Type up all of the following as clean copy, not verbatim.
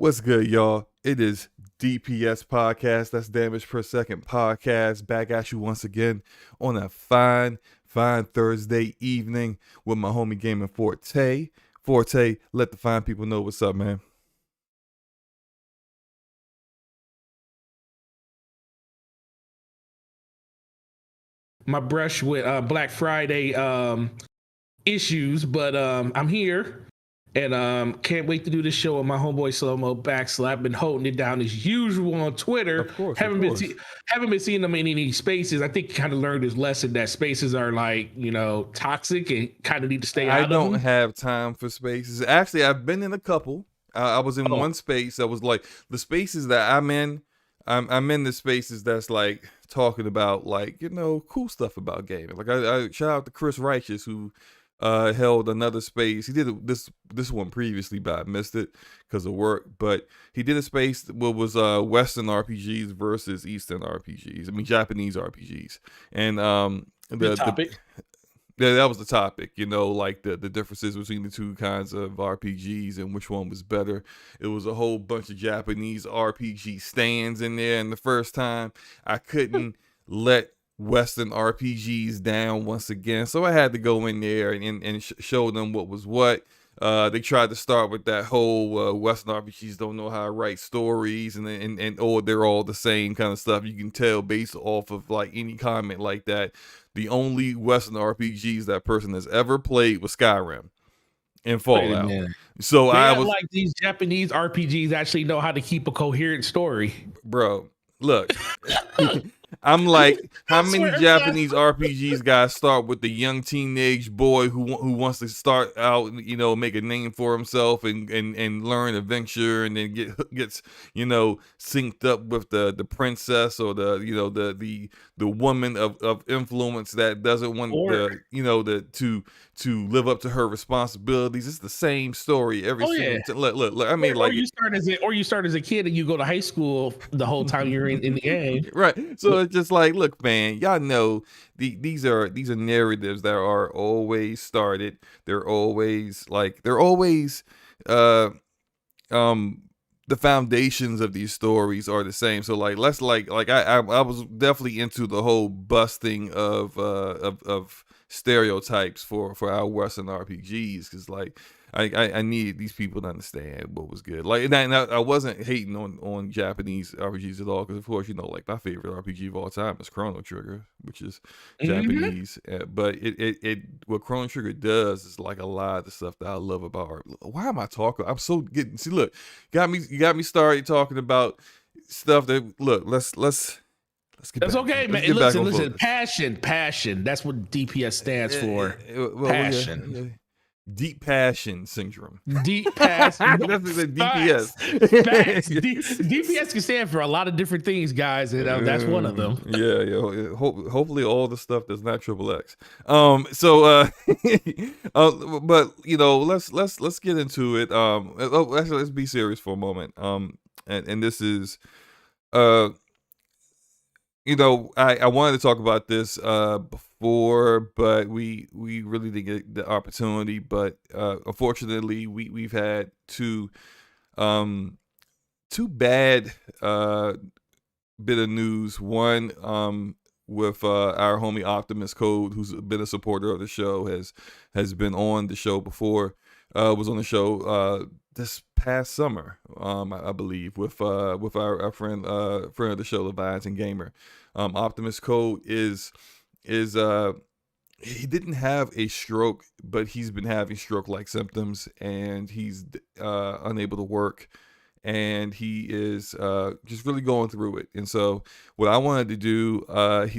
What's good, y'all? It is DPS podcast. That's Damage Per Second podcast. Back at you once again on a fine Thursday evening with my homie gaming Forte. Forte, let the fine people know what's up, man. My brush with Black Friday issues, but I'm here and can't wait to do this show with my homeboy SloMoBackSlap. Been holding it down as usual on Twitter. Of course, haven't been seeing them in any spaces. I think he kind of learned his lesson that spaces are like, toxic and kind of need to stay out of them. I don't have time for spaces. Actually, I've been in a couple. I was in one space that was like the spaces that I'm in. I'm in the spaces that's like talking about like cool stuff about gaming. Like I shout out to Chris Righteous who held another space. He did this one previously, but I missed it because of work. But he did a space that was Western RPGs versus Eastern RPGs. I mean Japanese RPGs, and the topic. Yeah, that was the topic, like the differences between the two kinds of RPGs and which one was better. It was a whole bunch of Japanese RPG stands in there, and the first time I couldn't let Western RPGs down once again, so I had to go in there and show them what was what. They tried to start with that whole Western RPGs don't know how to write stories and or they're all the same kind of stuff. You can tell based off of like any comment like that. The only Western RPGs that person has ever played was Skyrim and Fallout. So I was like these Japanese RPGs actually know how to keep a coherent story. Bro, look. I'm like, how many Japanese RPGs guys start with the young teenage boy who wants to start out, make a name for himself and learn adventure, and then gets synced up with the princess or the woman of influence that doesn't want to live up to her responsibilities. It's the same story every single time. Look, I mean, you start as a kid and you go to high school the whole time you're in the game, right? So it's just like, look, man, y'all know these are narratives that are always started. They're always the foundations of these stories are the same. So like let's I was definitely into the whole busting of stereotypes for our Western RPGs, because like I needed these people to understand what was good. Like, and I wasn't hating on Japanese RPGs at all, because of course like my favorite RPG of all time is Chrono Trigger, which is Japanese. But it what Chrono Trigger does is like a lot of the stuff that I love about art. Why am I talking? I'm so getting. See, look, you got me started talking about stuff that let's get That's back. Okay, man. Listen. Passion. That's what DPS stands for. Passion. Yeah. Deep passion syndrome. Deep passion. That's the DPS. Facts. DPS can stand for a lot of different things, guys, and that's one of them. Yeah. Hopefully, all the stuff that's not XXX. But let's get into it. Actually, let's be serious for a moment. And this is, I wanted to talk about this before, but we really didn't get the opportunity. But unfortunately, we've had two bad bit of news. One with our homie Optimus Code, who's been a supporter of the show, has been on the show before. Was on the show this past summer, I believe, with our friend of the show, Leviathan Gamer. Optimus Code is he didn't have a stroke, but he's been having stroke-like symptoms, and he's unable to work, and he is just really going through it. And so what I wanted to do,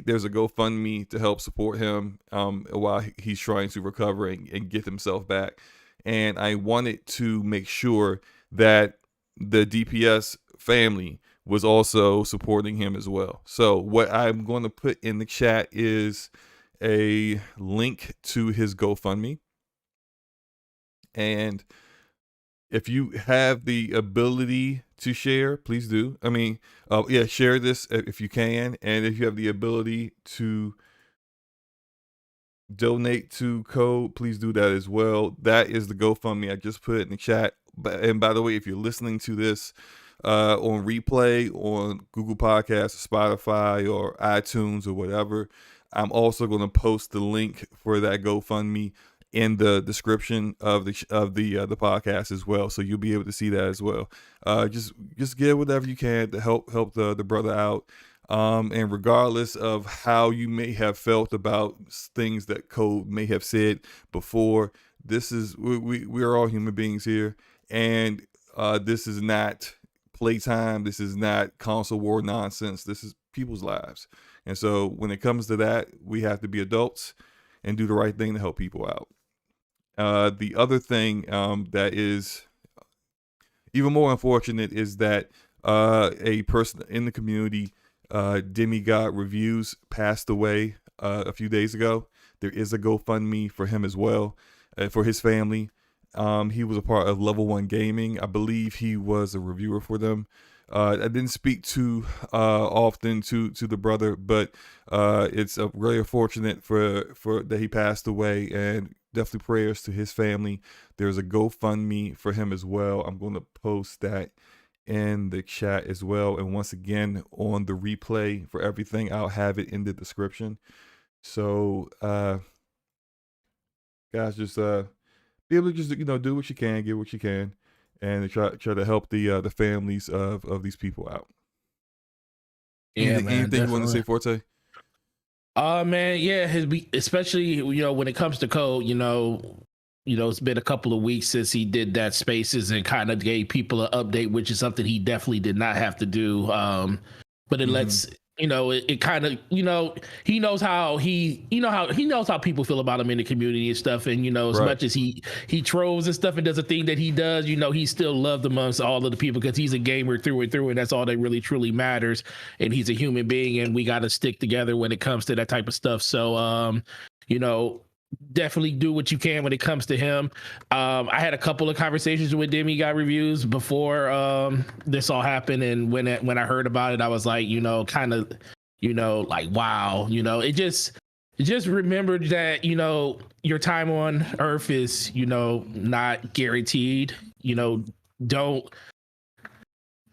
there's a GoFundMe to help support him while he's trying to recover and get himself back. And I wanted to make sure that the DPS family was also supporting him as well. So what I'm going to put in the chat is a link to his GoFundMe. And if you have the ability to share, please do. I mean, share this if you can. And if you have the ability to donate to Code, please do that as well. That is the GoFundMe I just put in the chat. And by the way, if you're listening to this on replay on Google Podcasts, or Spotify, or iTunes, or whatever, I'm also going to post the link for that GoFundMe in the description of the podcast as well, so you'll be able to see that as well. Just give whatever you can to help the brother out. And regardless of how you may have felt about things that Code may have said before, this is we are all human beings here, and this is not playtime. This is not console war nonsense. This is people's lives. And so when it comes to that, we have to be adults and do the right thing to help people out. The other thing that is even more unfortunate is that a person in the community, DemiGodReviews, passed away a few days ago. There is a GoFundMe for him as well, for his family. He was a part of Level 1 Gaming. I believe he was a reviewer for them. I didn't speak too often to the brother, but it's really unfortunate for that he passed away, and definitely prayers to his family. There's a GoFundMe for him as well. I'm going to post that in the chat as well. And once again, on the replay for everything, I'll have it in the description. So guys, just be able to just, do what you can, get what you can, and try to help the families of these people out. Yeah, anything you want to say, Forte? Man, yeah, especially when it comes to Code, it's been a couple of weeks since he did that Spaces and kind of gave people an update, which is something he definitely did not have to do. But it lets it kind of he knows how he knows how people feel about him in the community and stuff, and as much as he trolls and stuff and does a thing that he does, he's still loved amongst all of the people because he's a gamer through and through, and that's all that really truly matters. And he's a human being, and we got to stick together when it comes to that type of stuff. So definitely do what you can when it comes to him. I had a couple of conversations with DemiGodReviews before this all happened, and when I heard about it, I was like, kind of, like, wow, it just remembered that your time on Earth is not guaranteed. Don't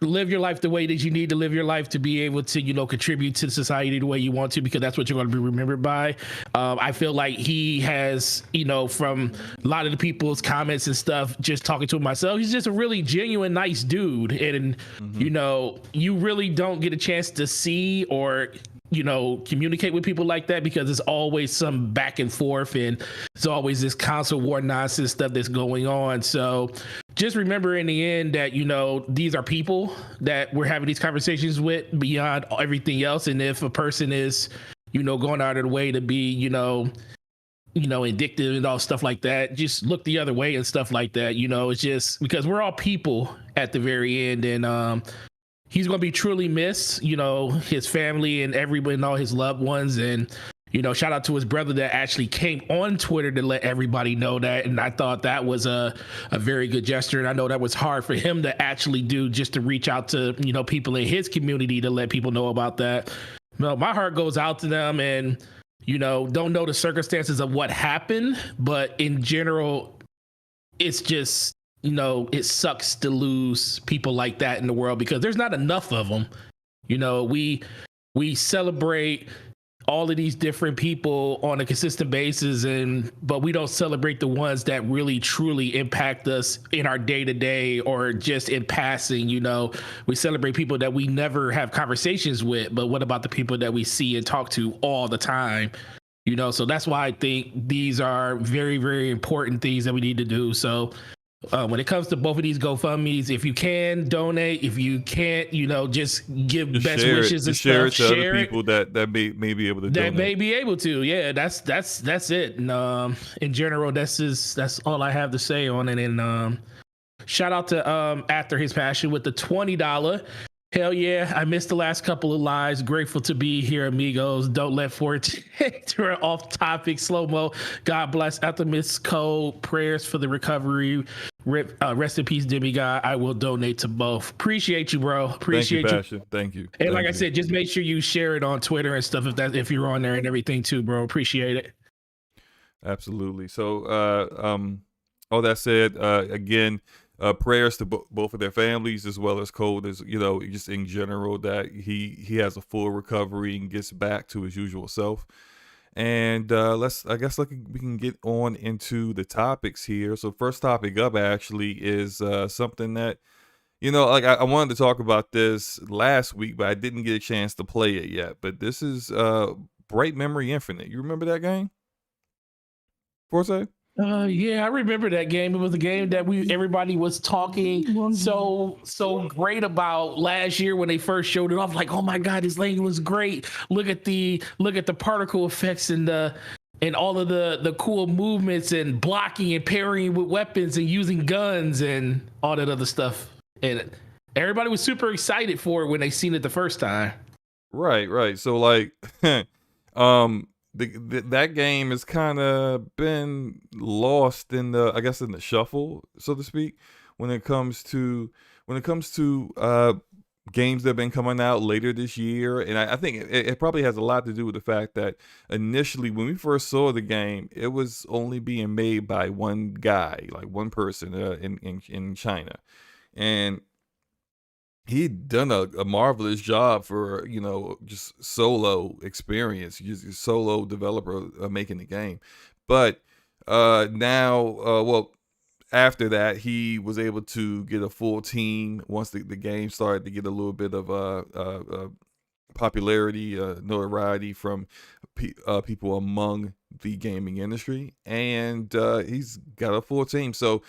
live your life the way that you need to live your life to be able to contribute to society the way you want to, because that's what you're going to be remembered by. I feel like he has from a lot of the people's comments and stuff, just talking to him myself, he's just a really genuine nice dude, and you really don't get a chance to see or communicate with people like that, because there's always some back and forth, and it's always this console war nonsense stuff that's going on. So just remember in the end that these are people that we're having these conversations with beyond everything else. And if a person is going out of the way to be addictive and all stuff like that, just look the other way and stuff like that. It's just because we're all people at the very end, and he's going to be truly missed, his family and everyone and all his loved ones. And, shout out to his brother that actually came on Twitter to let everybody know that. And I thought that was a very good gesture. And I know that was hard for him to actually do, just to reach out to, people in his community to let people know about that. My heart goes out to them, and, don't know the circumstances of what happened, but in general, it's just, it sucks to lose people like that in the world, because there's not enough of them. We celebrate all of these different people on a consistent basis, but we don't celebrate the ones that really truly impact us in our day to day or just in passing. We celebrate people that we never have conversations with, but what about the people that we see and talk to all the time? So that's why I think these are very, very important things that we need to do. So when it comes to both of these GoFundMes, if you can donate, if you can't, just give best wishes and stuff. Share it to other people that may be able to donate. That may be able to. Yeah, that's it. And in general, that's all I have to say on it. And shout out to After His Passion with the $20. Hell yeah, I missed the last couple of lives. Grateful to be here, amigos. Don't let Forte turn off topic. Slow-mo. God bless Optimus. Code. Prayers for the recovery. Rest in peace, Demigod. I will donate to both. Appreciate you, bro. Appreciate you. Passion. Thank you. And like I said, just make sure you share it on Twitter and stuff if you're on there and everything too, bro. Appreciate it. Absolutely. So all that said, again, prayers to both of their families as well as Cole, as just in general, that he has a full recovery and gets back to his usual self. And we can get on into the topics here. So first topic up actually is something that like I wanted to talk about this last week, but I didn't get a chance to play it yet. But this is Bright Memory Infinite. You remember that game, Forte? Yeah, I remember that game. It was a game that everybody was talking so great about last year when they first showed it off. Like, oh my God, this game was great. Look at the particle effects and all of the cool movements and blocking and parrying with weapons and using guns and all that other stuff. And everybody was super excited for it when they seen it the first time. Right. So like, that game has kind of been lost in the shuffle, so to speak, when it comes to games that have been coming out later this year. And I think it probably has a lot to do with the fact that initially when we first saw the game, it was only being made by one guy, like one person in China, and he'd done a marvelous job for just solo experience, just solo developer making the game. But now after that, he was able to get a full team once the game started to get a little bit of popularity, notoriety from people among the gaming industry, and he's got a full team. So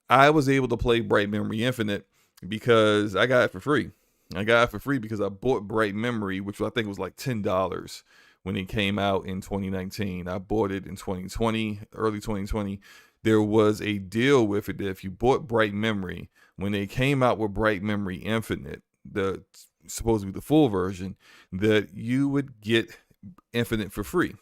I was able to play Bright Memory Infinite because I got it for free. I got it for free because I bought Bright Memory, which I think was like $10 when it came out in 2019. I bought it in 2020, early 2020. There was a deal with it that if you bought Bright Memory, when they came out with Bright Memory Infinite, supposedly the full version, that you would get Infinite for free.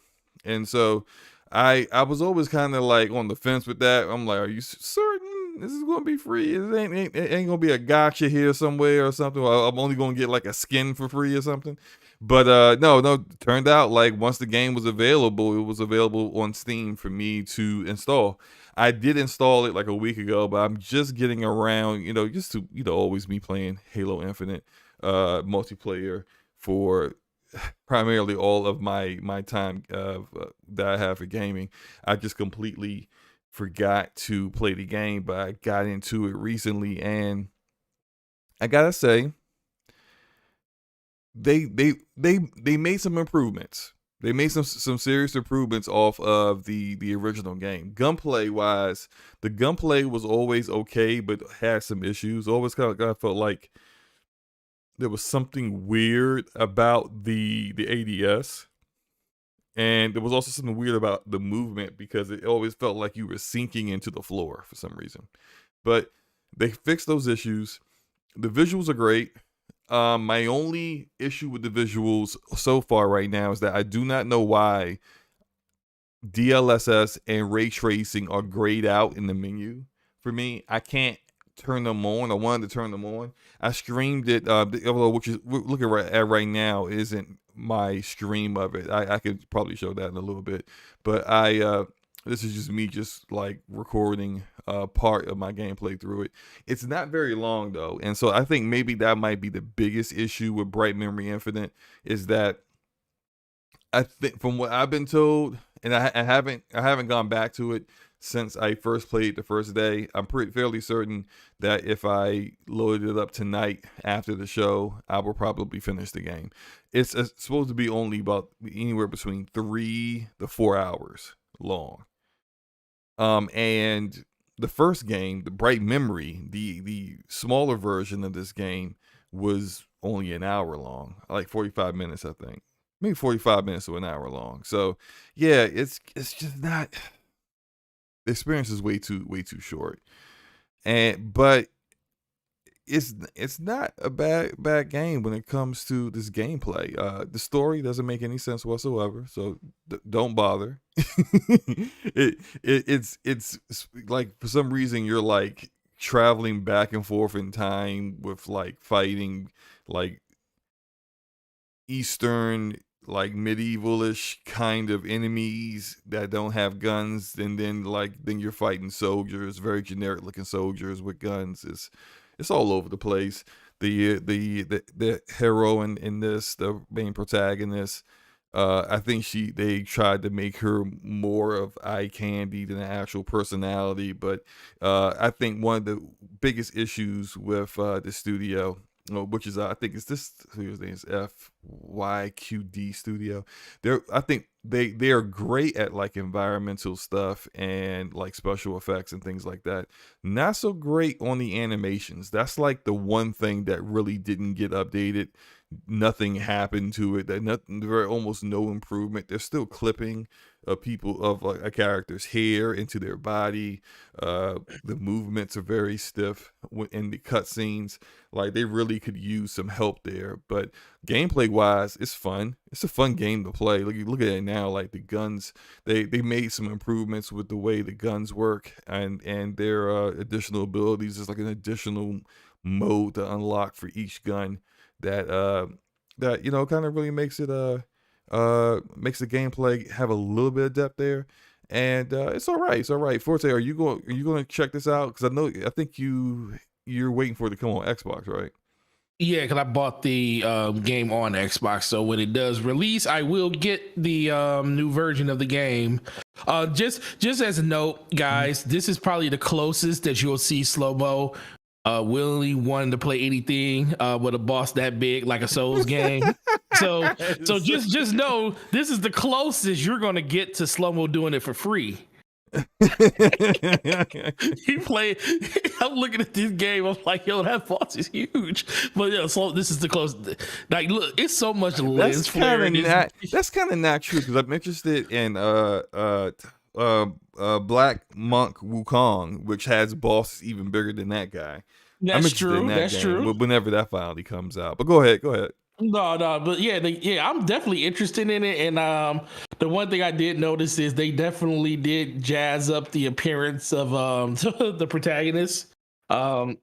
And so I was always kind of like on the fence with that. I'm like, are you certain this is gonna be free? It ain't gonna be a gotcha here somewhere or something. I'm only gonna get like a skin for free or something. But no, turned out like once the game was available, it was available on Steam for me to install. I did install it like a week ago, but I'm just getting around, just to always be playing Halo Infinite multiplayer for primarily all of my time that I have for gaming. I just completely forgot to play the game, but I got into it recently, and I gotta say, they made some improvements. They made some serious improvements off of the original game. Gunplay wise, the gunplay was always okay, but had some issues. Always kind of felt like there was something weird about the ADS. And there was also something weird about the movement because it always felt like you were sinking into the floor for some reason. But they fixed those issues. The visuals are great. My only issue with the visuals so far right now is that I do not know why DLSS and ray tracing are grayed out in the menu for me. I can't turn them on. I wanted to turn them on. I streamed it, which is we're looking at right now isn't my stream of it. I could probably show that in a little bit, but this is just me just like recording part of my gameplay through it. It's not very long though, and so I think maybe that might be the biggest issue with Bright Memory Infinite is that I think from what I've been told, and I haven't gone back to it since I first played the first day. I'm fairly certain that if I loaded it up tonight after the show, I will probably finish the game. It's supposed to be only about anywhere between 3 to 4 hours long. And the first game, the Bright Memory, the smaller version of this game was only an hour long, like 45 minutes, I think. Maybe 45 minutes to an hour long. So yeah, it's just not. The experience is way too short, but it's not a bad game when it comes to this gameplay. The story doesn't make any sense whatsoever, so don't bother. It's like for some reason you're like traveling back and forth in time with like fighting like Eastern like medievalish kind of enemies that don't have guns, and then you're fighting soldiers, very generic looking soldiers with guns. It's all over the place. The heroine in this, the main protagonist, I think they tried to make her more of eye candy than an actual personality. But I think one of the biggest issues with the studio, which is I think it's this whose name is FYQD Studio. I think they are great at like environmental stuff and like special effects and things like that. Not so great on the animations. That's like the one thing that really didn't get updated. Nothing happened to it. That nothing, very almost no improvement. They're still clipping people of like a character's hair into their body. The movements are very stiff in the cutscenes. Like they really could use some help there. But gameplay wise, it's fun. It's a fun game to play. Look at it now. Like the guns, they made some improvements with the way the guns work and their additional abilities. There's like an additional mode to unlock for each gun that kind of really makes it makes the gameplay have a little bit of depth there, and it's all right. It's all right. Forte, are you going to check this out? Because I think you're waiting for it to come on Xbox, right? Yeah, because I bought the game on Xbox, so when it does release, I will get the new version of the game. Just as a note, guys, this is probably the closest that you'll see SloMo willingly wanting to play anything with a boss that big, like a Souls game. So just know this is the closest you're gonna get to SloMo doing it for free. He played. I'm looking at this game. I'm like, yo, that boss is huge. But yeah, so this is the closest. Like, look, it's so much lens flare. That's kind of not true because I'm interested in Black Monk Wukong, which has bosses even bigger than that guy. That's true. That's true. Whenever that finally comes out, but go ahead. No, but yeah, I'm definitely interested in it. And the one thing I did notice is they definitely did jazz up the appearance of the protagonist.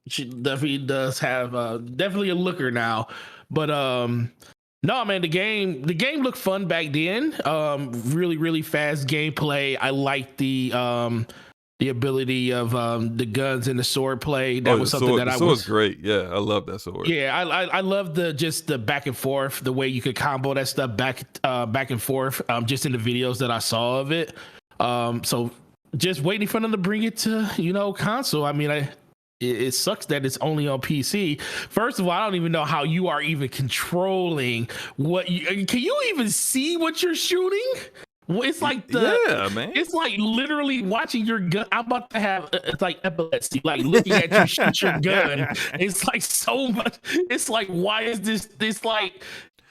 She definitely does have definitely a looker now, but no, man, the game looked fun back then. Really, really fast gameplay. I like the ability of the guns and the sword play. That was something that was great. Yeah, I love that sword. Yeah, I love the back and forth, the way you could combo that stuff back and forth. Just in the videos that I saw of it. So just waiting for them to bring it to console. I mean, it sucks that it's only on PC. First of all, I don't even know how you are even controlling can you even see what you're shooting? It's like man. It's like literally watching your gun. I'm about to have it's like epilepsy, like looking at you shoot your gun. It's like so much. It's like, why is this like?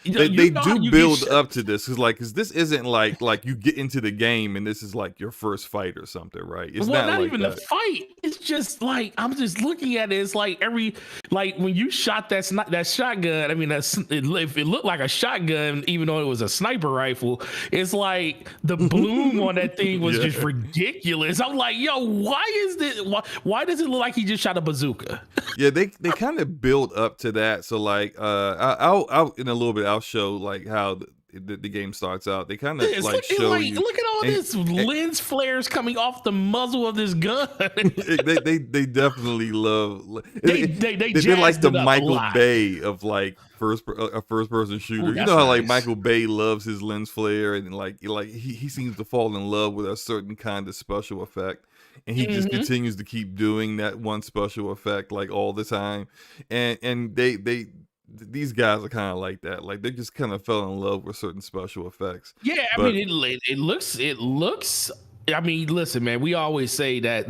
They do build up to this because this isn't like you get into the game and this is like your first fight or something, right? It's not even the fight. It's just like I'm just looking at it. It's like when you shot that shotgun. I mean, if it looked like a shotgun, even though it was a sniper rifle, it's like the bloom on that thing was just ridiculous. I'm like, yo, why is this? Why does it look like he just shot a bazooka? Yeah, they kind of build up to that. So like, I'll in a little bit. I'll show like how the game starts out. They kind of show you. Look at all this lens flares coming off the muzzle of this gun. they definitely love. They like the Michael Bay of like first person shooter. Ooh, you know how like Michael Bay loves his lens flare and like he seems to fall in love with a certain kind of special effect. And he just continues to keep doing that one special effect like all the time. And these guys are kind of like that. Like they just kind of fell in love with certain special effects. Yeah, I mean, it looks. I mean, listen, man. We always say that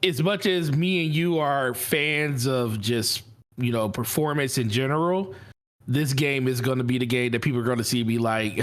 as much as me and you are fans of just performance in general, this game is going to be the game that people are going to see me like.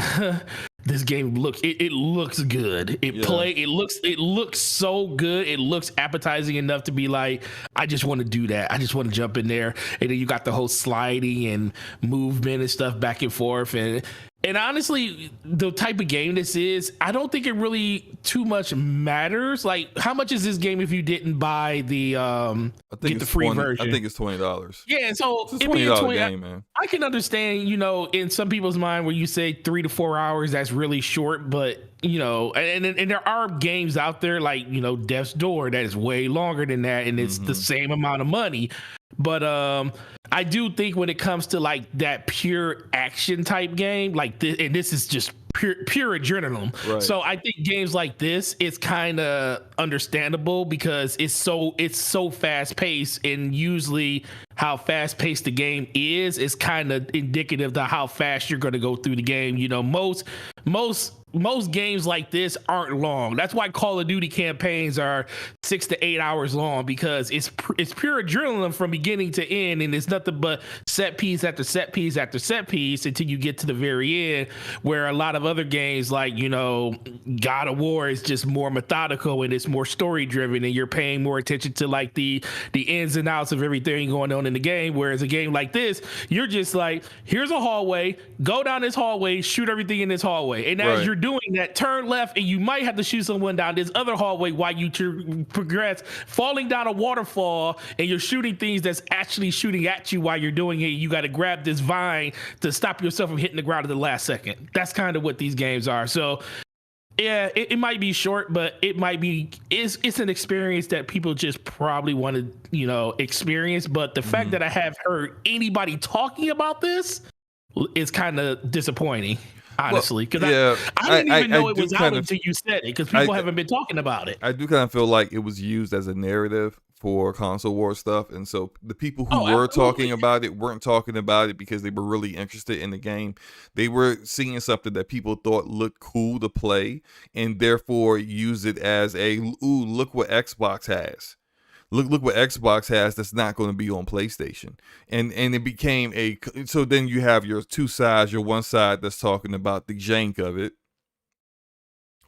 This game looks good. It looks so good. It looks appetizing enough to be like, I just want to do that. I just want to jump in there. And then you got the whole sliding and movement and stuff back and forth. And And honestly, the type of game this is, I don't think it really too much matters. Like, how much is this game if you didn't buy the I think get the it's free 20. version? I think it's $20. Yeah, so It's a it being $20 20, game, man. I can understand, in some people's mind where you say 3 to 4 hours, that's really short, but and there are games out there like Death's Door that is way longer than that, and it's the same amount of money. But I do think when it comes to like that pure action type game, like this, and this is just pure adrenaline. Right. So I think games like this, it's kind of understandable because it's so fast paced, and usually how fast paced the game is kind of indicative to how fast you're going to go through the game. Most games like this aren't long. That's why Call of Duty campaigns are 6 to 8 hours long, because it's pure adrenaline from beginning to end, and it's nothing but set piece after set piece after set piece until you get to the very end. Where a lot of other games like God of War is just more methodical and it's more story driven, and you're paying more attention to like the ins and outs of everything going on in the game. Whereas a game like this, you're just like, here's a hallway, go down this hallway, shoot everything in this hallway, and as you're doing that, turn left, and you might have to shoot someone down this other hallway while you progress, falling down a waterfall, and you're shooting things that's actually shooting at you while you're doing it. You got to grab this vine to stop yourself from hitting the ground at the last second. That's kind of what these games are. So yeah, it might be short, but it's an experience that people just probably want to experience. But the fact that I have heard anybody talking about this is kind of disappointing, honestly, because I didn't even know it was out until you said it, because people haven't been talking about it. I do kind of feel like it was used as a narrative for console war stuff, and so the people who were talking about it weren't talking about it because they were really interested in the game. They were seeing something that people thought looked cool to play, and therefore use it as a, ooh, look what Xbox has. Look what Xbox has that's not going to be on PlayStation. And it became so then you have your two sides, your one side that's talking about the jank of it,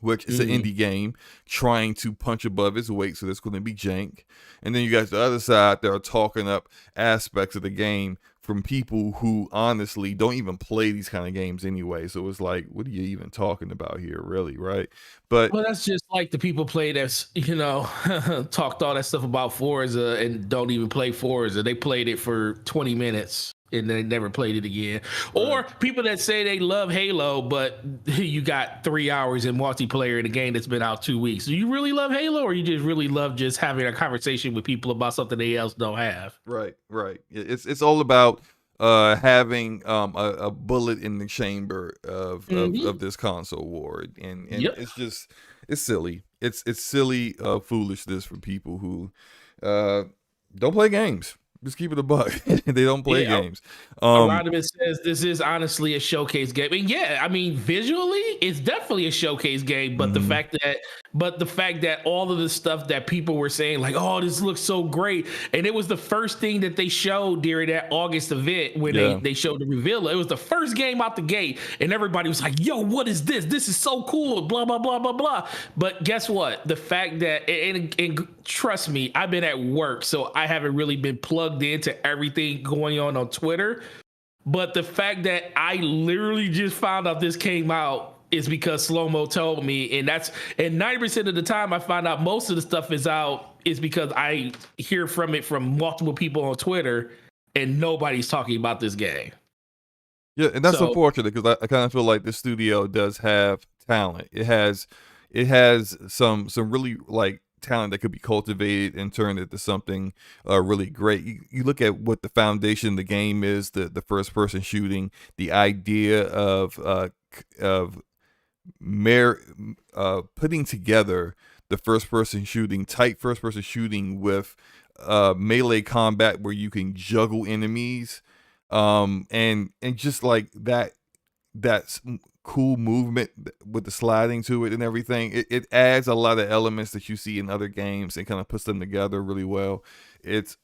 which is an indie game trying to punch above its weight, so there's going to be jank. And then you got the other side that are talking up aspects of the game from people who honestly don't even play these kind of games anyway. So it's like, what are you even talking about here, really, right? But well, that's just like the people play that's talked all that stuff about Forza and don't even play Forza. They played it for 20 minutes and they never played it again. Right. Or people that say they love Halo, but you got 3 hours in multiplayer in a game that's been out 2 weeks. Do you really love Halo, or you just really love just having a conversation with people about something they else don't have? Right. It's all about having a bullet in the chamber of this console war, and it's silly. It's silly foolishness for people who don't play games. Just keep it a buck. They don't play games. A lot of it says this is honestly a showcase game. And yeah, I mean, visually, it's definitely a showcase game. But the fact that all of the stuff that people were saying, like, oh, this looks so great, and it was the first thing that they showed during that August event when they showed the reveal. It was the first game out the gate, and everybody was like, yo, what is this? This is so cool, blah, blah, blah, blah, blah. But guess what? The fact that, and trust me, I've been at work, so I haven't really been plugged into everything going on Twitter. But the fact that I literally just found out this came out is because SloMo told me, and 90% of the time I find out most of the stuff is out is because I hear from it from multiple people on Twitter, and nobody's talking about this game. Yeah, and that's unfortunate, because I kind of feel like this studio does have talent. It has some really like talent that could be cultivated and turned into something really great. You look at what the foundation of the game is, the first person shooting, the idea of putting together the first person shooting with melee combat where you can juggle enemies, and just like that's cool movement with the sliding to it and everything. It adds a lot of elements that you see in other games and kind of puts them together really well. It's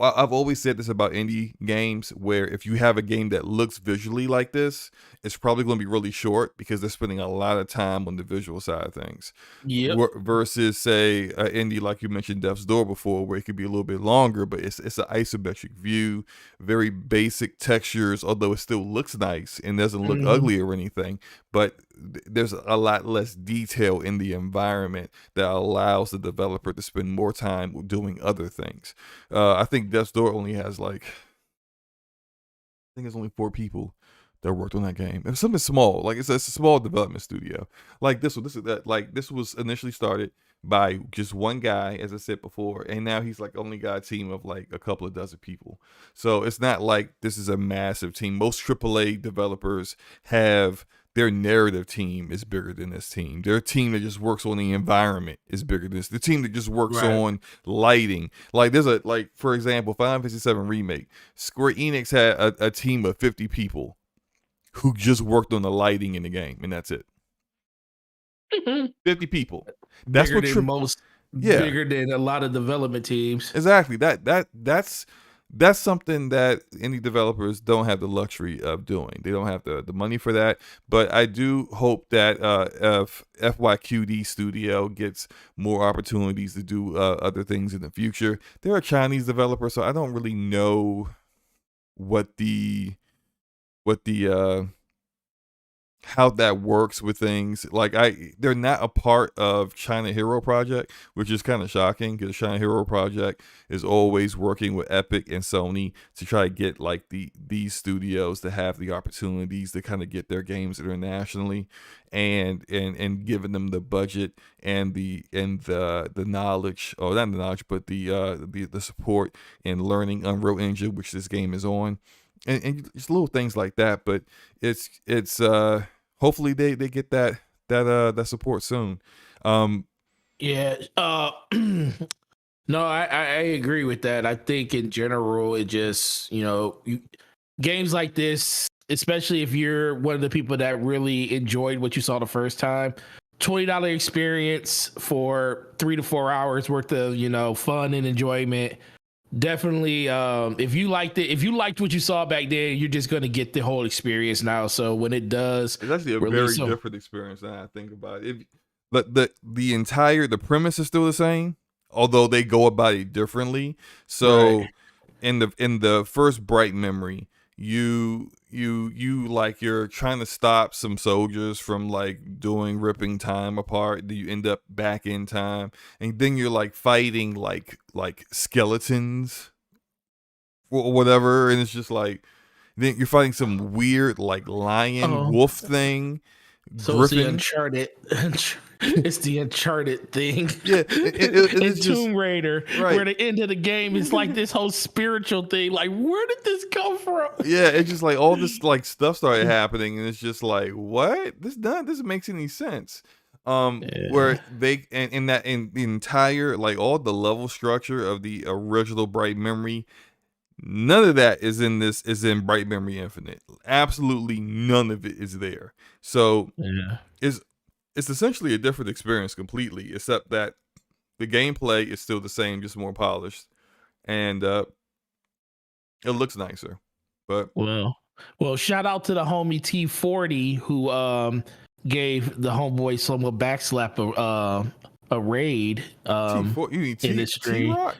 I've always said this about indie games, where if you have a game that looks visually like this, it's probably going to be really short because they're spending a lot of time on the visual side of things. Yep. Versus, say, an indie like you mentioned, Death's Door before, where it could be a little bit longer, but it's an isometric view, very basic textures, although it still looks nice and doesn't look ugly or anything. But there's a lot less detail in the environment that allows the developer to spend more time doing other things. I think Death's Door only has like, I think it's only 4 people that worked on that game. It's something small, like it's a small development studio. Like this was initially started by just one guy, as I said before, and now he's like only got a team of like a couple of dozen people. So it's not like this is a massive team. Most AAA developers have their narrative team is bigger than this team. Their team that just works on the environment is bigger than this. The team that just works on lighting. Like there's for example, Final Fantasy VII Remake. Square Enix had a team of 50 people who just worked on the lighting in the game, and that's it. 50 people. That's bigger than most. Yeah. Bigger than a lot of development teams. Exactly. That's something that any developers don't have the luxury of doing. They don't have the money for that. But I do hope that if FYQD Studio gets more opportunities to do other things in the future. They're a Chinese developer, so I don't really know what the how that works with things. Like they're not a part of China Hero Project, which is kind of shocking because China Hero Project is always working with Epic and Sony to try to get like these studios to have the opportunities to kind of get their games internationally, and giving them the budget and the knowledge, or not the knowledge, but the support in learning Unreal Engine, which this game is on. And just little things like that, but it's hopefully they get that support soon. Yeah. No, I agree with that. I think in general, it just, games like this, especially if you're one of the people that really enjoyed what you saw the first time, $20 experience for 3 to 4 hours worth of fun and enjoyment. Definitely, if you liked what you saw back then, you're just gonna get the whole experience now. So when it does, it's actually a very different experience than I think about it. But the premise is still the same, although they go about it differently. So in the first Bright Memory, you're trying to stop some soldiers from ripping time apart. You end up back in time, and then you're like fighting like skeletons or whatever, and it's just like then you're fighting some weird lion wolf thing. So it's the Uncharted. It's the Uncharted thing. Yeah, it's Tomb Raider, where the end of the game is like this whole spiritual thing. Like, where did this come from? Yeah, it's just like all this stuff started happening, and it's just like, what? This doesn't make any sense. Where they in the entire all the level structure of the original Bright Memory, none of that is in Bright Memory Infinite. Absolutely none of it is there. So it's essentially a different experience completely, except that the gameplay is still the same, just more polished, and it looks nicer. But well, shout out to the homie T40 who gave the homeboy SloMoBackSlap a raid T4, you mean in the stream. T-Rock?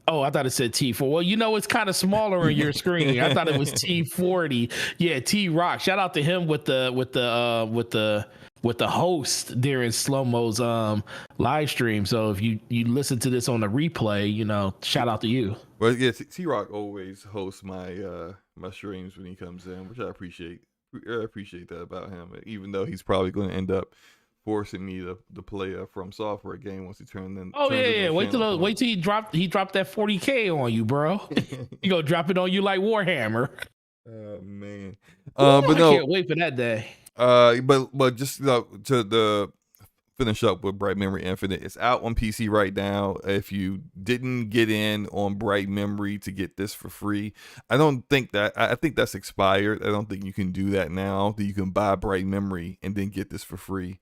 Oh, I thought it said T4. Well, it's kind of smaller on your screen. I thought it was T40. Yeah, T-Rock. Shout out to him with the host during SloMo's live stream. So if you listen to this on the replay, shout out to you. Well, yeah, T-Rock always hosts my my streams when he comes in, which I appreciate. I appreciate that about him, even though he's probably going to end up forcing me to play a From Software game once he turns in. Oh yeah. Wait till he dropped that 40K on you, bro. He gonna drop it on you like Warhammer. Oh man. But I can't wait for that day. But just to finish up with Bright Memory Infinite, it's out on PC right now. If you didn't get in on Bright Memory to get this for free, I think that's expired. I don't think you can do that now. That you can buy Bright Memory and then get this for free.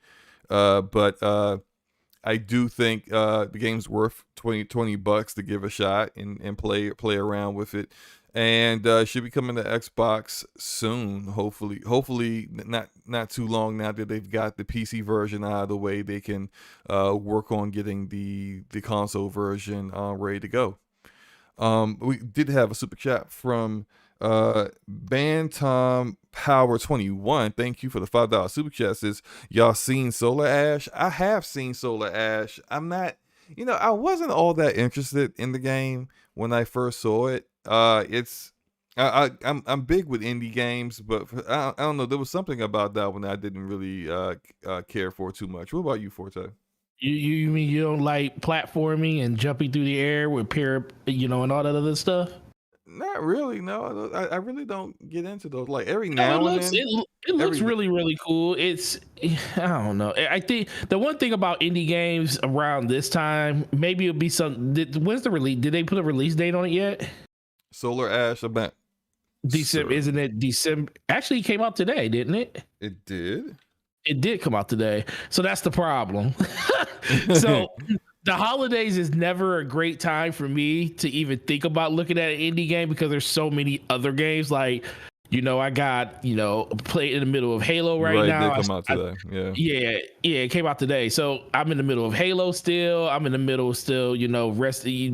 But I do think the game's worth $20 to give a shot and play around with it, and should be coming to Xbox soon. Hopefully not too long now that they've got the PC version out of the way. They can work on getting the console version ready to go. We did have a super chat from Bantam Power 21. Thank you for the $5 super chat. Says, y'all seen Solar Ash? I have seen Solar Ash. I'm not, I wasn't all that interested in the game when I first saw it. I'm big with indie games, but I don't know. There was something about that one that I didn't really care for too much. What about you, Forte? You mean you don't like platforming and jumping through the air with and all that other stuff? Not really. No, I really don't get into those. Like every now and then, it looks really, really cool. It's I don't know. I think the one thing about indie games around this time, maybe it'll be when's the release? Did they put a release date on it yet? Solar Ash about December, isn't it December? Actually, it came out today, didn't it? It did. It did come out today. So that's the problem. So the holidays is never a great time for me to even think about looking at an indie game because there's so many other games. Like, I got, play in the middle of Halo right now. It did come out today. Yeah, it came out today. So I'm in the middle of Halo still. I'm in the middle of still,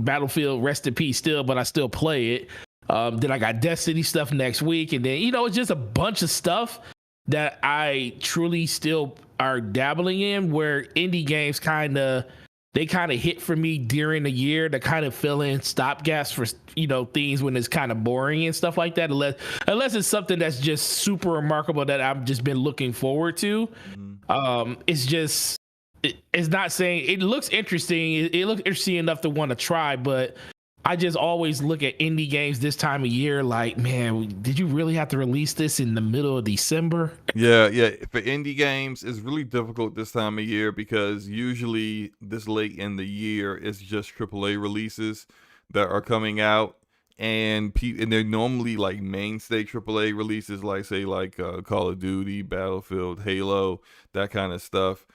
Battlefield, rest in peace still, but I still play it. Then I got Destiny stuff next week. And then, it's just a bunch of stuff that I truly still are dabbling in, where indie games kind of hit for me during the year to kind of fill in stopgaps for things when it's kind of boring and stuff like that, unless it's something that's just super remarkable that I've just been looking forward to. It's not saying it looks interesting. It looks interesting enough to want to try, but I just always look at indie games this time of year like, man, did you really have to release this in the middle of December? Yeah. For indie games, it's really difficult this time of year because usually this late in the year, it's just AAA releases that are coming out, and they're normally like mainstay AAA releases, like say Call of Duty, Battlefield, Halo, that kind of stuff.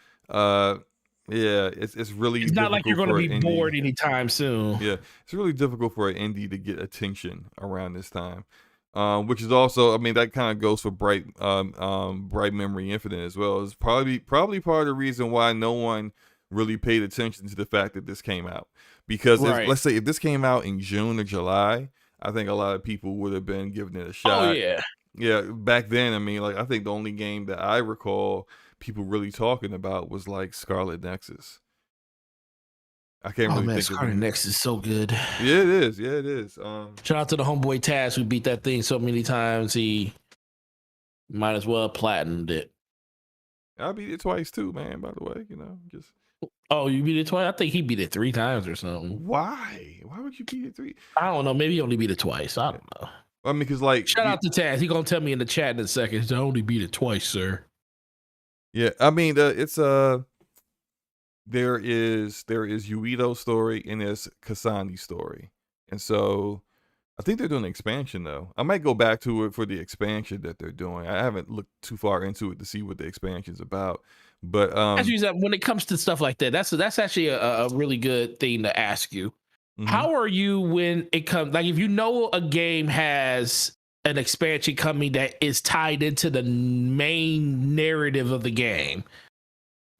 Yeah, it's really. It's not like you're going to be bored anytime soon. Yeah, it's really difficult for an indie to get attention around this time, which is also, that kind of goes for Bright Memory Infinite as well. It's probably part of the reason why no one really paid attention to the fact that this came out, because let's say if this came out in June or July, I think a lot of people would have been giving it a shot. Oh yeah. Back then, I think the only game that I recall people really talking about was like Scarlet Nexus. I can't really think Scarlet of it. Nexus is so good. Yeah, it is. Shout out to the homeboy Taz who beat that thing so many times he might as well platinumed it. I beat it twice too, man. By the way, just. Oh, you beat it twice? I think he beat it 3 times or something. Why? Why would you beat it 3? I don't know. Maybe he only beat it twice. I don't know. Because shout out to Taz. He gonna tell me in the chat in a second. I only beat it twice, sir. Yeah, it's there is Yuito's story and there's Kasani's story, and so I think they're doing an expansion though. I might go back to it for the expansion that they're doing. I haven't looked too far into it to see what the expansion's about, but when it comes to stuff like that, that's actually a really good thing to ask you. Mm-hmm. How are you when it comes, like if a game has an expansion coming that is tied into the main narrative of the game,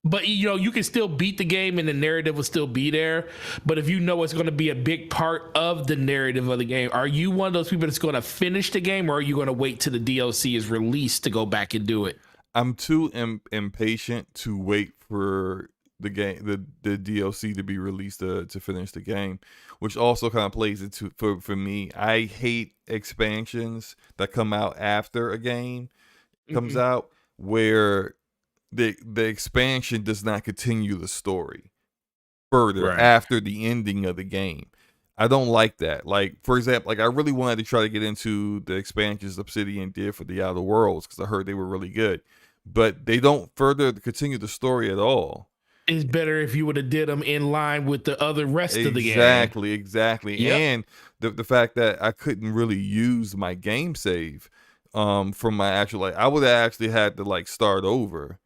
but you can still beat the game and the narrative will still be there, but if it's going to be a big part of the narrative of the game, are you one of those people that's going to finish the game, or are you going to wait till the DLC is released to go back and do it? I'm too impatient to wait for the game, the DLC to be released to finish the game, which also kind of plays into for me. I hate expansions that come out after a game comes out, where the expansion does not continue the story further after the ending of the game. I don't like that. Like, for example, I really wanted to try to get into the expansions Obsidian did for the Outer Worlds because I heard they were really good, but they don't further continue the story at all. It's better if you would have did them in line with the other rest of the game. Exactly. Yep. And the fact that I couldn't really use my game save from my actual, I would have actually had to start over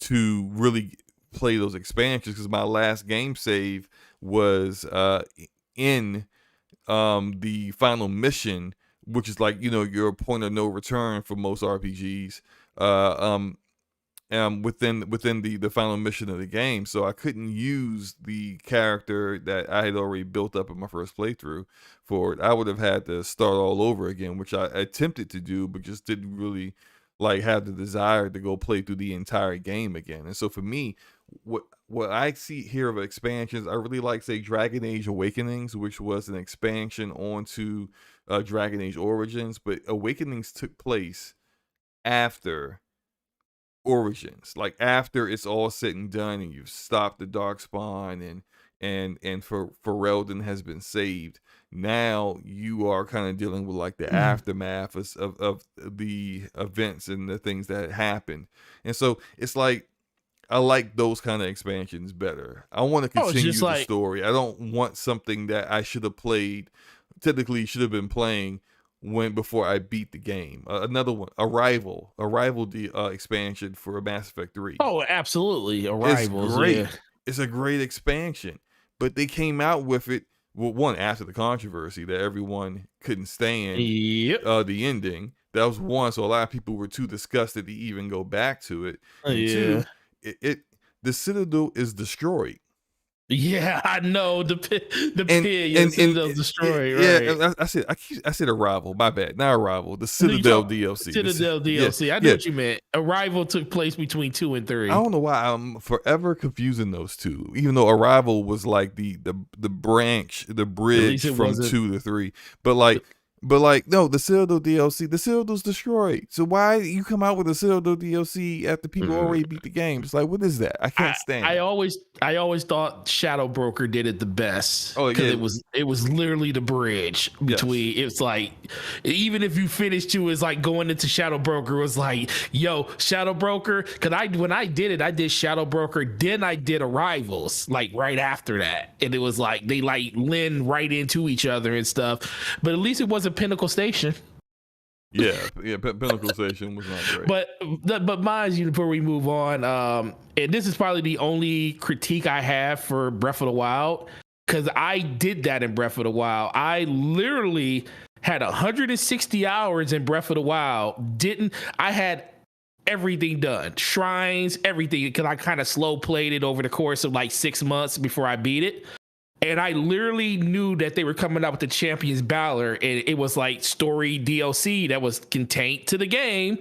to really play those expansions because my last game save was in the final mission, which is like, your point of no return for most RPGs. Within the final mission of the game, so I couldn't use the character that I had already built up in my first playthrough for it. I would have had to start all over again, which I attempted to do, but just didn't really like have the desire to go play through the entire game again. And so for me, what I see here of expansions, I really like, say, Dragon Age Awakenings, which was an expansion onto Dragon Age Origins, but Awakenings took place after Origins, like after it's all said and done and you've stopped the Darkspawn and for Ferelden has been saved. Now you are kind of dealing with like the aftermath of the events and the things that happened. And so it's like, I like those kind of expansions better. I want to continue the story. I don't want something that I should have played, technically should have been playing before I beat the game. Another one, Arrival expansion for Mass Effect 3. Oh, absolutely. Arrival. It's great. Yeah. It's a great expansion. But they came out with it, well, one, after the controversy that everyone couldn't stand the ending. That was one, so a lot of people were too disgusted to even go back to it. And two, the Citadel is destroyed. Yeah, I know the pit Citadel's destroyed. Right. I said Arrival. My bad. Not Arrival. The Citadel DLC. Citadel DLC. Yeah, I know what you meant. Arrival took place between 2 and 3. I don't know why I'm forever confusing those two. Even though Arrival was like the bridge from 2 to 3, but no, the Citadel DLC, the Citadel's destroyed. So why you come out with a Citadel DLC after people already beat the game? It's like, what is that? I can't stand it. I always thought Shadow Broker did it the best. Oh yeah, it was literally the bridge between. Yes. It's like, even if you finished you is like going into Shadow Broker was like, yo, Shadow Broker. Because when I did Shadow Broker, then I did Arrivals like right after that, and it was like they like lend right into each other and stuff. But at least it wasn't Pinnacle Station. Yeah, Pinnacle Station was not great. But mind you, before we move on, and this is probably the only critique I have for Breath of the Wild, because I did that in Breath of the Wild. I literally had 160 hours in Breath of the Wild. I had everything done, shrines, everything, because I kind of slow played it over the course of like 6 months before I beat it. And I literally knew that they were coming out with the Champions Valor, and it was like story DLC that was contained to the game.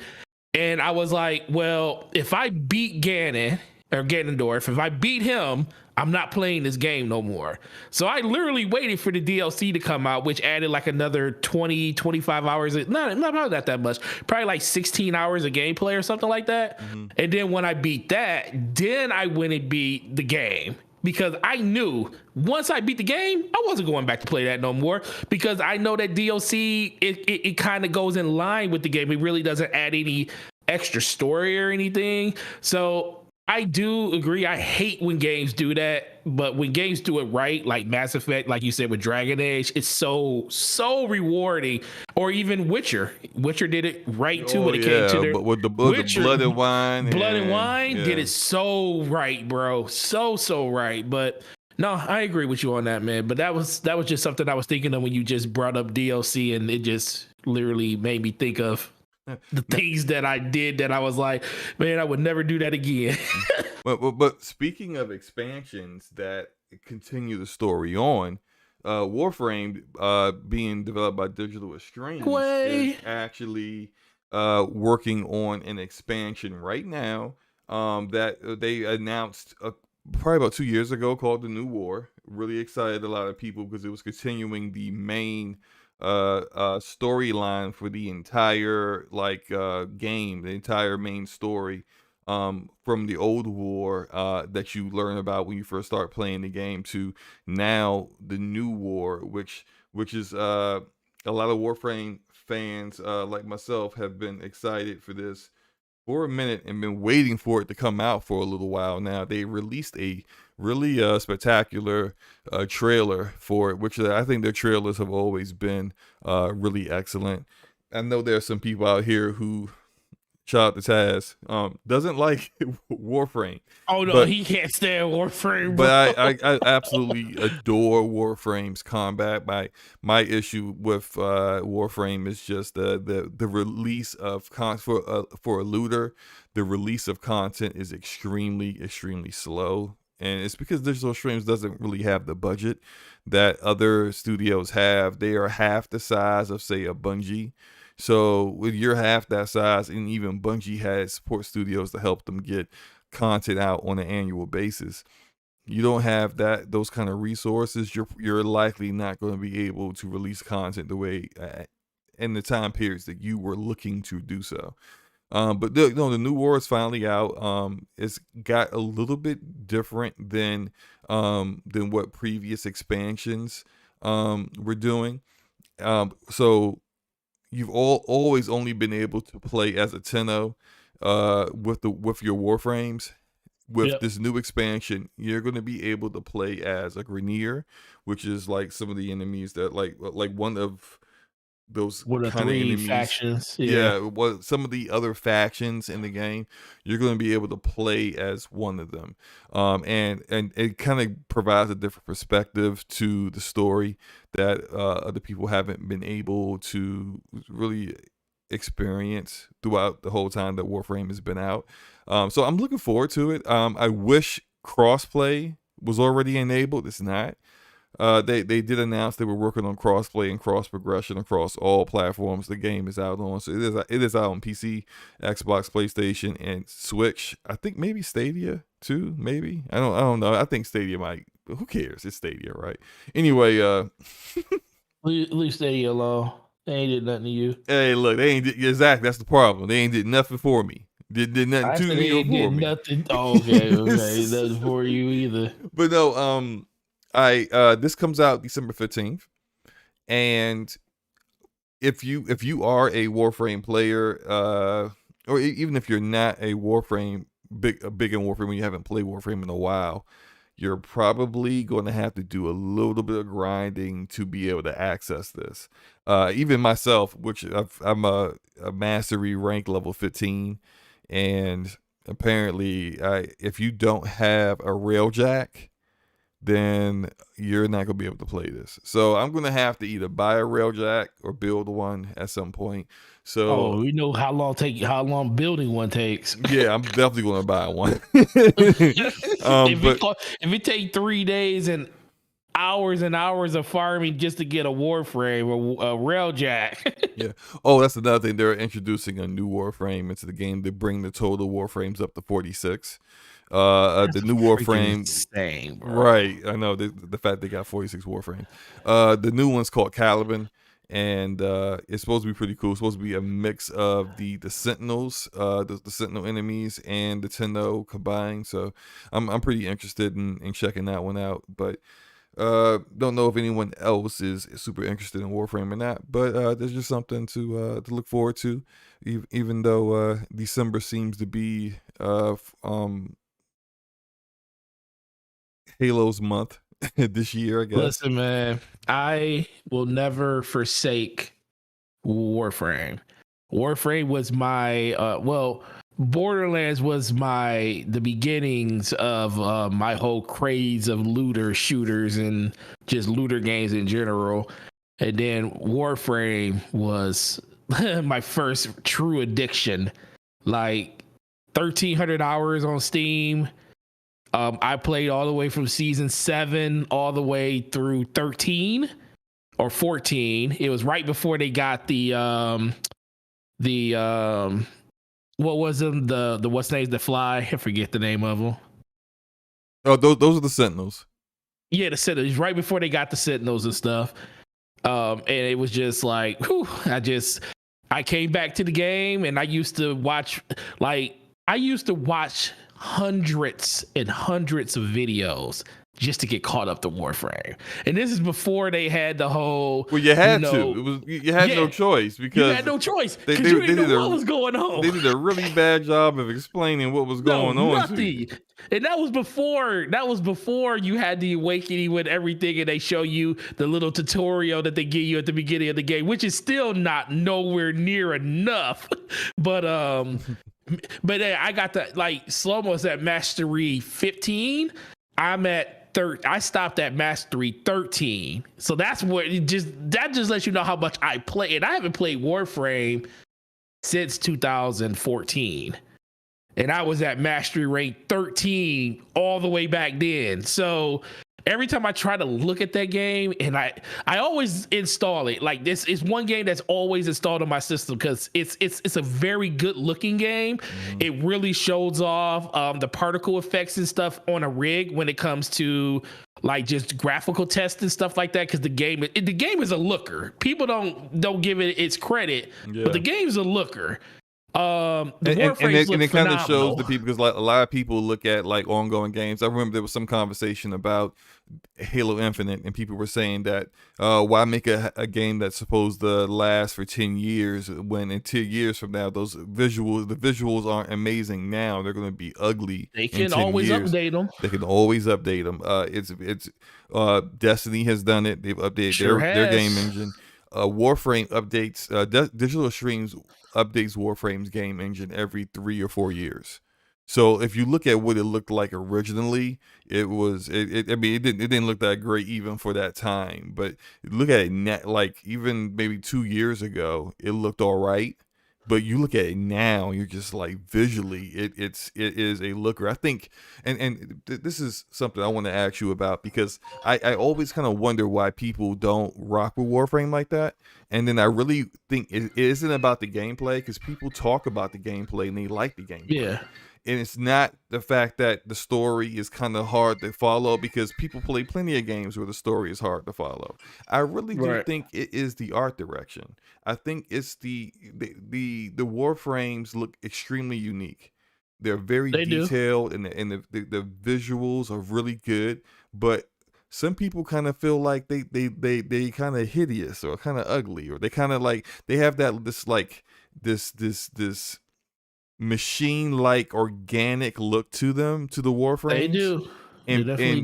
And I was like, well, if I beat Ganondorf, if I beat him, I'm not playing this game no more. So I literally waited for the DLC to come out, which added like another 20, 25 hours. Not probably not that much. Probably like 16 hours of gameplay or something like that. Mm-hmm. And then when I beat that, then I went and beat the game. Because I knew once I beat the game, I wasn't going back to play that no more. Because I know that DLC, it kind of goes in line with the game. It really doesn't add any extra story or anything. So I do agree. I hate when games do that. But when games do it right, like Mass Effect, like you said with Dragon Age, it's so rewarding. Or even Witcher. Witcher did it right too when it came to their... But with the Blood and Wine. Blood and Wine did it so right, bro. So right. But no, I agree with you on that, man. But that was just something I was thinking of when you just brought up DLC, and it just literally made me think of the things that I did that I was like, man, I would never do that again. but speaking of expansions that continue the story on, Warframe, being developed by Digital Extremes, is actually working on an expansion right now that they announced probably about 2 years ago, called The New War. Really excited a lot of people because it was continuing the main storyline for the entire game, the entire main story from the old war that you learn about when you first start playing the game to now the new war, which is a lot of Warframe fans like myself have been excited for this for a minute and been waiting for it to come out for a little while now. They released a really spectacular trailer for it, which I think their trailers have always been really excellent. I know there are some people out here who shout out to Taz, doesn't like Warframe. Oh no, But he can't stand Warframe, bro. but I absolutely adore Warframe's combat. My issue with Warframe is just the release of for a looter. The release of content is extremely slow, and it's because Digital Streams doesn't really have the budget that other studios have. They are half the size of, say, a Bungie. So when you're half that size, and even Bungie has support studios to help them get content out on an annual basis, you don't have those kind of resources. You're likely not going to be able to release content the way in the time periods that you were looking to do so. But the new war is finally out. It's got a little bit different than what previous expansions were doing. So you've always only been able to play as a Tenno with your Warframes. With this new expansion, you're going to be able to play as a Grenier, which is like some of the enemies that like one of those What are kind of 3 enemies. factions? Yeah, well, some of the other factions in the game, you're going to be able to play as one of them, and it kind of provides a different perspective to the story that other people haven't been able to really experience throughout the whole time that Warframe has been out. So I'm looking forward to it. I wish crossplay was already enabled. It's not. They did announce they were working on crossplay and cross progression across all platforms the game is out on. So it is out on PC, Xbox, PlayStation, and Switch. I think maybe Stadia too. Maybe I don't know. I think Stadia might. Who cares? It's Stadia, right? Anyway, leave Stadia alone. They ain't did nothing to you. Hey, look, they ain't exactly. That's the problem. They ain't did nothing for me. Did nothing to me or for me. Nothing. Oh, okay, nothing for you either. But no, this comes out December 15th, and if you are a Warframe player, or even if you're not a Warframe big in Warframe, when you haven't played Warframe in a while, you're probably going to have to do a little bit of grinding to be able to access this. Even myself, which I'm a mastery rank level 15, and apparently, if you don't have a railjack, then you're not gonna be able to play this. So I'm gonna have to either buy a railjack or build one at some point. So we know how long building one takes. Yeah, I'm definitely gonna buy one. If it take 3 days and hours of farming just to get a Warframe or a railjack. Yeah. Oh, that's another thing. They're introducing a new Warframe into the game to bring the total Warframes up to 46. The new Warframe, insane, right? I know the fact they got 46 Warframes. The new one's called Caliban, and it's supposed to be pretty cool. It's supposed to be a mix of the Sentinels, the Sentinel enemies, and the Tenno combined. So I'm pretty interested in checking that one out. But don't know if anyone else is super interested in Warframe or not. But there's just something to look forward to, even though December seems to be Halo's month this year, I guess. Listen, man, I will never forsake Warframe. Warframe was my Borderlands was the beginnings of my whole craze of looter shooters and just looter games in general. And then Warframe was my first true addiction. Like 1,300 hours on Steam. I played all the way from season 7 all the way through 13 or 14. It was right before they got the what was them the what's names that fly? I forget the name of them. Oh, those are the Sentinels. Yeah, the Sentinels. Right before they got the Sentinels and stuff. And it was just like, whew, I came back to the game, and I used to watch hundreds and hundreds of videos just to get caught up to Warframe. And this is before they had the whole, Well, you had to. It was you had no choice because you had no choice because you didn't know what was going on. They did a really bad job of explaining what was going on. Nothing. And that was before you had the awakening with everything, and they show you the little tutorial that they give you at the beginning of the game, which is still not nowhere near enough. But I got the SloMo's at mastery 15. I'm at I stopped at mastery 13. So that's what that just lets you know how much I play. And I haven't played Warframe since 2014. And I was at mastery rank 13 all the way back then. So every time I try to look at that game, and I always install it. Like, this is one game that's always installed on my system because it's a very good looking game. It really shows off the particle effects and stuff on a rig when it comes to like just graphical tests and stuff like that. Because the game is a looker. People don't give it its credit, but the game's a looker. And it kind of shows the people, because like a lot of people look at like ongoing games. I remember there was some conversation about Halo Infinite, and people were saying that why make a game that's supposed to last for 10 years when in 10 years from now the visuals aren't amazing now, they're going to be ugly. They can always update them. They can always update them. It's Destiny has done it. They've updated their game engine. Warframe updates Digital Extremes updates Warframe's game engine every 3 or 4 years. So if you look at what it looked like originally, it didn't look that great even for that time. But look at it like even maybe 2 years ago, it looked all right. But you look at it now, you're just like visually, it is a looker. I think, and this is something I want to ask you about, because I always kind of wonder why people don't rock with Warframe like that. And then I really think it isn't about the gameplay, because people talk about the gameplay and they like the gameplay. Yeah. And it's not the fact that the story is kind of hard to follow, because people play plenty of games where the story is hard to follow. I really do think it is the art direction. I think it's the Warframes look extremely unique. They're very detailed, and the visuals are really good. But some people kind of feel like they kind of hideous or kind of ugly, or they kind of like they have this machine-like organic look to them, to the Warframes. They do. They definitely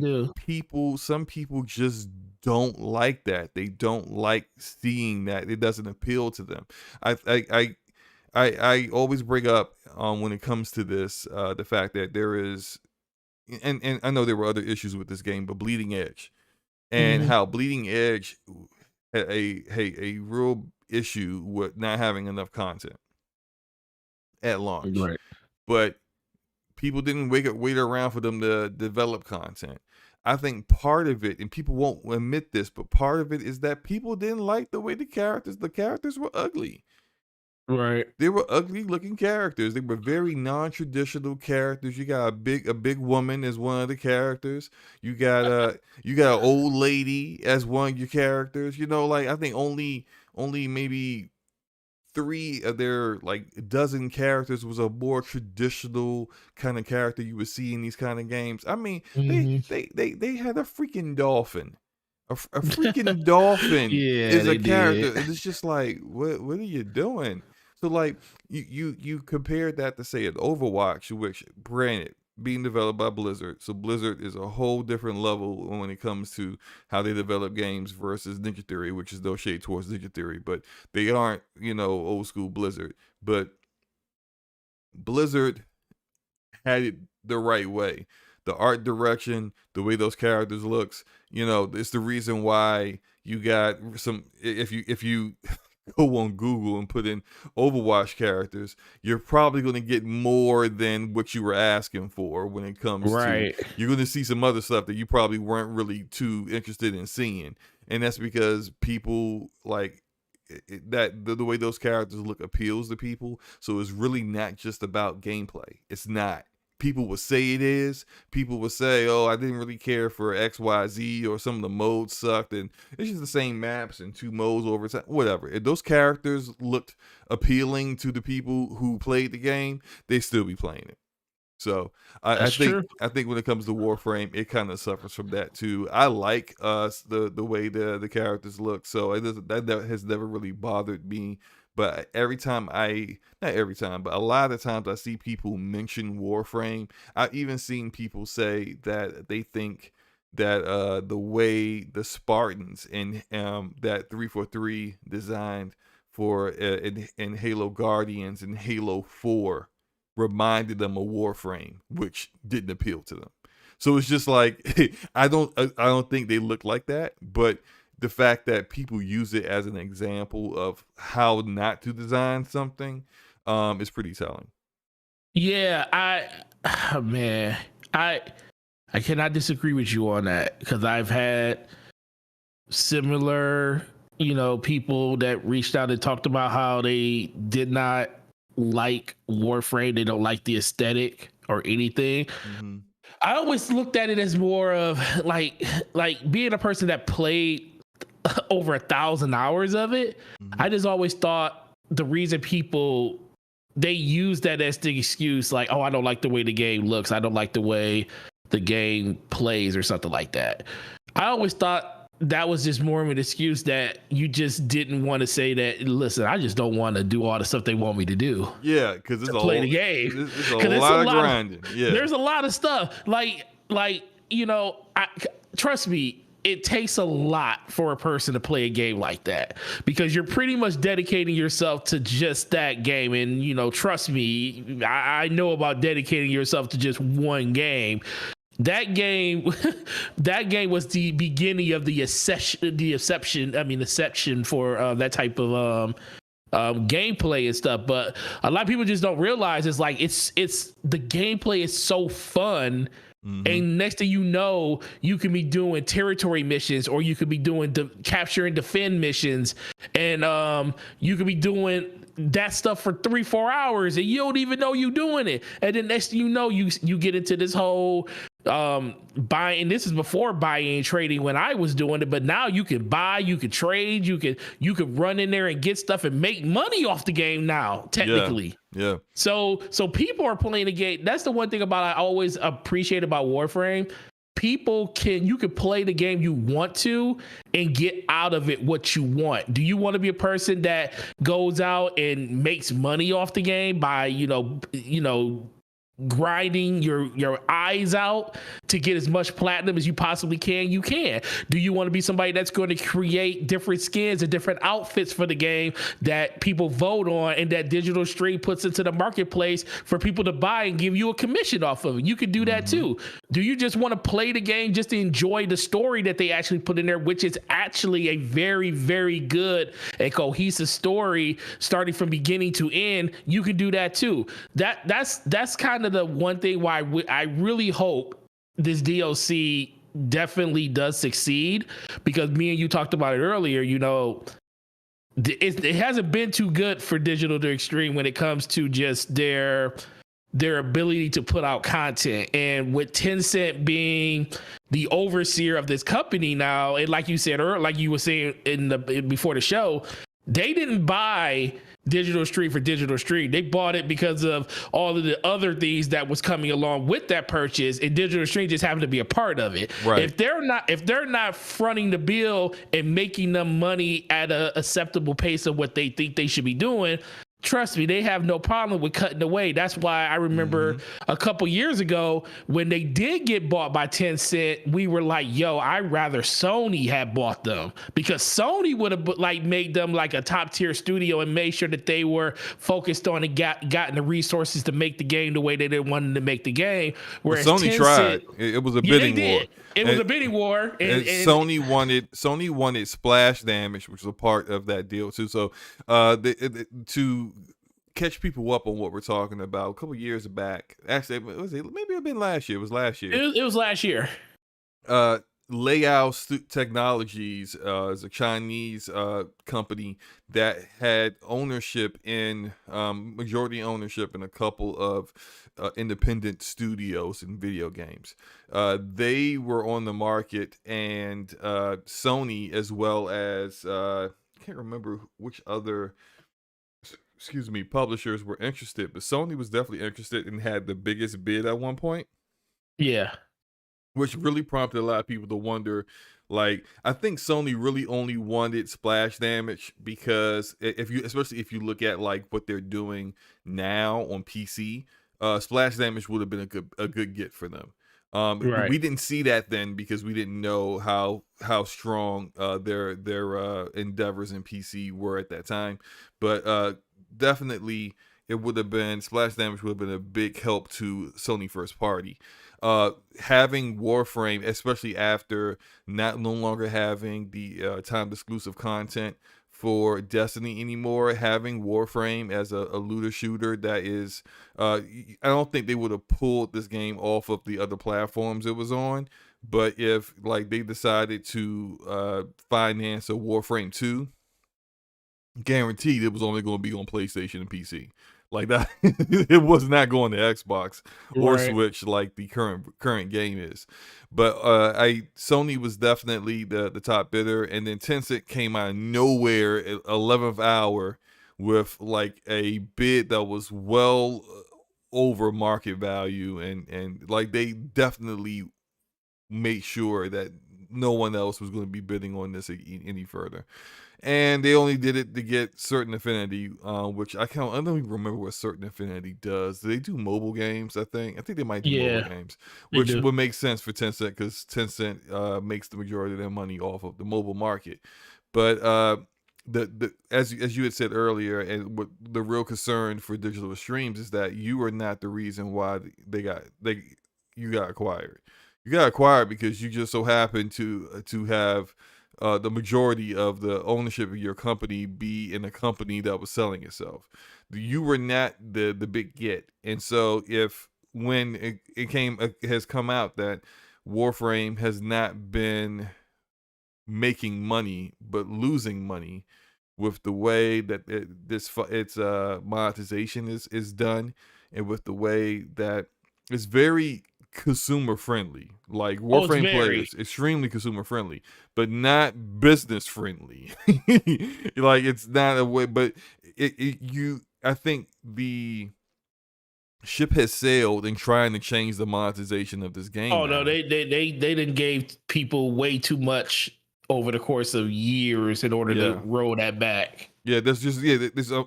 do. Some people just don't like that. They don't like seeing that. It doesn't appeal to them. I always bring up when it comes to this the fact that there is, and I know there were other issues with this game, but Bleeding Edge, and how Bleeding Edge had a real issue with not having enough content at launch. Right. But people didn't wait around for them to develop content. I think part of it, and people won't admit this, but part of it is that people didn't like the way the characters were ugly. Right. They were ugly looking characters. They were very non-traditional characters. You got a big woman as one of the characters. You got an old lady as one of your characters. You know, like I think only maybe 3 of their like dozen characters was a more traditional kind of character you would see in these kind of games. I mean, they had a freaking dolphin. A freaking dolphin is a character. And it's just like, what are you doing? So like you compared that to say an Overwatch, which granted being developed by Blizzard. So Blizzard is a whole different level when it comes to how they develop games versus Ninja Theory, which is no shade towards Ninja Theory, but they aren't, old school Blizzard. But Blizzard had it the right way. The art direction, the way those characters looks, it's the reason why you got some, if you go on Google and put in Overwatch characters, you're probably going to get more than what you were asking for when it comes to, you're going to see some other stuff that you probably weren't really too interested in seeing. And that's because people like that the way those characters look appeals to people. So it's really not just about gameplay. It's not. People would say it is. People would say, oh, I didn't really care for XYZ, or some of the modes sucked, and it's just the same maps and 2 modes over time. Whatever. If those characters looked appealing to the people who played the game, they'd still be playing it. So That's true. I think when it comes to Warframe, it kind of suffers from that too. I like the way the characters look, so it doesn't that has never really bothered me. But every time not every time, but a lot of times I see people mention Warframe. I've even seen people say that they think that the way the Spartans in that 343 designed for in Halo Guardians and Halo 4 reminded them of Warframe, which didn't appeal to them. So it's just like I don't think they look like that, but the fact that people use it as an example of how not to design something is pretty telling. Yeah, man, I I cannot disagree with you on that because I've had similar, people that reached out and talked about how they did not like Warframe. They don't like the aesthetic or anything. Hmm. I always looked at it as more of like being a person that played over 1,000 hours of it. Hmm. I just always thought the reason people they use that as the excuse, like, oh, I don't like the way the game looks, I don't like the way the game plays, or something like that. I always thought that was just more of an excuse that you just didn't want to say that. Listen, I just don't want to do all the stuff they want me to do. Yeah, because To play the game, it's a because lot of grinding. Yeah, there's a lot of stuff like trust me, it takes a lot for a person to play a game like that because you're pretty much dedicating yourself to just that game. And trust me, I know about dedicating yourself to just one game. That game that game was the beginning of the exception for that type of gameplay and stuff. But a lot of people just don't realize it's like it's the gameplay is so fun. And next thing you know, you can be doing territory missions, or you could be doing capture and defend missions, and you could be doing that stuff for 3-4 hours, and you don't even know you doing it. And then next thing you know, you get into this whole buying. This is before buying and trading when I was doing it, but now you can buy, you can trade, you can run in there and get stuff and make money off the game now, technically. Yeah. So people are playing the game. That's the one thing about I always appreciate about Warframe. You can play the game you want to and get out of it what you want. Do you want to be a person that goes out and makes money off the game by grinding your eyes out to get as much platinum as you possibly can? You can. Do you want to be somebody that's going to create different skins and different outfits for the game that people vote on and that Digital Stream puts into the marketplace for people to buy and give you a commission off of it? You can do that too. Do you just want to play the game just to enjoy the story that they actually put in there, which is actually a very, very good and cohesive story starting from beginning to end? You can do that too. That's kind of the one thing why I really hope this DLC definitely does succeed, because me and you talked about it earlier. It hasn't been too good for Digital to Extreme when it comes to just their ability to put out content. And with Tencent being the overseer of this company now, and like you said earlier, like you were saying before the show, they didn't buy Digital Stream for Digital Stream. They bought it because of all of the other things that was coming along with that purchase, and Digital Stream just happened to be a part of it. Right. If they're not fronting the bill and making them money at a acceptable pace of what they think they should be doing, trust me, they have no problem with cutting away. That's why I remember a couple years ago when they did get bought by Tencent, we were like, yo, I'd rather Sony had bought them, because Sony would have made them like a top tier studio and made sure that they were focused on and gotten the resources to make the game the way they wanted to make the game. Whereas Sony Tencent tried. It was a bidding war. It was a bidding war, and Sony wanted splash damage, which was a part of that deal too. So, to catch people up on what we're talking about, a couple years back, actually, maybe it been last year. It was last year. It was last year. Layout Technologies is a Chinese company that had majority ownership in a couple of independent studios in video games. They were on the market, and Sony, as well as I can't remember which other excuse me, publishers were interested, but Sony was definitely interested and had the biggest bid at one point, Yeah. which really prompted a lot of people to wonder. Like, I think Sony really only wanted splash damage because if you, especially if you look at like what they're doing now on PC, splash damage would have been a good get for them. Right. We didn't see that then because we didn't know how strong their endeavors in PC were at that time, but definitely it would have been, splash damage would have been a big help to Sony first party. Having Warframe, especially after no longer having the timed exclusive content for Destiny anymore, having Warframe as a looter shooter that is, I don't think they would have pulled this game off of the other platforms it was on. But if like they decided to finance a Warframe 2, guaranteed it was only going to be on PlayStation and PC. Like that, it was not going to Xbox or Right. Switch like the current game is. But Sony was definitely the top bidder, and then Tencent came out of nowhere at 11th hour with like a bid that was well over market value, and like they definitely made sure that no one else was going to be bidding on this any further. And they only did it to get Certain Affinity, which I don't even remember what Certain Affinity does. Do they do mobile games? I think they might do mobile Yeah. games, They which do. would make sense for Tencent because Tencent makes the majority of their money off of the mobile market. But the as you had said earlier, and what the real concern for digital streams is that you are not the reason why you got acquired. You got acquired because you just so happen to have the majority of the ownership of your company be in a company that was selling itself. You were not the big get, and so if when it has come out that Warframe has not been making money but losing money with the way that its monetization is done, and with the way that it's very consumer friendly. Like Oh, it's Warframe very. players, extremely consumer friendly, but not business friendly. Like it's not a way, but I think the ship has sailed in trying to change the monetization of this game Oh no, now. they didn't gave people way too much over the course of years in order to Yeah. roll that back. Yeah, that's just the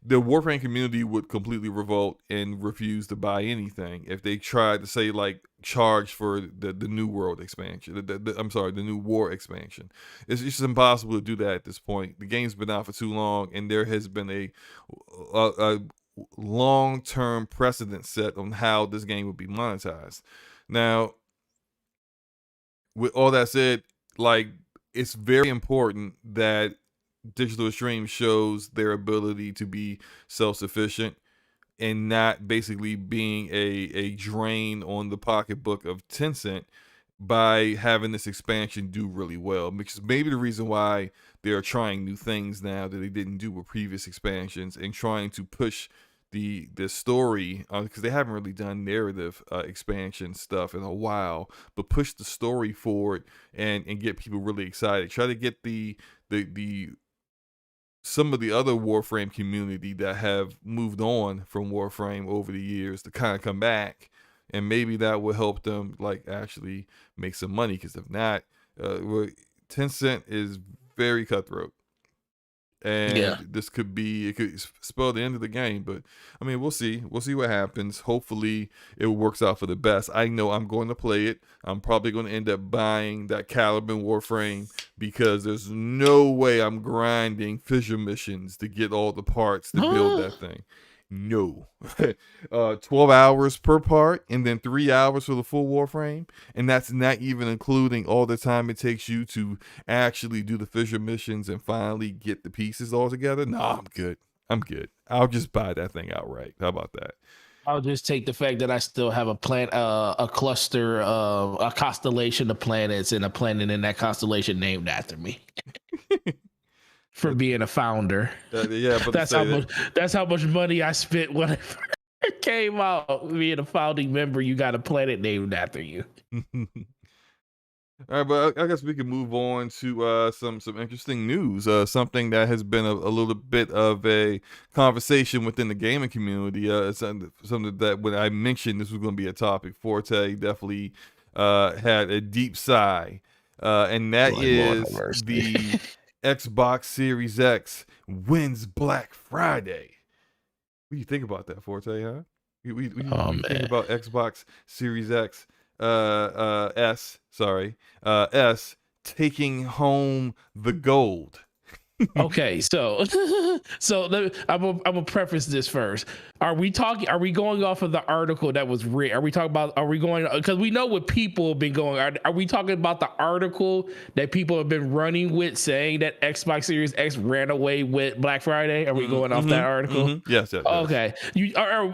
Warframe community would completely revolt and refuse to buy anything if they tried to say like charge for the new world expansion. I'm sorry, the new war expansion. It's just impossible to do that at this point. The game's been out for too long, and there has been a long-term precedent set on how this game would be monetized. Now, with all that said, like it's very important that digital stream shows their ability to be self-sufficient and not basically being a drain on the pocketbook of Tencent by having this expansion do really well, which is maybe the reason why they are trying new things now that they didn't do with previous expansions, and trying to push the story because they haven't really done narrative expansion stuff in a while, but push the story forward and get people really excited. Try to get the some of the other Warframe community that have moved on from Warframe over the years to kind of come back, and maybe that will help them like actually make some money. Because if not, Tencent is very cutthroat, Yeah. and it could spell the end of the game. But I mean, we'll see what happens. Hopefully it works out for the best. I know I'm going to play it. I'm probably going to end up buying that Caliban Warframe because there's no way I'm grinding fissure missions to get all the parts to build that thing. No. 12 hours per part, and then 3 hours for the full Warframe, and that's not even including all the time it takes you to actually do the fissure missions and finally get the pieces all together. Nah, I'm good. I'll just buy that thing outright. How about that? I'll just take the fact that I still have a cluster, a constellation of planets, and a planet in that constellation named after me for being a founder. Yeah, but that's how much money I spent when it came out. Being a founding member, you got a planet named after you. All right, but I guess we can move on to some interesting news. Something that has been a little bit of a conversation within the gaming community. Something that when I mentioned this was going to be a topic, Forte definitely had a deep sigh, and that Like, Lord have is mercy. the Xbox Series X wins Black Friday. What do you think about that, Forte? Huh? What do you think about Xbox Series X? S taking home the gold. Okay, so I'm gonna preface this first. Are we going off of the article that was written? Are we going, because we know what people have been going, are we talking about the article that people have been running with, saying that Xbox Series X ran away with Black Friday? Are we going off that article? Yes. Okay.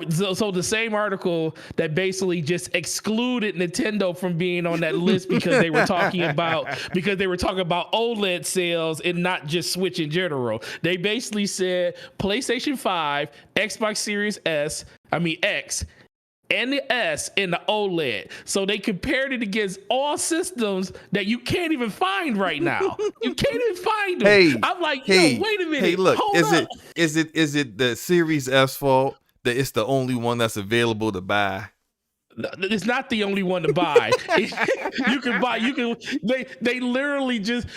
So the same article that basically just excluded Nintendo from being on that list because they were talking about OLED sales and not just Switch in general. They basically said PlayStation 5, Xbox Series X, and the S in the OLED. So they compared it against all systems that you can't even find right now. You can't even find them. I'm like, yo, wait a minute. Hey, look, Hold up. is it the Series S fault that it's the only one that's available to buy? It's not the only one to buy. They literally just,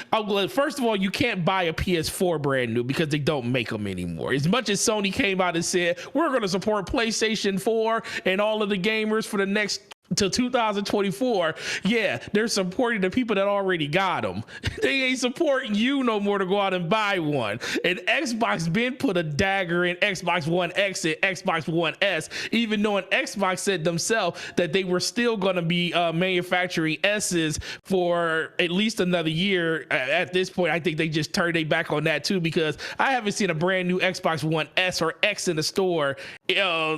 first of all, you can't buy a PS4 brand new because they don't make them anymore. As much as Sony came out and said, we're going to support PlayStation 4 and all of the gamers for the next till 2024, yeah, they're supporting the people that already got them. They ain't supporting you no more to go out and buy one. And Xbox been put a dagger in Xbox One X and Xbox One S, even knowing Xbox said themselves that they were still going to be manufacturing S's for at least another year. At this point, I think they just turned their back on that too, because I haven't seen a brand new Xbox One S or X in the store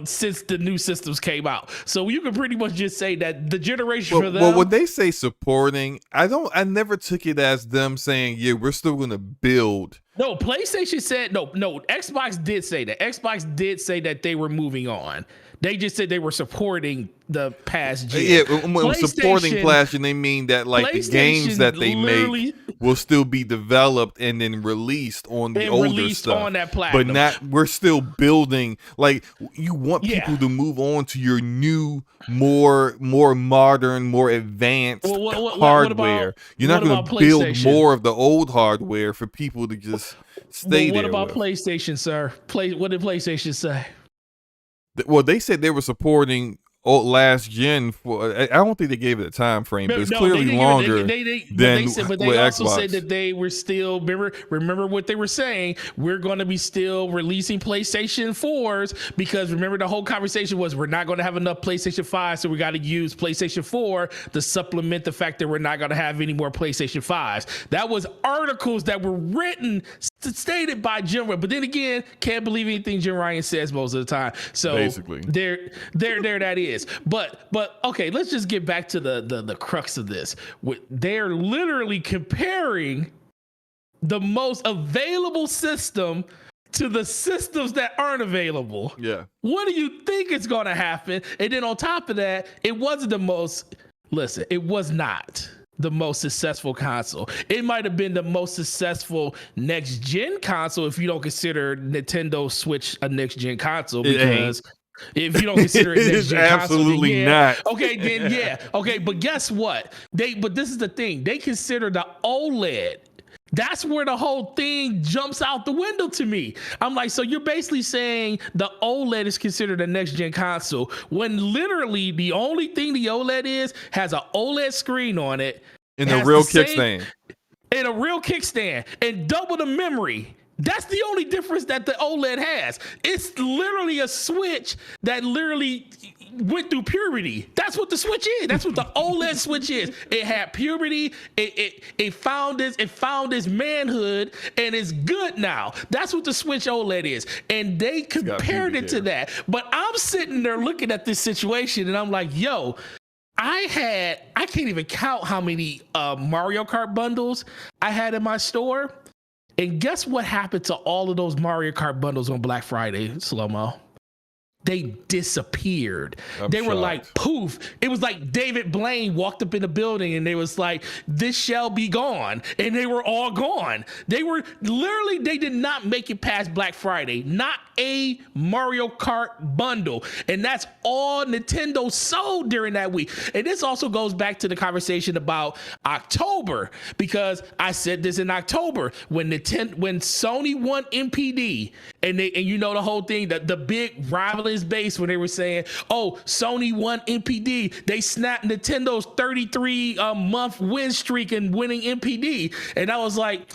since the new systems came out. So you can pretty much just say that the generation for them. Well, when they say supporting, I never took it as them saying, yeah, we're still going to build. No, PlayStation said no. Xbox did say that. Xbox did say that they were moving on. They just said they were supporting the past gen. Yeah, when supporting PlayStation, they mean that like the games that they make will still be developed and then released on the older stuff on that platform. But not, we're still building. Like, you want people to move on to your new, more modern, more advanced hardware. You're not going to build more of the old hardware for people to just stay there. What about PlayStation, sir? What did PlayStation say? Well, they said they were supporting last gen for. I don't think they gave it a time frame, but it's clearly longer than they also Xbox. said that they were still remember what they were saying. We're going to be still releasing PlayStation 4s because remember the whole conversation was we're not going to have enough PlayStation 5, so we got to use PlayStation 4 to supplement the fact that we're not going to have any more PlayStation 5s. That was articles that were written, stated by Jim Ryan. But then again, can't believe anything Jim Ryan says most of the time. So basically, there that is. But okay, let's just get back to the crux of this. They're literally comparing the most available system to the systems that aren't available. Yeah. What do you think is going to happen? And then on top of that, it was not the most successful console. It might have been the most successful next gen console if you don't consider Nintendo Switch a next gen console, because if you don't consider it next gen console, absolutely not. Okay, then yeah. Okay, but guess what? But this is the thing. They consider the OLED. That's where the whole thing jumps out the window to me. I'm like, so you're basically saying the OLED is considered a next gen console when literally the only thing the OLED has an OLED screen on it. And a real kickstand. And a real kickstand and double the memory. That's the only difference that the OLED has. It's literally a Switch that literally went through puberty. That's what the Switch is. That's what the OLED Switch is. It had puberty. It found its manhood, and it's good now. That's what the Switch OLED is. And they compared it to that. But I'm sitting there looking at this situation, and I'm like, yo, I can't even count how many Mario Kart bundles I had in my store. And guess what happened to all of those Mario Kart bundles on Black Friday, SloMo? they disappeared. They were shocked. like poof. It was like David Blaine walked up in the building and they was like, this shall be gone. And they were all gone. They were literally, they did not make it past Black Friday. Not a Mario Kart bundle. And that's all Nintendo sold during that week. And this also goes back to the conversation about October, because I said this in October when Sony won MPD, and you know the whole thing, that the big rivalry base when they were saying, oh, Sony won MPD, they snapped Nintendo's 33 month win streak and winning MPD. And I was like,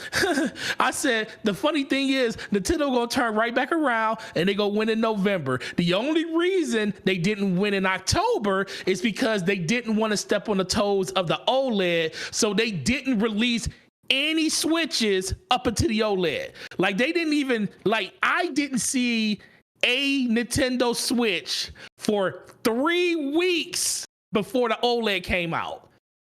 I said, the funny thing is Nintendo gonna turn right back around and they gonna win in November. The only reason they didn't win in October is because they didn't want to step on the toes of the OLED, so they didn't release any switches up into the OLED. Like they didn't even, like I didn't see a Nintendo Switch for 3 weeks before the OLED came out.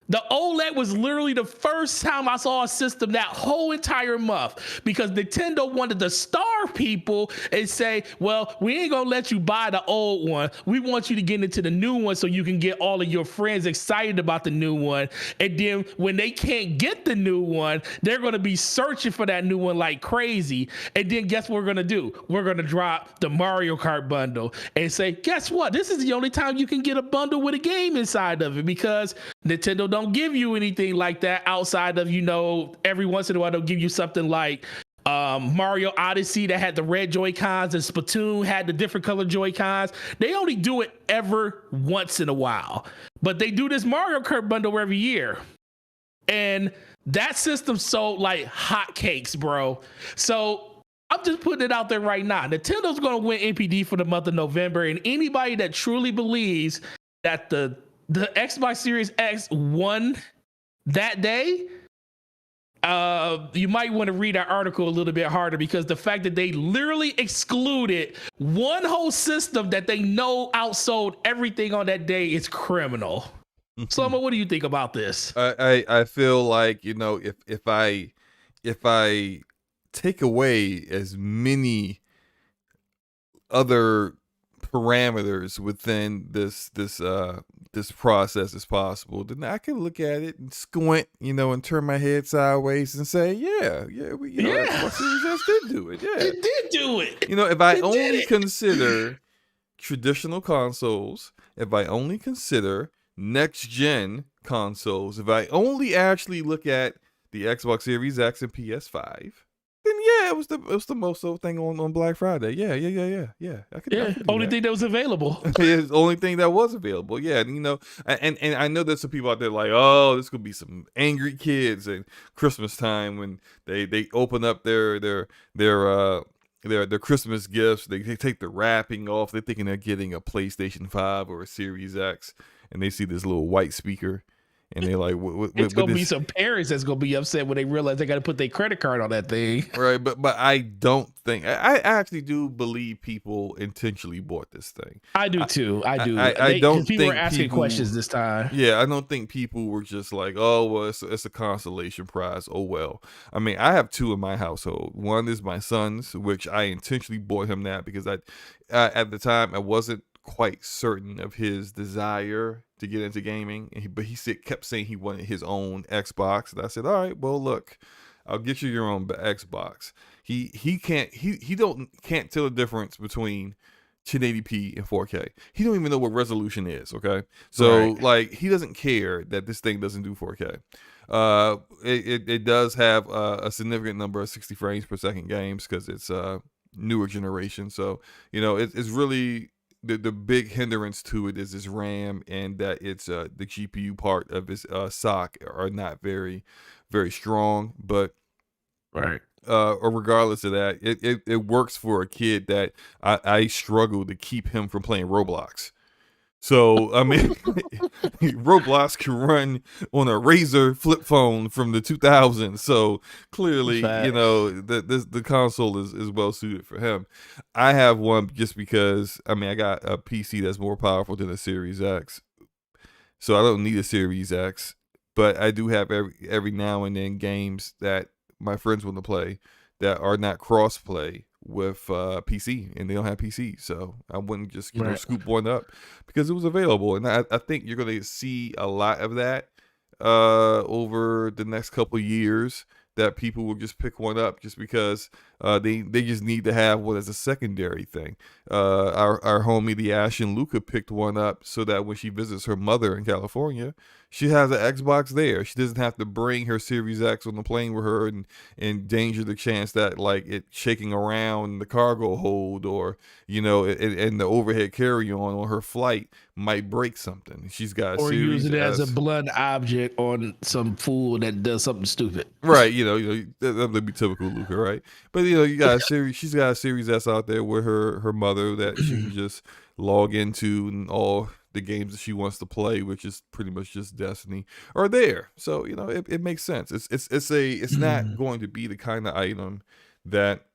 The OLED was literally the first time I saw a system that whole entire month, because Nintendo wanted to starve people and say, well, we ain't gonna let you buy the old one. We want you to get into the new one so you can get all of your friends excited about the new one. And then when they can't get the new one, they're gonna be searching for that new one like crazy. And then guess what we're gonna do? We're gonna drop the Mario Kart bundle and say, guess what? This is the only time you can get a bundle with a game inside of it, because Nintendo don't give you anything like that outside of, every once in a while they'll give you something like Mario Odyssey that had the red Joy-Cons, and Splatoon had the different color Joy-Cons. They only do it ever once in a while, but they do this Mario Kart bundle every year. And that system sold like hotcakes, bro. So I'm just putting it out there right now. Nintendo's going to win NPD for the month of November, and anybody that truly believes that the Xbox Series X won that day, you might want to read our article a little bit harder, because the fact that they literally excluded one whole system that they know outsold everything on that day is criminal. Sloma, what do you think about this? I feel like, if I take away as many other parameters within this process as possible, then I can look at it and squint, and turn my head sideways and say, Xbox Series S did do it. Yeah, it did do it. If I only consider traditional consoles, if I only consider next gen consoles, if I only actually look at the Xbox Series X and PS5, then it was the most sold thing on Black Friday. Yeah. I could only thing that was available. It's the only thing that was available. Yeah, and I know there's some people out there like, oh, this could be some angry kids at Christmas time when they open up their Christmas gifts. They take the wrapping off. They're thinking they're getting a PlayStation 5 or a Series X, and they see this little white speaker. And they're like, it's going to be some parents that's going to be upset when they realize they got to put their credit card on that thing. Right. But I don't think, I actually do believe people intentionally bought this thing. I do too. I do. I don't think people were asking questions this time. Yeah. I don't think people were just like, oh, well, it's a consolation prize. Oh, well. I mean, I have two in my household. One is my son's, which I intentionally bought him that because at the time I wasn't quite certain of his desire to get into gaming, but he kept saying he wanted his own Xbox, and I said, all right, well, look, I'll get you your own Xbox. He can't tell the difference between 1080p and 4K. He don't even know what resolution is. Okay, so right. Like he doesn't care that this thing doesn't do 4K. It does have a significant number of 60 frames per second games because it's newer generation. So it's really the big hindrance to it is this RAM, and that it's the GPU part of its SoC are not very, very strong. But right. Or regardless of that, it works for a kid that I struggle to keep him from playing Roblox. So I mean, Roblox can run on a Razr flip phone from the 2000s. So clearly, the console is well suited for him. I have one just because I got a PC that's more powerful than a Series X, so I don't need a Series X. But I do have every now and then games that my friends want to play that are not crossplay with PC, and they don't have PC. So I wouldn't just scoop one up because it was available, and I think you're gonna see a lot of that over the next couple of years, that people will just pick one up just because they just need to have one as a secondary thing. Our homie the Ashen Luca picked one up so that when she visits her mother in California, she has an Xbox there. She doesn't have to bring her Series X on the plane with her and endanger the chance that like it shaking around the cargo hold, or and the overhead carry-on on her flight might break something. She's got a or Series use it as S. a blunt object on some fool that does something stupid. Right, that would be typical Luca, right? But you got a series. She's got a Series S out there with her mother that she can just log into, and all the games that she wants to play, which is pretty much just Destiny, are there. So it makes sense. It's not going to be the kind of item that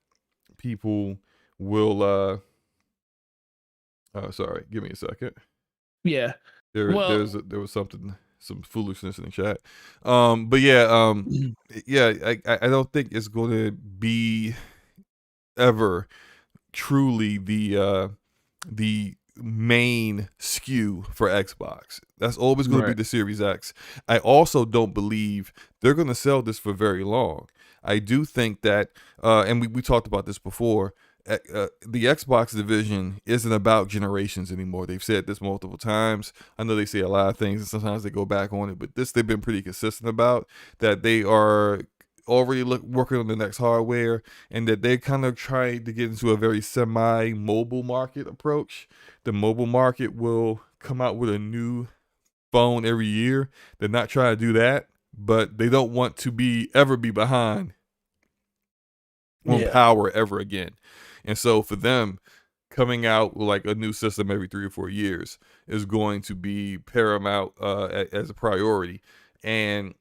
people will. Sorry, give me a second. Yeah. There was some foolishness in the chat. But yeah, I don't think it's going to be ever truly the main SKU for Xbox. That's always going to be the Series X. I also don't believe they're going to sell this for very long. I do think that, and we talked about this before, the Xbox division isn't about generations anymore. They've said this multiple times. I know they say a lot of things, and sometimes they go back on it, but this they've been pretty consistent about, that they are already working on the next hardware, and that they're kind of trying to get into a very semi-mobile market approach. The mobile market will come out with a new phone every year. They're not trying to do that, but they don't want to ever be behind on power ever again. And so for them, coming out with like a new system every 3 or 4 years is going to be paramount as a priority. And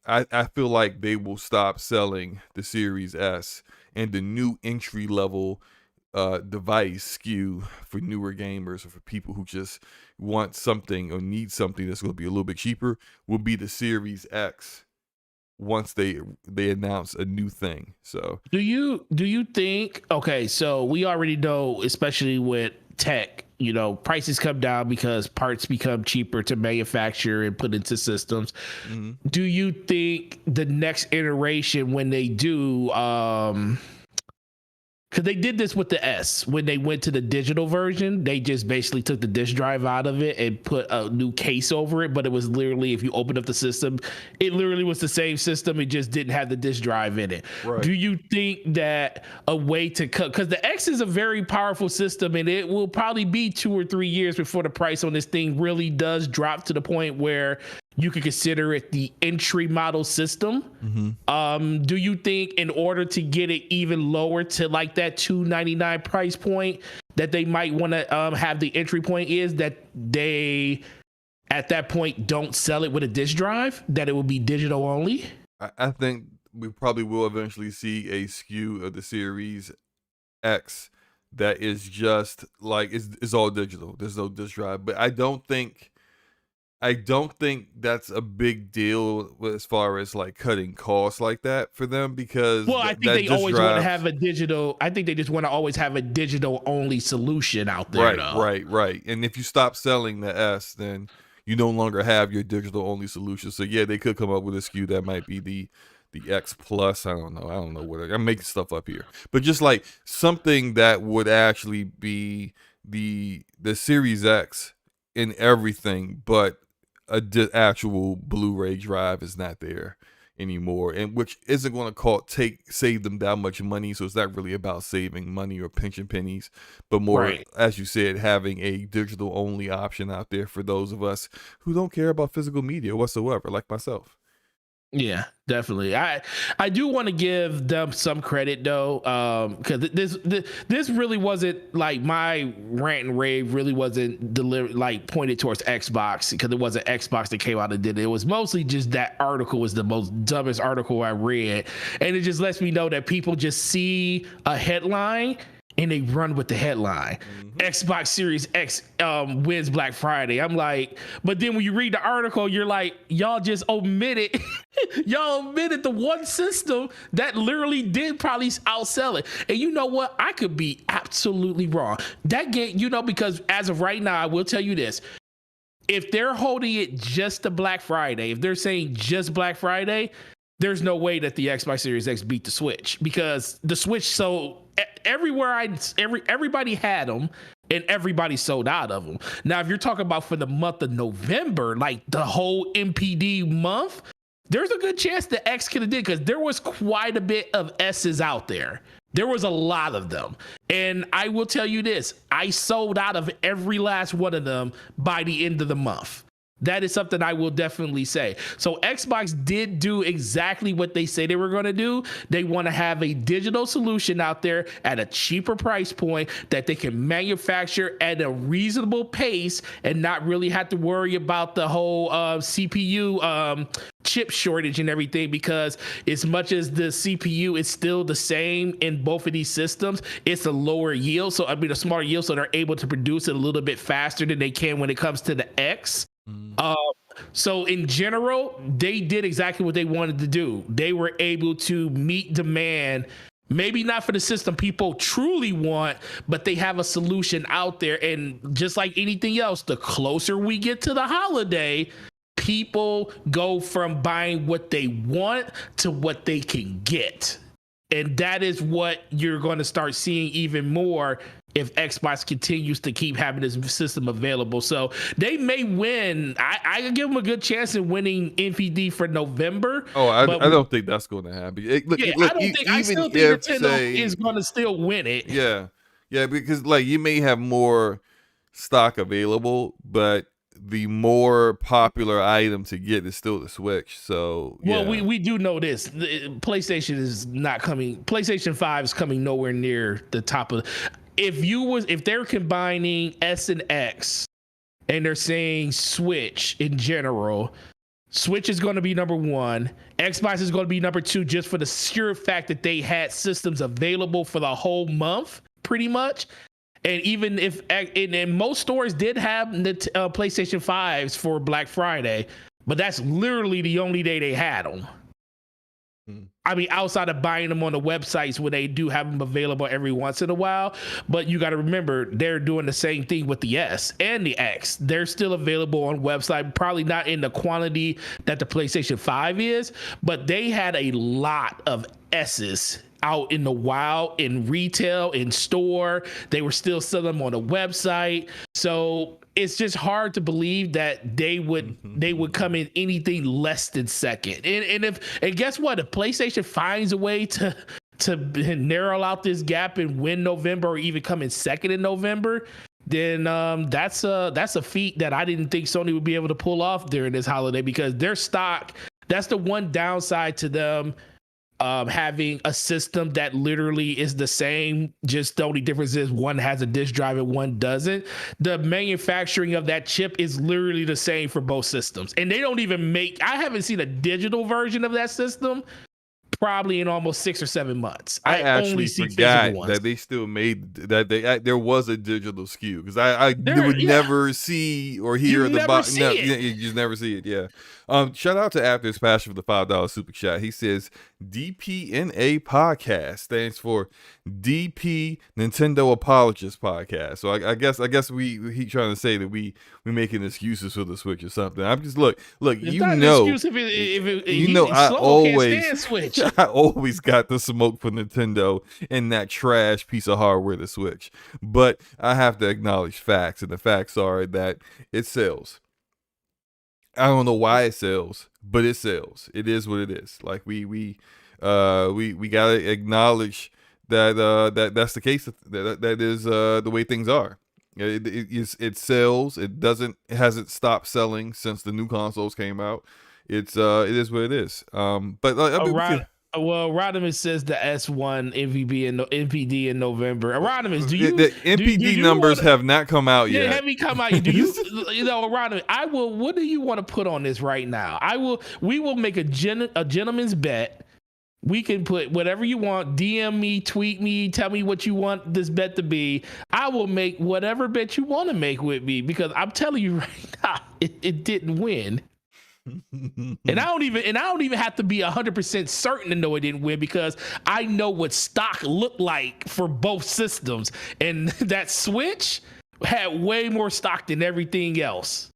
I feel like they will stop selling the Series S and the new entry level device SKU for newer gamers, or for people who just want something or need something that's going to be a little bit cheaper, will be the Series X once they announce a new thing. So do you think, okay, so we already know, especially with tech, prices come down because parts become cheaper to manufacture and put into systems. Do you think the next iteration, when they do, because they did this with the S, when they went to the digital version, they just basically took the disk drive out of it and put a new case over it. But it was literally, if you open up the system, it literally was the same system. It just didn't have the disk drive in it. Right. Do you think that a way to cut, because the X is a very powerful system, and it will probably be 2 or 3 years before the price on this thing really does drop to the point where you could consider it the entry model system. Do you think in order to get it even lower to like that $299 price point, that they might want to have the entry point is that they at that point don't sell it with a disk drive, that it will be digital only? I think we probably will eventually see a SKU of the Series X that is just like it's all digital. There's no disk drive, but I don't think that's a big deal as far as like cutting costs like that for them, because I think they always want to have a digital. I think they just want to always have a digital only solution out there. Right. And if you stop selling the S, then you no longer have your digital only solution. So yeah, they could come up with a SKU that might be the X Plus. I don't know what I'm making stuff up here, but just like something that would actually be the Series X in everything, but actual Blu-ray drive is not there anymore, and which isn't going to save them that much money. So it's not really about saving money or pinching pennies, but more, as you said, having a digital only option out there for those of us who don't care about physical media whatsoever, like myself. Yeah, definitely. I do want to give them some credit though, because this really wasn't like my rant and rave really wasn't pointed towards Xbox, because it wasn't Xbox that came out and did it. It was mostly just that article was the most dumbest article I read, and it just lets me know that people just see a headline and they run with the headline. Xbox Series X wins Black Friday. I'm like, but then when you read the article, you're like, y'all just omitted, y'all omitted the one system that literally did probably outsell it. And you know what? I could be absolutely wrong. That game, because as of right now, I will tell you this. If they're holding it just to Black Friday, if they're saying just Black Friday, there's no way that the Xbox Series X beat the Switch, because the Switch, so everywhere everybody had them and everybody sold out of them. Now, if you're talking about for the month of November, like the whole MPD month, there's a good chance the X could have did, because there was quite a bit of S's out there. There was a lot of them. And I will tell you this, I sold out of every last one of them by the end of the month. That is something I will definitely say. So Xbox did do exactly what they say they were going to do. They want to have a digital solution out there at a cheaper price point that they can manufacture at a reasonable pace and not really have to worry about the whole CPU chip shortage and everything, because as much as the CPU is still the same in both of these systems, it's a lower yield. So a smaller yield, so they're able to produce it a little bit faster than they can when it comes to the X. So in general, they did exactly what they wanted to do. They were able to meet demand, maybe not for the system people truly want, but they have a solution out there. And just like anything else, the closer we get to the holiday, people go from buying what they want to what they can get. And that is what you're going to start seeing even more if Xbox continues to keep having this system available. So they may win. I give them a good chance in winning NPD for November. Oh, I don't think that's going to happen. I still think Nintendo is going to still win it. Yeah, because like you may have more stock available, but the more popular item to get is still the Switch. So yeah. Well, we do know this. PlayStation is not coming. PlayStation 5 is coming nowhere near the top of. If they're combining S and X and they're saying Switch in general, Switch is going to be number one. Xbox is going to be number two, just for the sheer fact that they had systems available for the whole month, pretty much. And even if, and most stores did have the PlayStation 5s for Black Friday, but that's literally the only day they had them. I mean, outside of buying them on the websites where they do have them available every once in a while. But you got to remember, they're doing the same thing with the S and the X. They're still available on website, probably not in the quantity that the PlayStation 5 is, but they had a lot of S's out in the wild, in retail, in store. They were still selling them on the website. So it's just hard to believe that they would come in anything less than second. And guess what? If PlayStation finds a way to narrow out this gap and win November, or even come in second in November, then that's a feat that I didn't think Sony would be able to pull off during this holiday, because their stock, that's the one downside to them having a system that literally is the same, just the only difference is one has a disk drive and one doesn't. The manufacturing of that chip is literally the same for both systems, and they don't even make, I haven't seen a digital version of that system probably in almost 6 or 7 months. I actually forgot that they still made that there was a digital SKU, because I would never see or hear the box. You just never see it. Yeah. Shout out to After His Passion for the $5 super chat. He says DPNA podcast stands for DP Nintendo Apologist Podcast. So I guess he trying to say that we making excuses for the Switch or something. I'm just look. It's not an excuse I always got the smoke for Nintendo and that trash piece of hardware, the Switch. But I have to acknowledge facts, and the facts are that it sells. I don't know why it sells, but it sells. It is what it is. Like we gotta acknowledge that that's the case. That is the way things are. It sells. It hasn't stopped selling since the new consoles came out. It is what it is. Rodimus says the S1 NPD in November. Rodimus, the NPD numbers have not come out yet? Yeah, have you come out? Do you? Rodimus, I will. What do you want to put on this right now? We will make a gentleman's bet We can put whatever you want. DM me, tweet me, tell me what you want this bet to be. I will make whatever bet you want to make with me, because I'm telling you right now, it didn't win. And I don't even have to be 100% certain to know it didn't win, because I know what stock looked like for both systems, and that Switch had way more stock than everything else.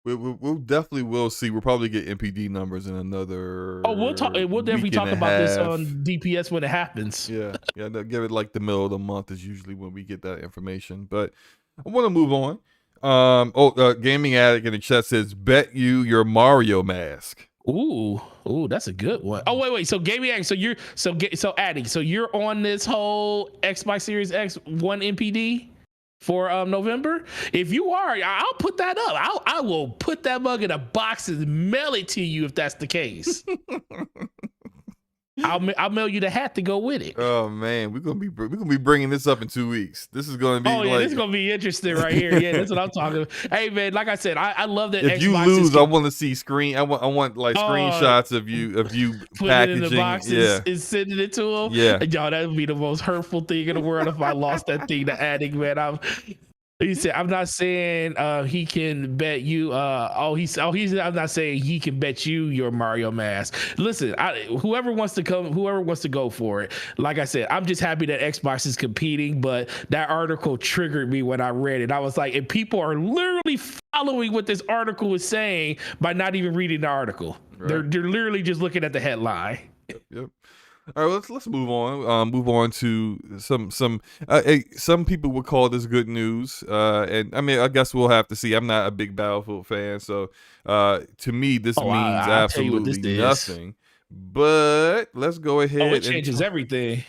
We'll definitely will see. We'll probably get NPD numbers in another. Oh, we'll definitely talk about this on DPS when it happens. Yeah. Give it like the middle of the month is usually when we get that information. But I want to move on. Gaming Addict in the chat says, "Bet you your Mario mask." Ooh, that's a good one. Oh, wait. So Gaming Addict, so Addict, so you're on this whole Xbox Series X one NPD for November? If you are, I'll put that up. I will put that mug in a box and mail it to you if that's the case. I'll mail you the hat to go with it. Oh man, we're gonna be bringing this up in 2 weeks. This is gonna be. Oh yeah, this is gonna be interesting right here. Yeah, that's what I'm talking about. Hey man, like I said, I love that. If Xbox you lose, I want to see screen. I want like screenshots of you putting packaging. It in the box and sending it to him. Yeah, y'all, that would be the most hurtful thing in the world if I lost that thing to Addict, man. He said, "I'm not saying he can bet you." I'm not saying he can bet you your Mario mask. Listen, whoever wants to go for it. Like I said, I'm just happy that Xbox is competing. But that article triggered me when I read it. I was like, and people are literally following what this article is saying by not even reading the article. Right. They're literally just looking at the headline. Yep. All right, let's move on. Move on to some people would call this good news, and I mean, I guess we'll have to see. I'm not a big Battlefield fan, so to me, this means absolutely nothing. But let's go ahead. Oh, it changes everything.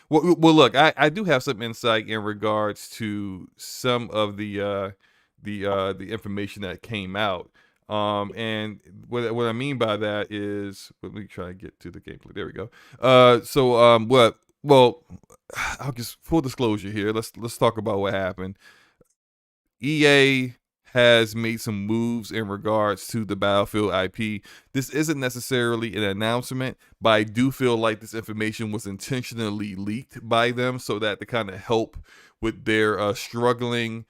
Well, look, I do have some insight in regards to some of the information that came out. And what I mean by that is, let me try to get to the gameplay. There we go. Well, I'll just full disclosure here. Let's talk about what happened. EA has made some moves in regards to the Battlefield IP. This isn't necessarily an announcement, but I do feel like this information was intentionally leaked by them so that to kind of help with their struggling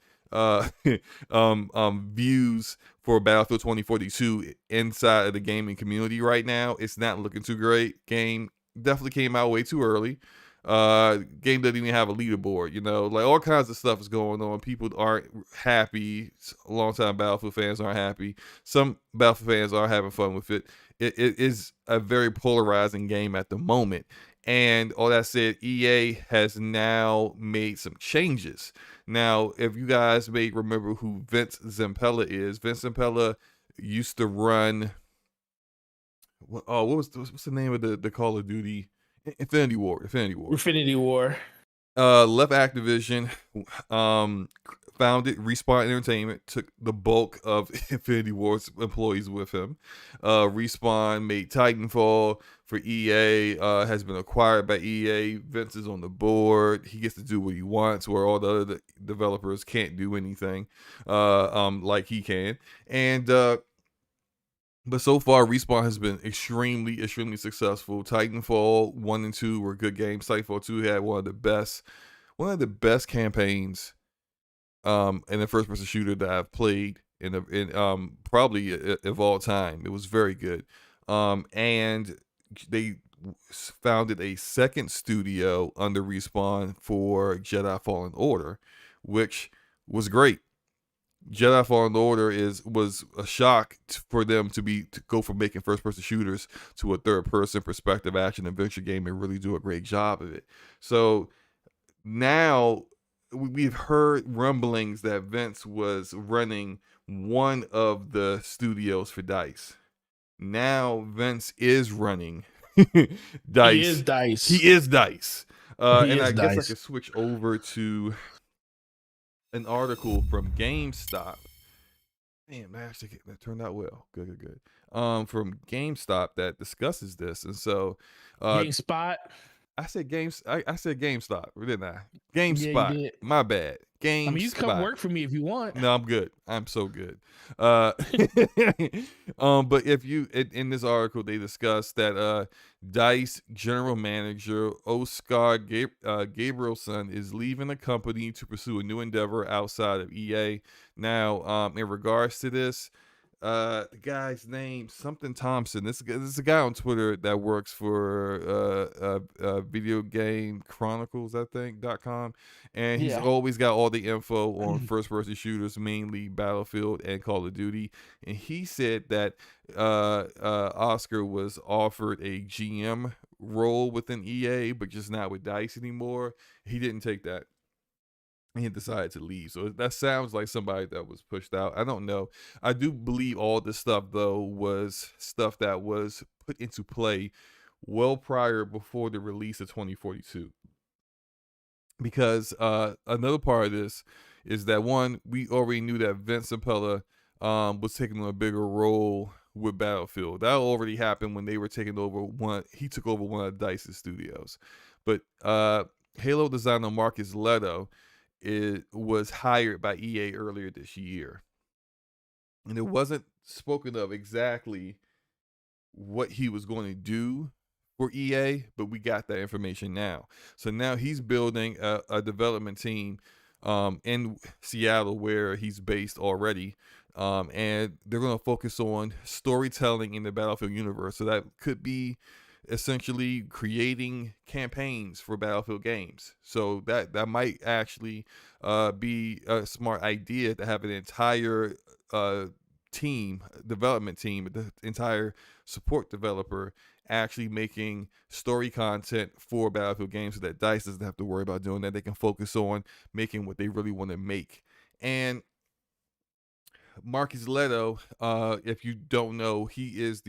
views for Battlefield 2042 inside of the gaming community right now. It's not looking too great. Game definitely came out way too early. Game doesn't even have a leaderboard, like all kinds of stuff is going on. People aren't happy. Longtime Battlefield fans aren't happy. Some Battlefield fans are having fun with it. It is a very polarizing game at the moment. And all that said, EA has now made some changes. Now, if you guys may remember who Vince Zampella is, Vince Zampella used to run. What's the name of the Call of Duty? Infinity War. Left Activision, founded Respawn Entertainment, took the bulk of Infinity War's employees with him. Respawn made Titanfall for EA, has been acquired by EA. Vince is on the board. He gets to do what he wants, where all the other developers can't do anything like he can. And but so far, Respawn has been extremely successful. Titanfall 1 and 2 were good games. Titanfall 2 had one of the best campaigns in the first-person shooter that I've played in probably of all time. It was very good. And they founded a second studio under Respawn for Jedi Fallen Order, which was great. Jedi Fallen Order was a shock for them to go from making first-person shooters to a third-person perspective action adventure game and really do a great job of it. So now we've heard rumblings that Vince was running one of the studios for DICE. Now Vince is running DICE. He is DICE. Guess I could switch over to an article from GameStop. Damn, that turned out well. Good. From GameStop that discusses this, and so GameSpot. I said GameStop, didn't I? GameSpot. Yeah, my bad. Game I mean, you can come spot. work for me if you want. No, I'm good. I'm so good. But if you in this article, they discussed that Dice general manager Oscar Gabrielson is leaving the company to pursue a new endeavor outside of EA. Now, in regards to this, the guy's name something Thompson. This is a guy on Twitter that works for Video Game Chronicles, I think .com, and he's always got all the info on first person shooters, mainly Battlefield and Call of Duty. And he said that Oscar was offered a GM role within EA, but just not with DICE anymore. He didn't take that. He decided to leave. So that sounds like somebody that was pushed out. I don't know. I do believe all this stuff, though, was stuff that was put into play well prior before the release of 2042. Because another part of this is that, one, we already knew that Vince Zampella was taking on a bigger role with Battlefield. That already happened when they were taking over he took over one of DICE's studios. But Halo designer Marcus Leto was hired by EA earlier this year, and it wasn't spoken of exactly what he was going to do for EA, but we got that information now. So now he's building a development team in Seattle, where he's based already, and they're going to focus on storytelling in the Battlefield universe. So that could be essentially creating campaigns for Battlefield games. So that might actually be a smart idea, to have an entire development team, the entire support developer actually making story content for Battlefield games, so that DICE doesn't have to worry about doing that. They can focus on making what they really want to make. And Marcus Leto, if you don't know, he was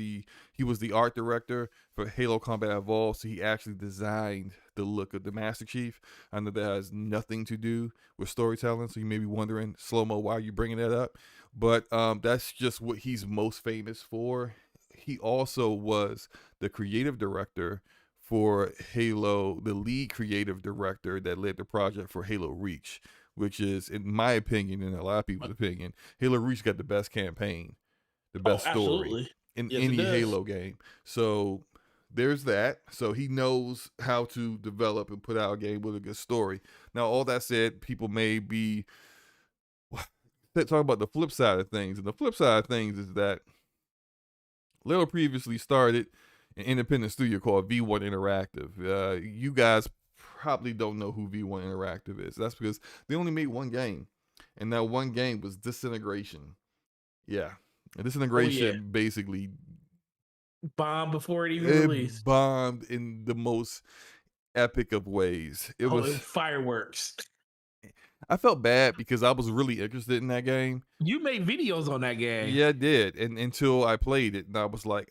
the art director for Halo Combat Evolved, so he actually designed the look of the Master Chief. I know that has nothing to do with storytelling, so you may be wondering, Slow-Mo, why are you bringing that up? But that's just what he's most famous for. He also was the creative director for Halo, the lead creative director that led the project for Halo Reach, which is, in my opinion, and a lot of people's opinion, Halo Reach got the best campaign, the best story in any Halo game. So there's that. So he knows how to develop and put out a game with a good story. Now, all that said, people may be talking about the flip side of things. And the flip side of things is that Lil previously started an independent studio called V1 Interactive. You guys probably don't know who V1 Interactive is. That's because they only made one game, and that one game was Disintegration. Yeah, and Disintegration basically bombed before it even released. Bombed in the most epic of ways. It was fireworks. I felt bad because I was really interested in that game. You made videos on that game. Yeah, I did, and until I played it, and I was like,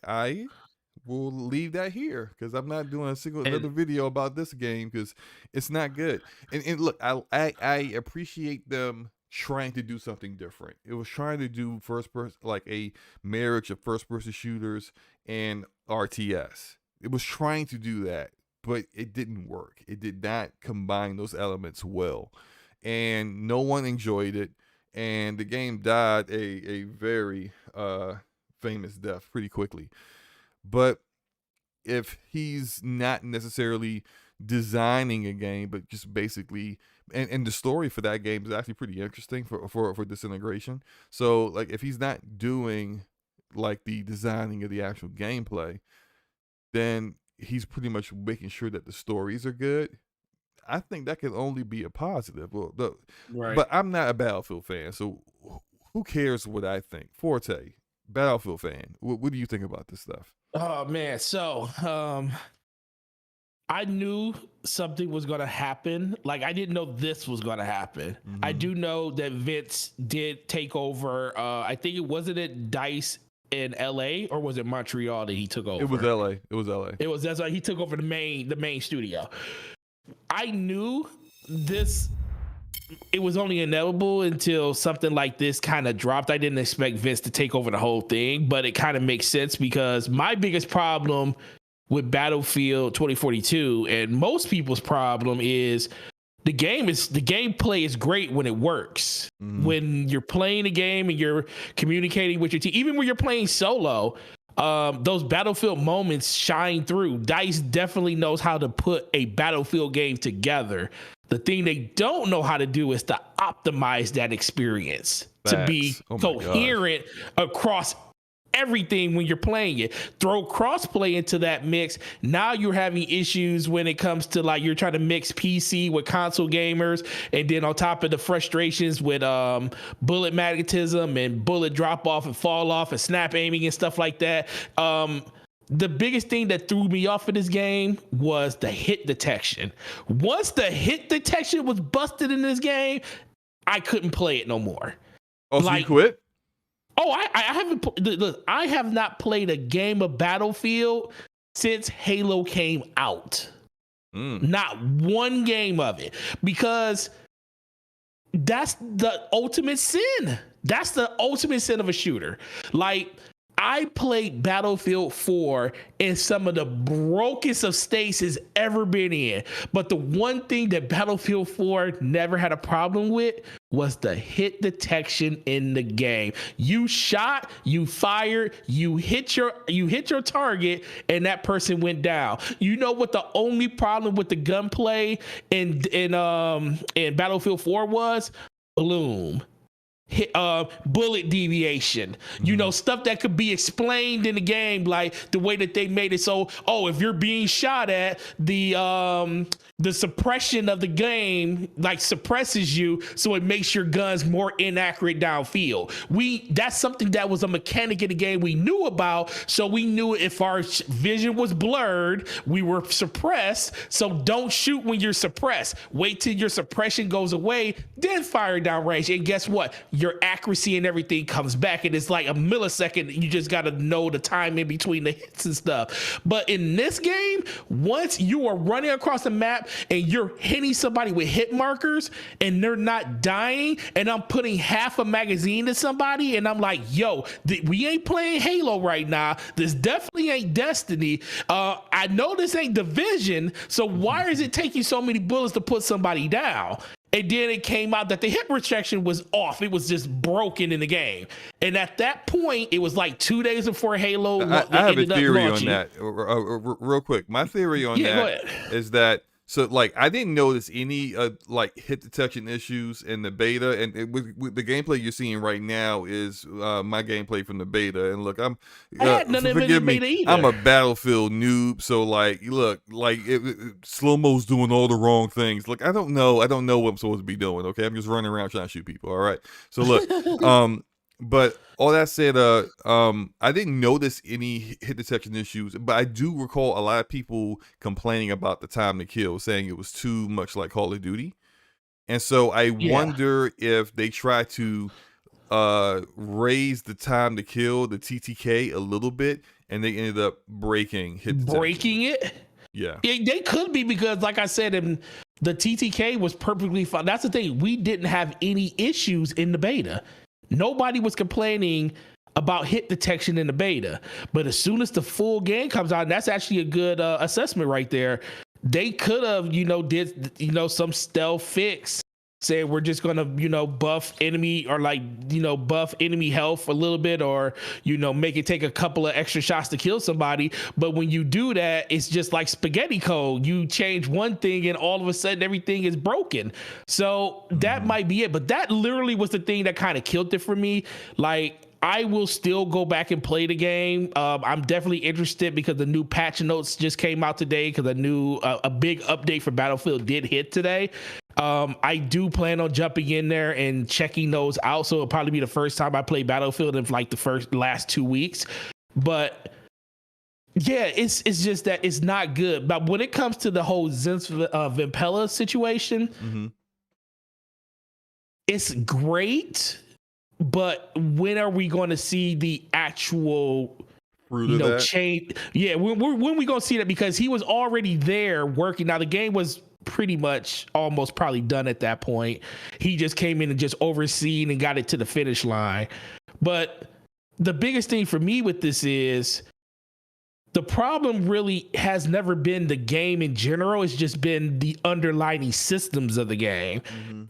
we'll leave that here, because I'm not doing another video about this game, because it's not good. And look, I appreciate them trying to do something different. It was trying to do first person, like a marriage of first person shooters and RTS. It was trying to do that, but it didn't work. It did not combine those elements well, and no one enjoyed it. And the game died a very famous death pretty quickly. But if he's not necessarily designing a game, but just basically, and the story for that game is actually pretty interesting for Disintegration. So like, if he's not doing like the designing of the actual gameplay, then he's pretty much making sure that the stories are good. I think that can only be a positive. Well, right. But I'm not a Battlefield fan, so who cares what I think? Forte, Battlefield fan, what do you think about this stuff? Oh man, so I knew something was going to happen. Like, I didn't know this was going to happen. Mm-hmm. I do know that Vince did take over. I think it wasn't at DICE in LA, or was it Montreal that he took over? It was LA. That's why he took over the main studio. I knew this. It was only inevitable until something like this kind of dropped. I didn't expect Vince to take over the whole thing, but it kind of makes sense, because my biggest problem with Battlefield 2042, and most people's problem, is The gameplay is great when it works. When you're playing a game and you're communicating with your team, even when you're playing solo, those Battlefield moments shine through. DICE definitely knows how to put a Battlefield game together. The thing they don't know how to do is to optimize that experience to be coherent across everything when you're playing it. Throw crossplay into that mix. Now you're having issues when it comes to like you're trying to mix PC with console gamers, and then on top of the frustrations with bullet magnetism and bullet drop off and fall off and snap aiming and stuff like that. The biggest thing that threw me off of this game was the hit detection. Once the hit detection was busted in this game, I couldn't play it no more. Oh, so you quit? Oh, I haven't. Look, I have not played a game of Battlefield since Halo came out. Not one game of it, because that's the ultimate sin. That's the ultimate sin of a shooter. Like, I played Battlefield 4 in some of the brokest of states it's ever been in. But the one thing that Battlefield 4 never had a problem with was the hit detection in the game. You shot, you fired, you hit your target, and that person went down. You know what the only problem with the gunplay in Battlefield 4 was? Bloom. Bullet deviation, you know, stuff that could be explained in the game, like the way that they made it so, if you're being shot at, the suppression of the game like suppresses you, so it makes your guns more inaccurate downfield. That's something that was a mechanic in the game we knew about, so we knew if our vision was blurred, we were suppressed. So don't shoot when you're suppressed. Wait till your suppression goes away, then fire down range. And guess what? Your accuracy and everything comes back, and it's like a millisecond. You just got to know the time in between the hits and stuff. But in this game, once you are running across the map and you're hitting somebody with hit markers and they're not dying, and I'm putting half a magazine to somebody, and I'm like, yo, we ain't playing Halo right now. This definitely ain't Destiny. I know this ain't Division, so why is it taking so many bullets to put somebody down? And then it came out that the hit restriction was off. It was just broken in the game. And at that point, it was like 2 days before Halo. I have a theory on that real quick. My theory on that is that, so like, I didn't notice any like hit detection issues in the beta, and with the gameplay you're seeing right now is my gameplay from the beta. And look, forgive me, I'm a Battlefield noob, so like, look, like slow-mo's doing all the wrong things. Look, I don't know what I'm supposed to be doing. Okay, I'm just running around trying to shoot people. All right, so look, but all that said, I didn't notice any hit detection issues, but I do recall a lot of people complaining about the time to kill, saying it was too much like Call of Duty. And so I wonder if they try to raise the time to kill, the TTK, a little bit, and they ended up breaking it. Yeah, they could be, because like I said, the TTK was perfectly fine. That's the thing. We didn't have any issues in the beta. Nobody was complaining about hit detection in the beta. But as soon as the full game comes out, and that's actually a good assessment right there, they could have, did, some stealth fix, saying we're just going to, buff enemy, or like, buff enemy health a little bit, or, make it take a couple of extra shots to kill somebody. But when you do that, it's just like spaghetti code. You change one thing and all of a sudden everything is broken. So that might be it. But that literally was the thing that kind of killed it for me. Like, I will still go back and play the game. I'm definitely interested because the new patch notes just came out today, because a big update for Battlefield did hit today. I do plan on jumping in there and checking those out. So it'll probably be the first time I play Battlefield in like the last 2 weeks. But yeah, it's just that it's not good. But when it comes to the whole Vimpella situation, it's great. But when are we going to see the actual change? Yeah, when we going to see that? Because he was already there working. Now the game was pretty much almost probably done at that point. He just came in and just overseen and got it to the finish line. But the biggest thing for me with this is the problem really has never been the game in general. It's just been the underlying systems of the game.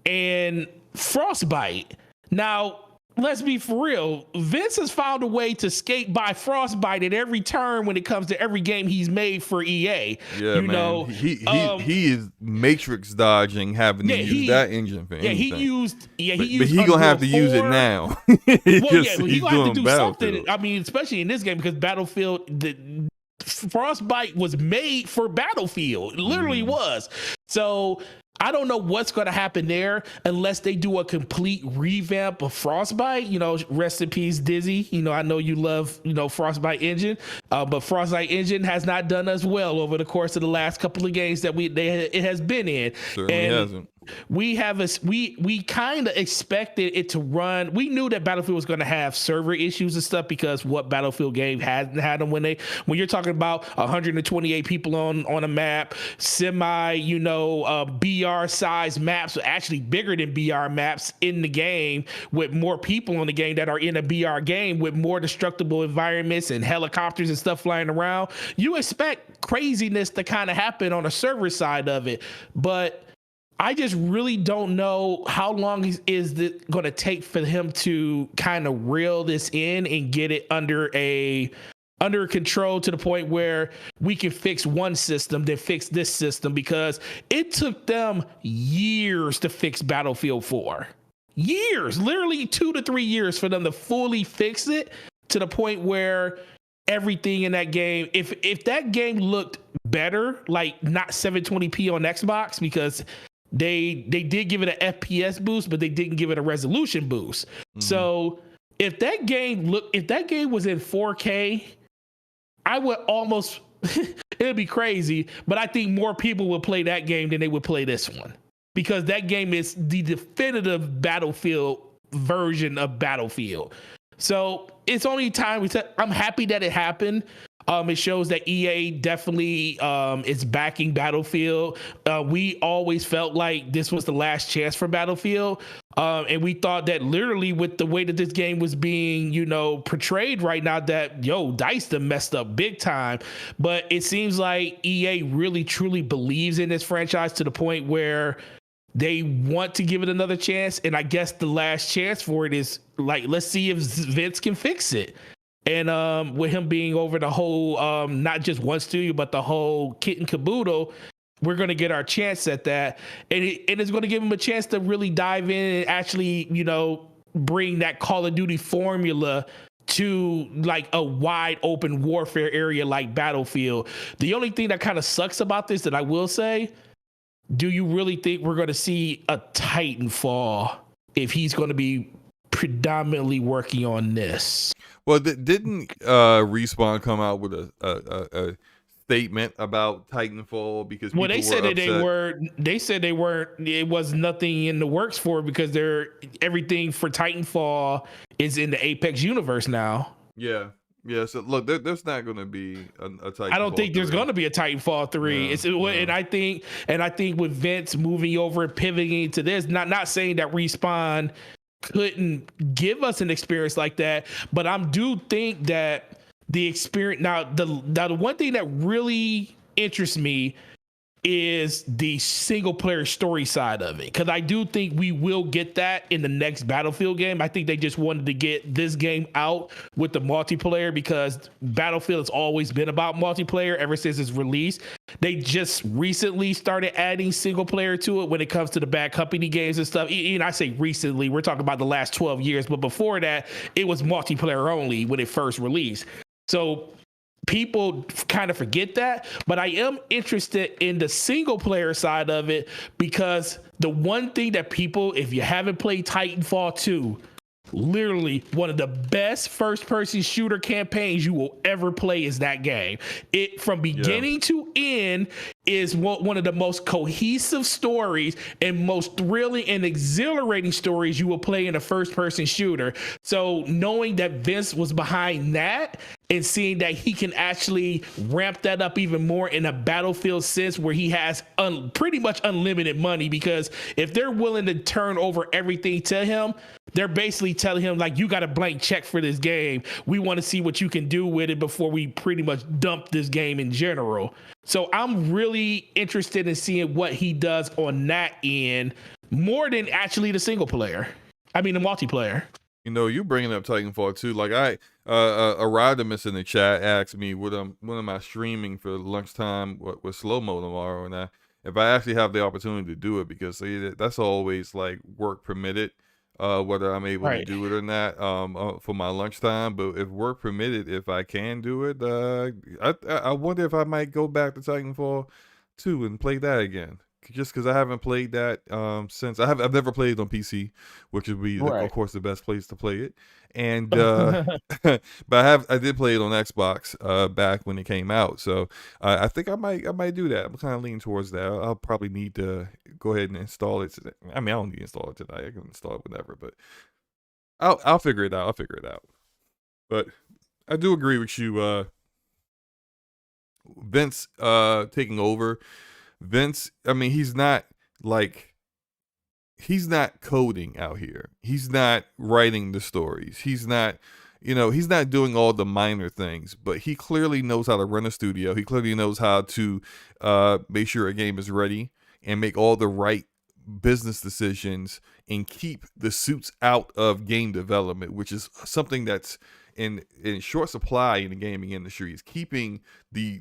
And Frostbite. Now, let's be for real. Vince has found a way to skate by Frostbite at every turn when it comes to every game he's made for EA. Yeah, you know, he is matrix dodging, having to use that engine for anything. He used but he gonna have to use it now. Well, he gonna have to do something. I mean, especially in this game, because Battlefield, the Frostbite was made for Battlefield. It literally was. So I don't know what's going to happen there unless they do a complete revamp of Frostbite. You know, rest in peace, Dizzy. You know, I know you love, you know, Frostbite engine, but Frostbite engine has not done us well over the course of the last couple of games that it has been in. Certainly hasn't. We kind of expected it to run. We knew that Battlefield was going to have server issues and stuff because what Battlefield game had them when you're talking about 128 people on a map, semi, you know, BR size maps, actually bigger than BR maps in the game, with more people in the game that are in a BR game, with more destructible environments and helicopters and stuff flying around. You expect craziness to kind of happen on the server side of it, but I just really don't know how long is it going to take for him to kind of reel this in and get it under control to the point where we can fix one system, then fix this system, because it took them years to fix Battlefield 4. Years, literally 2 to 3 years for them to fully fix it to the point where everything in that game, if that game looked better, like not 720p on Xbox, because they did give it an FPS boost, but they didn't give it a resolution boost. So if that game was in 4K, I would almost it'd be crazy, but I think more people would play that game than they would play this one, because that game is the definitive Battlefield version of Battlefield. So it's only time I'm happy that it happened. It shows that EA definitely is backing Battlefield. We always felt like this was the last chance for Battlefield. And we thought that literally with the way that this game was being, you know, portrayed right now, that, DICE done messed up big time. But it seems like EA really, truly believes in this franchise to the point where they want to give it another chance. And I guess the last chance for it is, like, let's see if Vince can fix it. And with him being over the whole, not just one studio, but the whole kit and caboodle, we're going to get our chance at that. And it's going to give him a chance to really dive in and actually, you know, bring that Call of Duty formula to like a wide open warfare area like Battlefield. The only thing that kind of sucks about this, that I will say, do you really think we're going to see a Titanfall if he's going to be predominantly working on this? Well, didn't Respawn come out with a statement about Titanfall? Because people they said that they weren't. It was nothing in the works for it, because everything for Titanfall is in the Apex universe now. Yeah. So look, there's not going to be a Titanfall. I don't think there's going to be a Titanfall 3. No. And I think with Vince moving over and pivoting to this, not saying that Respawn couldn't give us an experience like that, but I do think that the experience now the one thing that really interests me is the single player story side of it, because I do think we will get that in the next Battlefield game. I think they just wanted to get this game out with the multiplayer, because Battlefield has always been about multiplayer ever since its release. They just recently started adding single player to it when it comes to the Bad Company games and stuff. And I say recently, we're talking about the last 12 years, but before that, it was multiplayer only when it first released. So people kind of forget that, but I am interested in the single player side of it, because the one thing that people, if you haven't played Titanfall 2, literally one of the best first person shooter campaigns you will ever play is that game. It from beginning to end is one of the most cohesive stories and most thrilling and exhilarating stories you will play in a first person shooter. So knowing that Vince was behind that and seeing that he can actually ramp that up even more in a Battlefield sense, where he has pretty much unlimited money, because if they're willing to turn over everything to him, they're basically telling him like, you got a blank check for this game. We want to see what you can do with it before we pretty much dump this game in general. So I'm really interested in seeing what he does on that end more than actually the single player. I mean, the multiplayer. You know, you bringing up Titanfall 2. Like Optimus in the chat asked me when am I streaming for lunchtime with slow-mo tomorrow, and if I actually have the opportunity to do it, because that's always like work permitted, whether I'm able to do it or not, for my lunchtime. But if work permitted, if I can do it, I wonder if I might go back to Titanfall 2 and play that again. Just because I haven't played that since I've never played it on PC, which would be of course the best place to play it. And but I did play it on Xbox back when it came out. So I think I might do that. I'm kind of leaning towards that. I'll probably need to go ahead and install it today. I mean, I don't need to install it tonight. I can install it whenever, but I'll figure it out. I'll figure it out. But I do agree with you, Vince taking over. Vince, I mean, he's not coding out here. He's not writing the stories. He's not doing all the minor things, but he clearly knows how to run a studio. He clearly knows how to make sure a game is ready and make all the right business decisions and keep the suits out of game development, which is something that's in short supply in the gaming industry. Is keeping the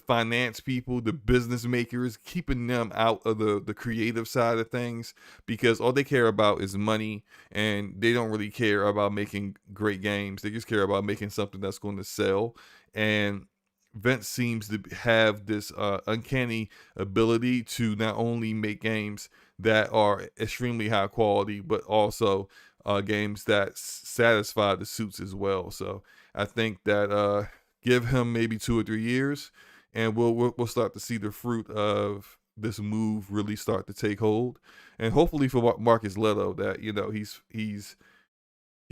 finance people, the business makers, keeping them out of the creative side of things, because all they care about is money, and they don't really care about making great games. They just care about making something that's going to sell. And Vince seems to have this uncanny ability to not only make games that are extremely high quality, but also games that satisfy the suits as well. So I think that give him maybe 2 or 3 years, and we'll start to see the fruit of this move really start to take hold. And hopefully for Marcus Leto, that he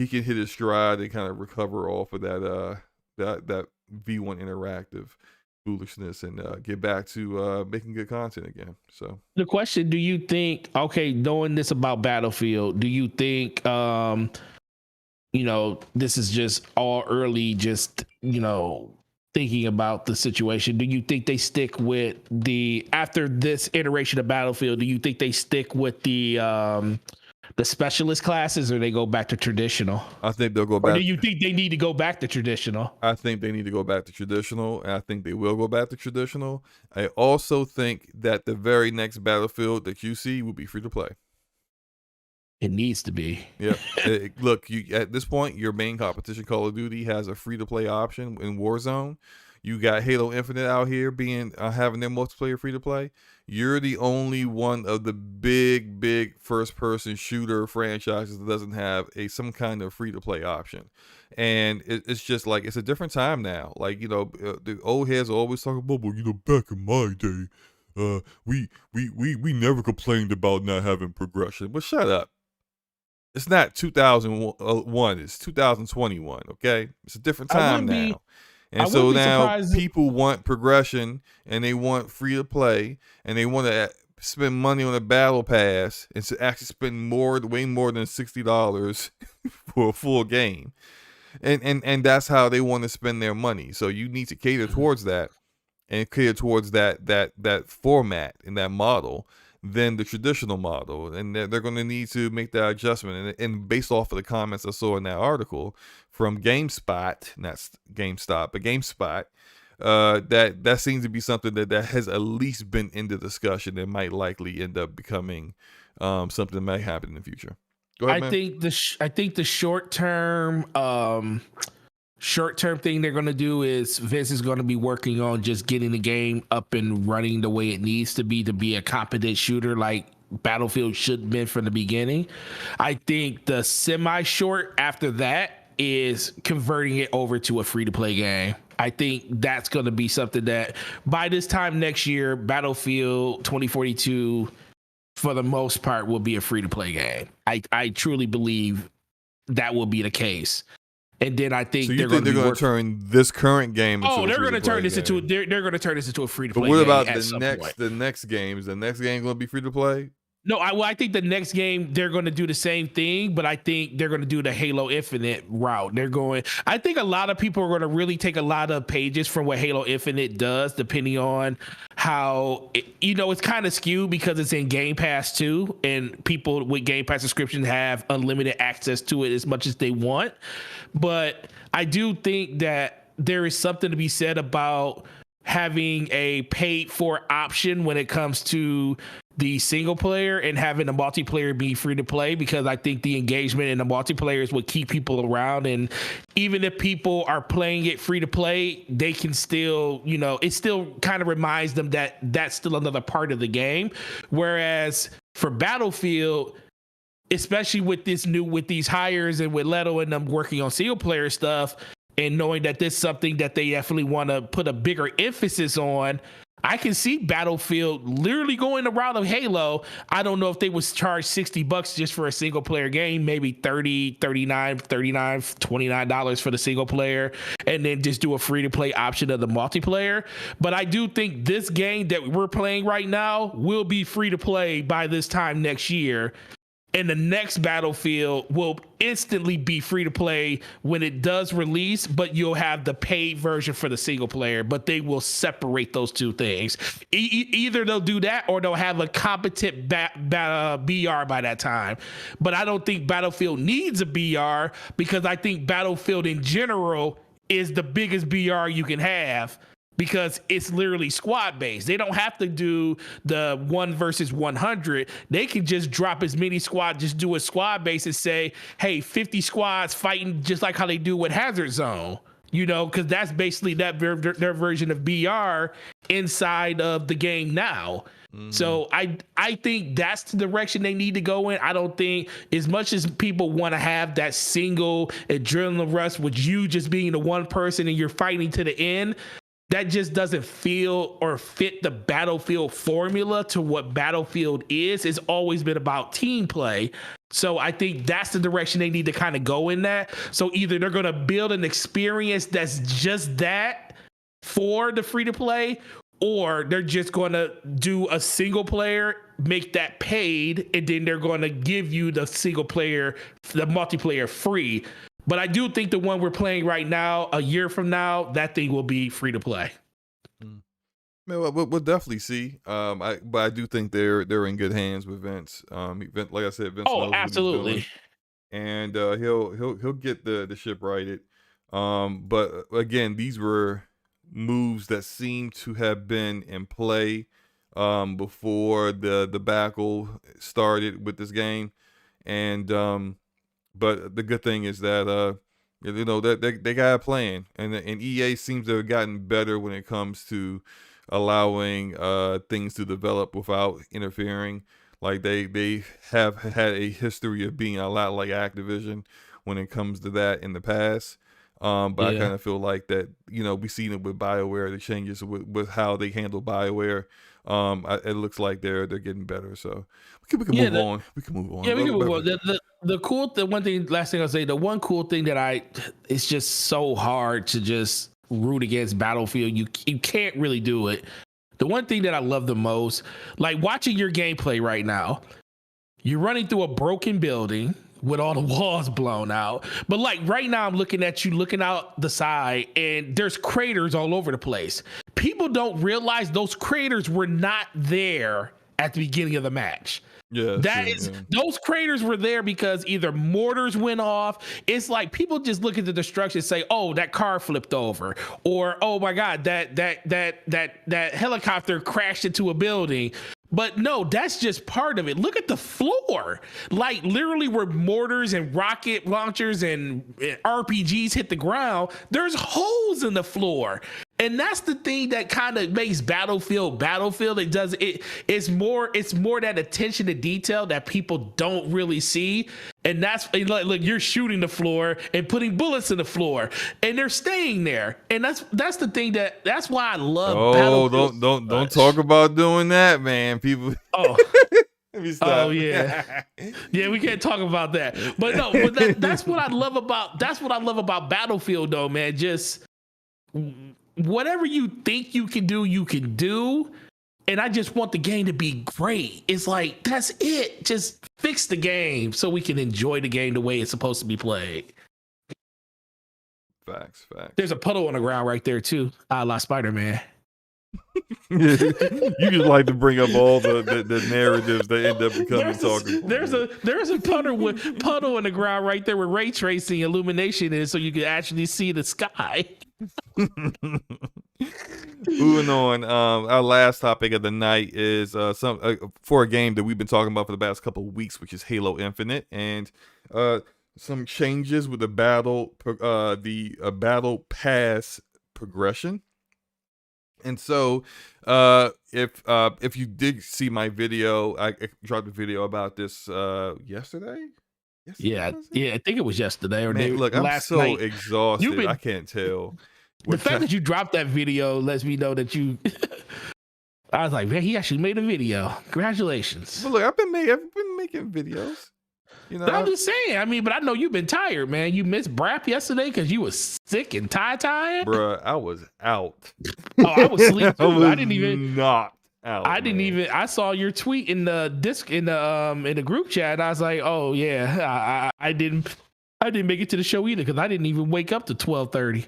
can hit his stride and kind of recover off of that V1 Interactive foolishness and get back to making good content again. So the question, do you think, okay, knowing this about Battlefield, do you think this is just all early, just thinking about the situation? Do you think they stick with after this iteration of Battlefield, do you think they stick with the specialist classes, or they go back to traditional? I think they'll go back. Or do you think they need to go back to traditional? I think they need to go back to traditional, and I think they will go back to traditional. I also think that the very next Battlefield that you see will be free to play. It needs to be. Yeah. Look, at this point, your main competition, Call of Duty, has a free to play option in Warzone. You got Halo Infinite out here having their multiplayer free to play. You're the only one of the big first person shooter franchises that doesn't have some kind of free to play option. And it's just like, it's a different time now. Like, the old heads are always talking about, well, back in my day, we never complained about not having progression. But shut up. It's not 2001, it's 2021, okay? It's a different time now. And so now people want progression, and they want free to play, and they want to spend money on a battle pass and to actually spend way more than $60 for a full game. And that's how they want to spend their money. So you need to cater towards that, and cater towards that format and that model than the traditional model. And they're going to need to make that adjustment. And based off of the comments I saw in that article from GameSpot, not GameStop, but GameSpot, that seems to be something that has at least been in the discussion and might likely end up becoming something that might happen in the future. Go ahead, man. I think the short term thing they're going to do is Vince is going to be working on just getting the game up and running the way it needs to be a competent shooter like Battlefield should have been from the beginning. I think the semi-short after that is converting it over to a free-to-play game. I think that's going to be something that by this time next year, Battlefield 2042, for the most part, will be a free-to-play game. I truly believe that will be the case. And then I think they're going to turn this current game into they're going to turn this into they're going to turn this into a free to play. But what about the next games? The next game going to be free to play? No, I think the next game they're going to do the same thing, but I think they're going to do the Halo Infinite route. I think a lot of people are going to really take a lot of pages from what Halo Infinite does, depending on how, it's kind of skewed because it's in Game Pass too, and people with Game Pass subscriptions have unlimited access to it as much as they want. But I do think that there is something to be said about having a paid for option when it comes to the single player and having the multiplayer be free to play, because I think the engagement in the multiplayer is what keep people around. And even if people are playing it free to play, they can still, it still kind of reminds them that that's still another part of the game. Whereas for Battlefield, especially with these hires and with Leto and them working on single player stuff, and knowing that this is something that they definitely want to put a bigger emphasis on, I can see Battlefield literally going the route of Halo. I don't know if they would charge $60 just for a single player game, maybe $30, $39, $29 for the single player, and then just do a free to play option of the multiplayer. But I do think this game that we're playing right now will be free to play by this time next year. And the next Battlefield will instantly be free to play when it does release, but you'll have the paid version for the single player, but they will separate those two things. Either they'll do that or they'll have a competent BR by that time. But I don't think Battlefield needs a BR, because I think Battlefield in general is the biggest BR you can have, because it's literally squad based. They don't have to do the 1 versus 100. They can just drop as many squad, just do a squad base and say, hey, 50 squads fighting just like how they do with Hazard Zone, because that's basically their version of BR inside of the game now. Mm-hmm. So I think that's the direction they need to go in. I don't think, as much as people want to have that single adrenaline rush with you just being the one person and you're fighting to the end, that just doesn't feel or fit the Battlefield formula to what Battlefield is. It's always been about team play. So I think that's the direction they need to kind of go in that. So either they're going to build an experience that's just that for the free to play, or they're just going to do a single player, make that paid, and then they're going to give you the single player, the multiplayer free. But I do think the one we're playing right now, a year from now, that thing will be free to play. Man, we'll definitely see. But I do think they're in good hands with Vince. Like I said, Vince. Oh, absolutely. And he'll get the ship righted. But again, these were moves that seem to have been in play before the debacle started with this game, and but the good thing is that that they got a plan, and EA seems to have gotten better when it comes to allowing things to develop without interfering. Like they have had a history of being a lot like Activision when it comes to that in the past. But I kind of feel like that, we've seen it with BioWare, the changes with how they handle BioWare. It looks like they're getting better. So we can move on. We can move on. Yeah, we can move on. Last thing I'll say, the one cool thing that it's just so hard to just root against Battlefield. You can't really do it. The one thing that I love the most, like watching your gameplay right now, you're running through a broken building with all the walls blown out. But like right now, I'm looking at you, looking out the side, and there's craters all over the place. People don't realize those craters were not there at the beginning of the match. Yeah, those craters were there because either mortars went off. It's like people just look at the destruction and say, "Oh, that car flipped over," or "Oh my God, that helicopter crashed into a building." But no, that's just part of it. Look at the floor. Like literally where mortars and rocket launchers and RPGs hit the ground, there's holes in the floor. And that's the thing that kind of makes Battlefield. It's more that attention to detail that people don't really see. And that's like, look, you're shooting the floor and putting bullets in the floor, and they're staying there. And that's the thing that's why I love. Battlefield. Don't talk about doing that, man. People. Oh. Oh yeah, yeah. We can't talk about that. But no, that's what I love about. That's what I love about Battlefield, though, man. Just whatever you think you can do, and I just want the game to be great. It's like, that's it. Just fix the game so we can enjoy the game the way it's supposed to be played. Facts. There's a puddle on the ground right there too, a la Spider-Man. You just like to bring up all the narratives that end up becoming talking points. There's a puddle in the ground right there with ray tracing illumination in it, so you can actually see the sky. Moving on, our last topic of the night is for a game that we've been talking about for the past couple of weeks, which is Halo Infinite, and some changes with the battle pass progression. And so, if you did see my video, I dropped a video about this yesterday. Yeah, I think it was yesterday or Man, look, I'm last so night. exhausted. I can't tell. The fact that you dropped that video lets me know that you. I was like, man, he actually made a video. Congratulations. But look, I've been making videos. You know, but I'm just saying. I mean, but I know you've been tired, man. You missed Brap yesterday because you was sick and tired. Bruh, I was out. Oh, I was asleep too. I didn't even knocked out. I didn't even. I saw your tweet in the in the group chat. I was like, oh yeah, I didn't make it to the show either because I didn't even wake up to 12:30.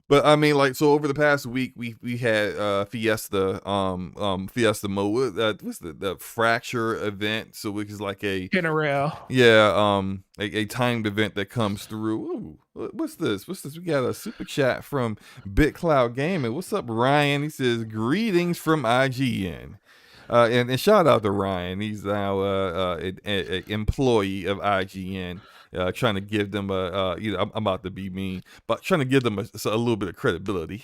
But I mean, like, so over the past week, we had Fiesta Fiesta mode. What's the Fracture event? So which is like a NRL. Yeah, a timed event that comes through. Ooh, what's this? We got a super chat from BitCloud Gaming. What's up, Ryan? He says greetings from IGN. And shout out to Ryan. He's now an employee of IGN. Trying to give them I'm about to be mean, but trying to give them a little bit of credibility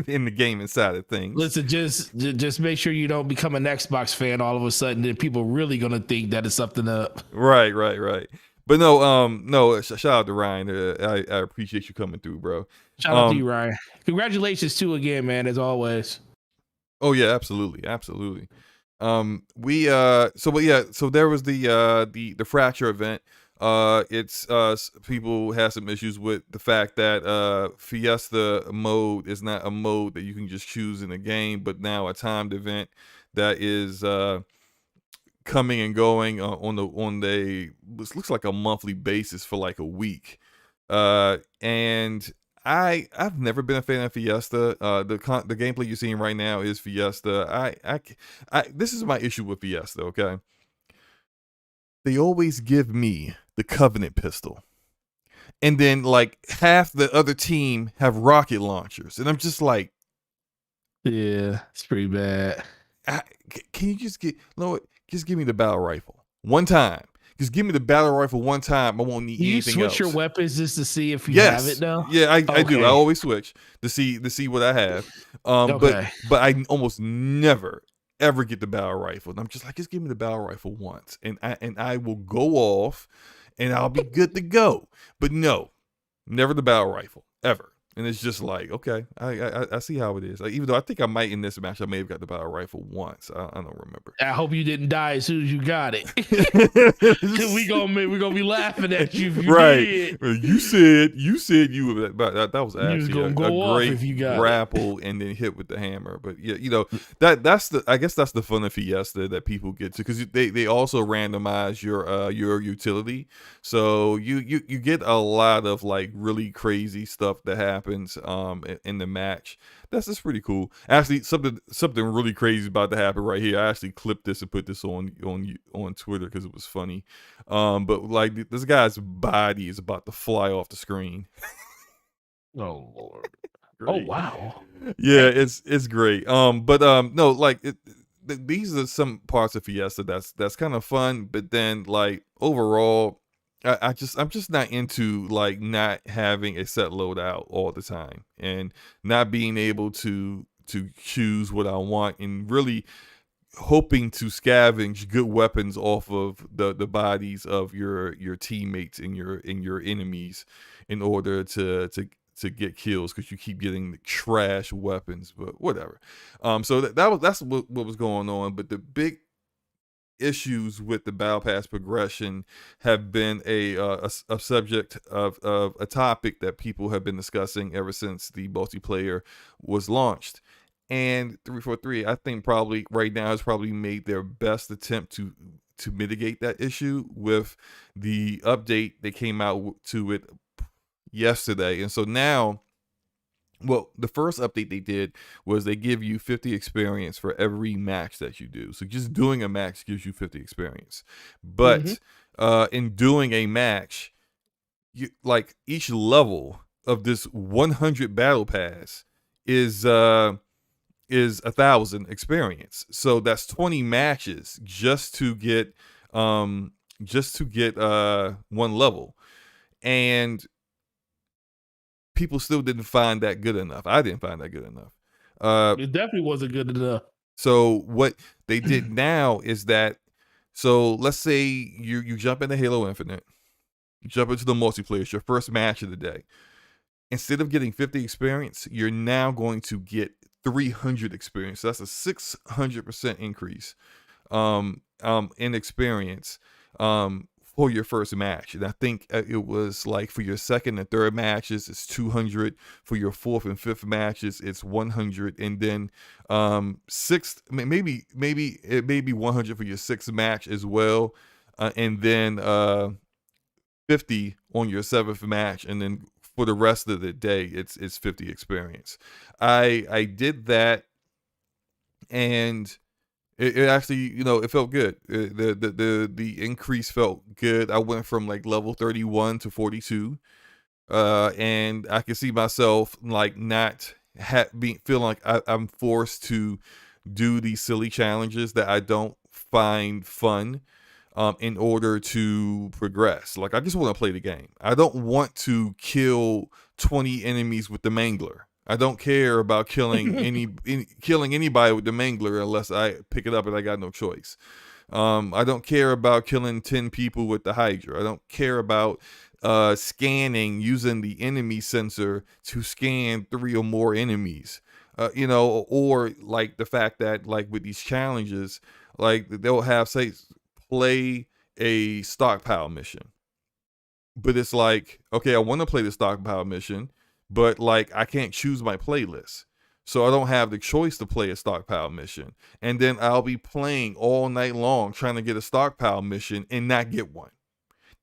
in the gaming side of things. Listen, just make sure you don't become an Xbox fan all of a sudden. Then people really gonna think that it's something up. Right. But no. Shout out to Ryan. I appreciate you coming through, bro. Shout out to you, Ryan. Congratulations too again, man. As always. Oh yeah, absolutely. So there was the Fracture event. It's people had some issues with the fact that Fiesta mode is not a mode that you can just choose in the game, but now a timed event that is coming and going on this looks like a monthly basis for like a week. And I've never been a fan of Fiesta. The gameplay you're seeing right now is Fiesta. This is my issue with Fiesta. Okay, they always give me the Covenant pistol, and then like half the other team have rocket launchers, and I'm just like, yeah, it's pretty bad. Can you just just give me the battle rifle one time? Just give me the battle rifle one time. I won't need anything else. You switch your weapons just to see if you have it now? Yeah, I do. I always switch to see what I have. But I almost never ever get the battle rifle. And I'm just like, just give me the battle rifle once, and I will go off, and I'll be good to go. But no, never the battle rifle ever. And it's just like, okay, I see how it is. Like, even though I think I might in this match, I may have got the battle rifle once. I don't remember. I hope you didn't die as soon as you got it. we gonna be laughing at you. If you right? Did. You said you that was actually a great grapple and then hit with the hammer. But yeah, you know I guess that's the fun of Fiesta that people get to, because they also randomize your utility, so you get a lot of like really crazy stuff that happens in the match. That's just pretty cool. Actually, something really crazy about to happen right here. I actually clipped this and put this on Twitter because it was funny. But like this guy's body is about to fly off the screen. Oh Lord! Oh wow! Yeah, it's great. No, like these are some parts of Fiesta that's kind of fun, but then like overall, I'm just not into like not having a set loadout all the time and not being able to choose what I want, and really hoping to scavenge good weapons off of the bodies of your teammates and your enemies in order to get kills, because you keep getting trash weapons. But whatever. So that's what was going on. But the big issues with the battle pass progression have been a subject of a topic that people have been discussing ever since the multiplayer was launched, And 343, I think probably right now has probably made their best attempt to mitigate that issue with the update they came out to it yesterday. And so now, well, the first update they did was they give you 50 experience for every match that you do. So just doing a match gives you 50 experience. But in doing a match, you like each level of this 100 battle pass is 1,000 experience. So that's 20 matches just to get one level. And people still didn't find that good enough. I didn't find that good enough. It definitely wasn't good enough. So what they did now is that, so let's say you jump into Halo Infinite, you jump into the multiplayer, it's your first match of the day. Instead of getting 50 experience, you're now going to get 300 experience. So that's a 600% increase in experience for your first match. And I think it was like for your second and third matches, it's 200. For your fourth and fifth matches, it's 100. And then sixth, maybe it may be 100 for your sixth match as well. And then 50 on your seventh match. And then for the rest of the day, it's 50 experience. I did that, and it actually, it felt good. The increase felt good. I went from like level 31 to 42, and I can see myself like not feeling like I'm forced to do these silly challenges that I don't find fun. In order to progress. Like, I just want to play the game. I don't want to kill 20 enemies with the mangler. I don't care about killing killing anybody with the mangler unless I pick it up and I got no choice. I don't care about killing 10 people with the Hydra. I don't care about scanning, using the enemy sensor to scan 3 or more enemies. Or like the fact that like with these challenges, like they'll have say play a stockpile mission, but it's like, okay, I want to play the stockpile mission, but like I can't choose my playlist, so I don't have the choice to play a stockpile mission, and then I'll be playing all night long trying to get a stockpile mission and not get one.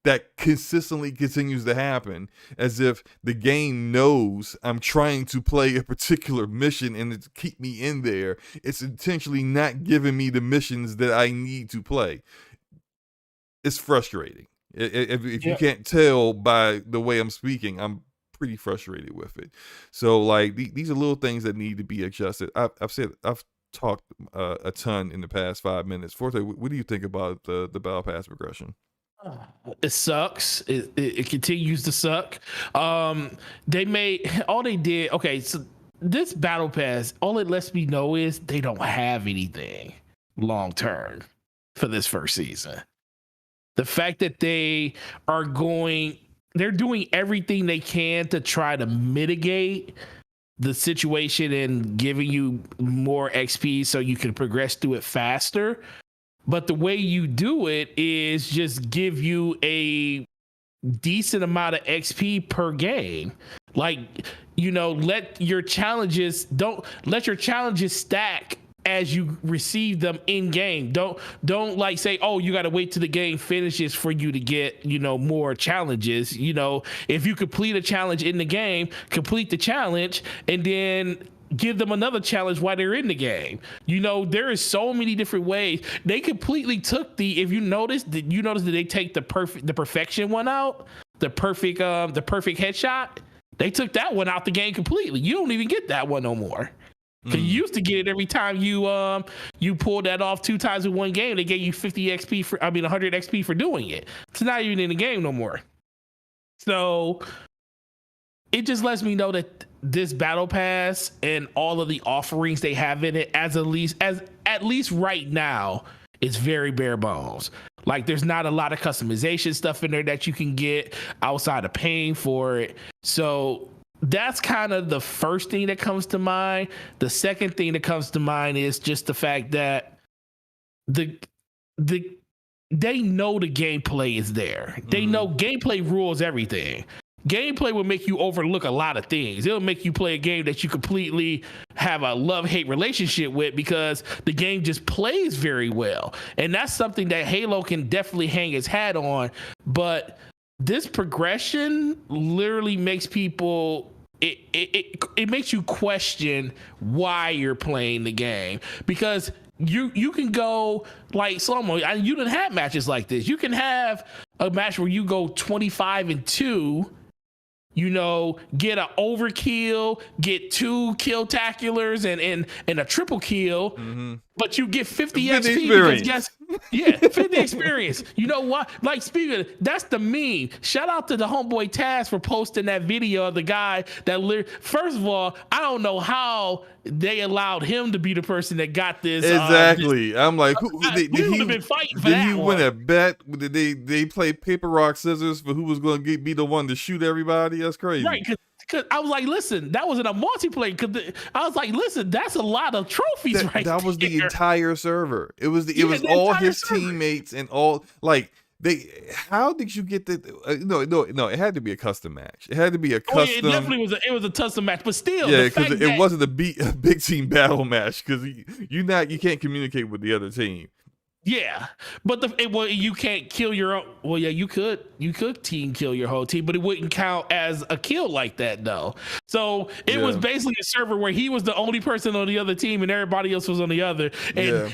That consistently continues to happen, as if the game knows I'm trying to play a particular mission and to keep me in there, it's intentionally not giving me the missions that I need to play. It's frustrating. If you can't tell by the way I'm speaking, I'm pretty frustrated with it. So like these are little things that need to be adjusted. I've talked a ton in the past 5 minutes. Forte, what do you think about the battle pass progression? It sucks. It continues to suck. They made all they did. Okay, so this battle pass, all it lets me know is they don't have anything long term for this first season. The fact that they're doing everything they can to try to mitigate the situation and giving you more XP so you can progress through it faster. But the way you do it is just give you a decent amount of XP per game. Like, let your challenges stack as you receive them in game. Don't like say, oh, you got to wait till the game finishes for you to get, more challenges. If you complete a challenge in the game, complete the challenge and then give them another challenge while they're in the game. There is so many different ways. They completely took if you notice that they take the perfection one out, the perfect headshot. They took that one out the game completely. You don't even get that one no more. Because you used to get it every time you pulled that off 2 times in one game. They gave you 100 XP for doing it. It's not even in the game no more. So it just lets me know that this battle pass and all of the offerings they have in it, at least right now, is very bare bones. Like, there's not a lot of customization stuff in there that you can get outside of paying for it. So that's kind of the first thing that comes to mind. The second thing that comes to mind is just the fact that they know the gameplay is there. They know gameplay rules everything. Gameplay will make you overlook a lot of things. It'll make you play a game that you completely have a love-hate relationship with because the game just plays very well. And that's something that Halo can definitely hang its hat on. But this progression literally makes people it makes you question why you're playing the game, because you can go like SloMo. You didn't have matches like this. You can have a match where you go 25-2, you know, get an overkill, get 2 kill-taculars and a triple kill, but you get 50 XP because guess, 50 experience. You know what? Like, speaking of, that's the meme. Shout out to the homeboy Taz for posting that video of the guy that first of all, I don't know how they allowed him to be the person that got this. Exactly. I'm like, did he been fighting for did that he one. win a bet? Did they play paper, rock, scissors for who was going to be the one to shoot everybody? That's crazy. Right. Cause I was like, listen, that wasn't a multiplayer. Cause I was like, listen, that's a lot of trophies that was the entire server. It was it was the all his server. teammates and all like how did you get the no, it had to be a custom match. It had to be a custom. It definitely was a custom match, but still, yeah, because it wasn't a big team battle match, because you can't communicate with the other team. Yeah, but you can't kill your own. Well, yeah, you could team kill your whole team, but it wouldn't count as a kill like that, though. So it was basically a server where he was the only person on the other team and everybody else was on the other. And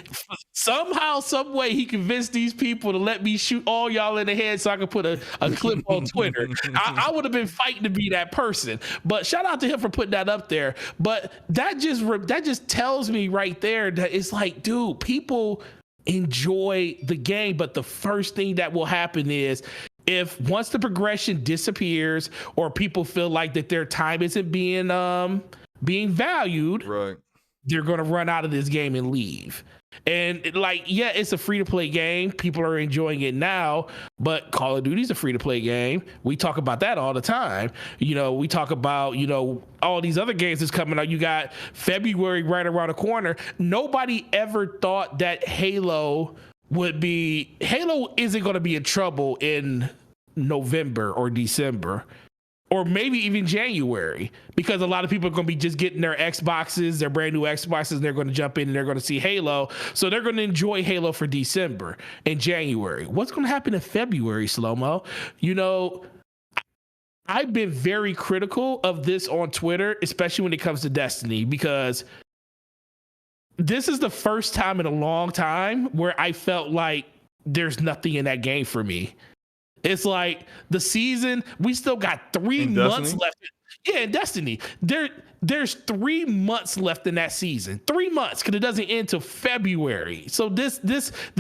somehow, some way, he convinced these people to let me shoot all y'all in the head so I could put a clip on Twitter. I would have been fighting to be that person. But shout out to him for putting that up there. But that just tells me right there that it's like, dude, people enjoy the game, but the first thing that will happen is if once the progression disappears or people feel like that their time isn't being valued, right, they're going to run out of this game and leave. And like, yeah, it's a free-to-play game. People are enjoying it now, but Call of Duty is a free-to-play game. We talk about that all the time. You know, we talk about, you know, all these other games that's coming out. You got February right around the corner. Nobody ever thought that Halo isn't going to be in trouble in November or December, or maybe even January, because a lot of people are going to be just getting their Xboxes, their brand new Xboxes, and they're going to jump in and they're going to see Halo. So they're going to enjoy Halo for December and January. What's going to happen in February, SloMo? You know, I've been very critical of this on Twitter, especially when it comes to Destiny, because this is the first time in a long time where I felt like there's nothing in that game for me. It's like the season, we still got 3 months left. Yeah, in Destiny. There's 3 months left in that season. 3 months, because it doesn't end till February. So this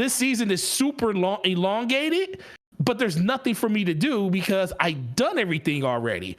season is super elongated, but there's nothing for me to do because I've done everything already.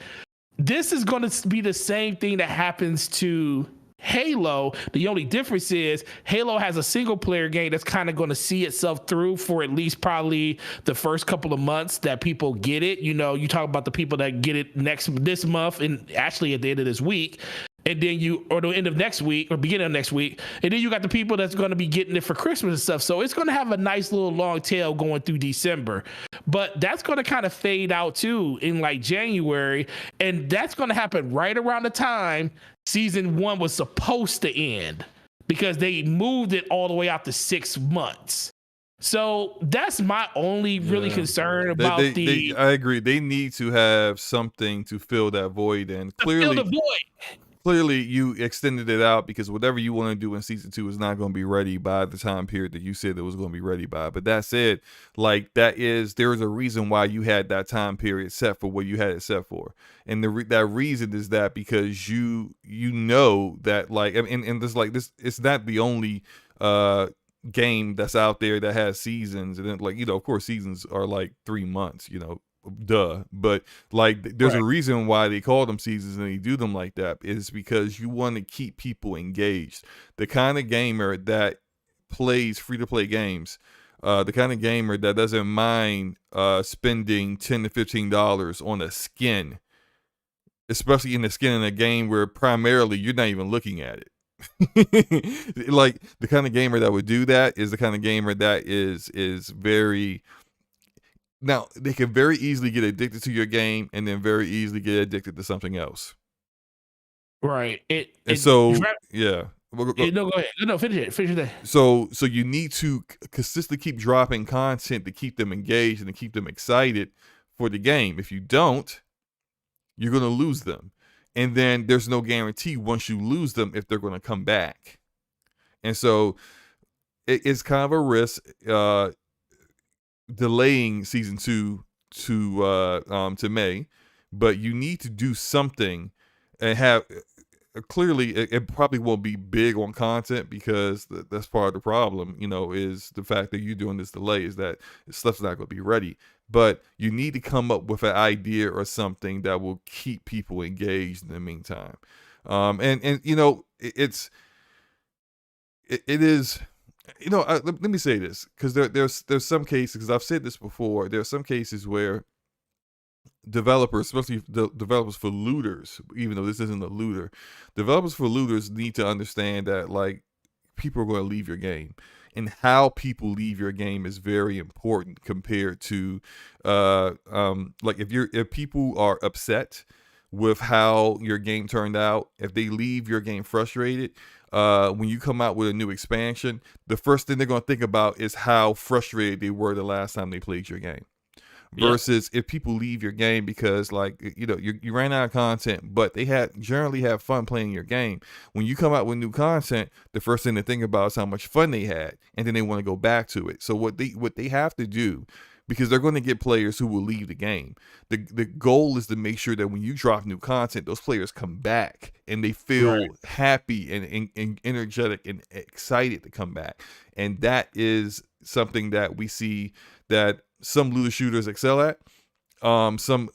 This is going to be the same thing that happens to Halo. The only difference is Halo has a single player game that's kind of going to see itself through for at least probably the first couple of months that people get it. You know, you talk about the people that get it this month and actually at the end of this week, and then or the end of next week or beginning of next week, and then you got the people that's going to be getting it for Christmas and stuff. So it's going to have a nice little long tail going through December, but that's going to kind of fade out too in like January, and that's going to happen right around the time season 1 was supposed to end, because they moved it all the way out to 6 months. So that's my only really concern about I agree. They need to have something to fill that void, and clearly you extended it out because whatever you want to do in season 2 is not going to be ready by the time period that you said it was going to be ready by. But that said, like, there is a reason why you had that time period set for what you had it set for. And that reason is that because you know that, like, and this, it's not the only game that's out there that has seasons. And then, like, you know, of course seasons are like 3 months, you know, duh. But like, there's a reason why they call them seasons and they do them like that. Is because you want to keep people engaged. The kind of gamer that plays free-to-play games, the kind of gamer that doesn't mind spending $10 to $15 on a skin, especially in the skin in a game where primarily you're not even looking at it. Like, the kind of gamer that would do that is the kind of gamer that is very Now, they can very easily get addicted to your game and then very easily get addicted to something else. Right. And so, yeah. No, go ahead. No, finish it. Finish it. So you need to consistently keep dropping content to keep them engaged and to keep them excited for the game. If you don't, you're going to lose them. And then there's no guarantee once you lose them if they're going to come back. And so it's kind of a risk delaying season 2 to May, but you need to do something and have clearly it probably won't be big on content because that's part of the problem, is the fact that you're doing this delay is that stuff's not going to be ready. But you need to come up with an idea or something that will keep people engaged in the meantime. It is, let me say this, because there's some cases, because I've said this before, there are some cases where developers, especially the developers for looters, even though this isn't a looter, developers for looters need to understand that like people are going to leave your game, and how people leave your game is very important compared to like if people are upset with how your game turned out, if they leave your game frustrated, when you come out with a new expansion, the first thing they're going to think about is how frustrated they were the last time they played your game. Versus if people leave your game because like you ran out of content, but they generally have fun playing your game. When you come out with new content, the first thing to think about is how much fun they had, and then they want to go back to it. So what they have to do, because they're going to get players who will leave the game. The goal is to make sure that when you drop new content, those players come back and they feel happy and energetic and excited to come back. And that is something that we see that some looter shooters excel at. Some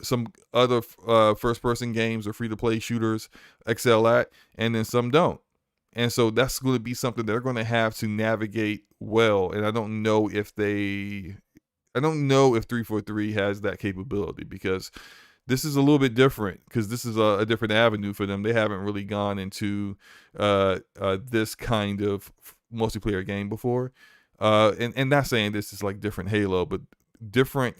other first person games or free to play shooters excel at, and then some don't. And so that's going to be something they're going to have to navigate well. And I don't know if 343 has that capability, because this is a little bit different, because this is a different avenue for them. They haven't really gone into this kind of multiplayer game before. And not saying this is like different Halo, but different.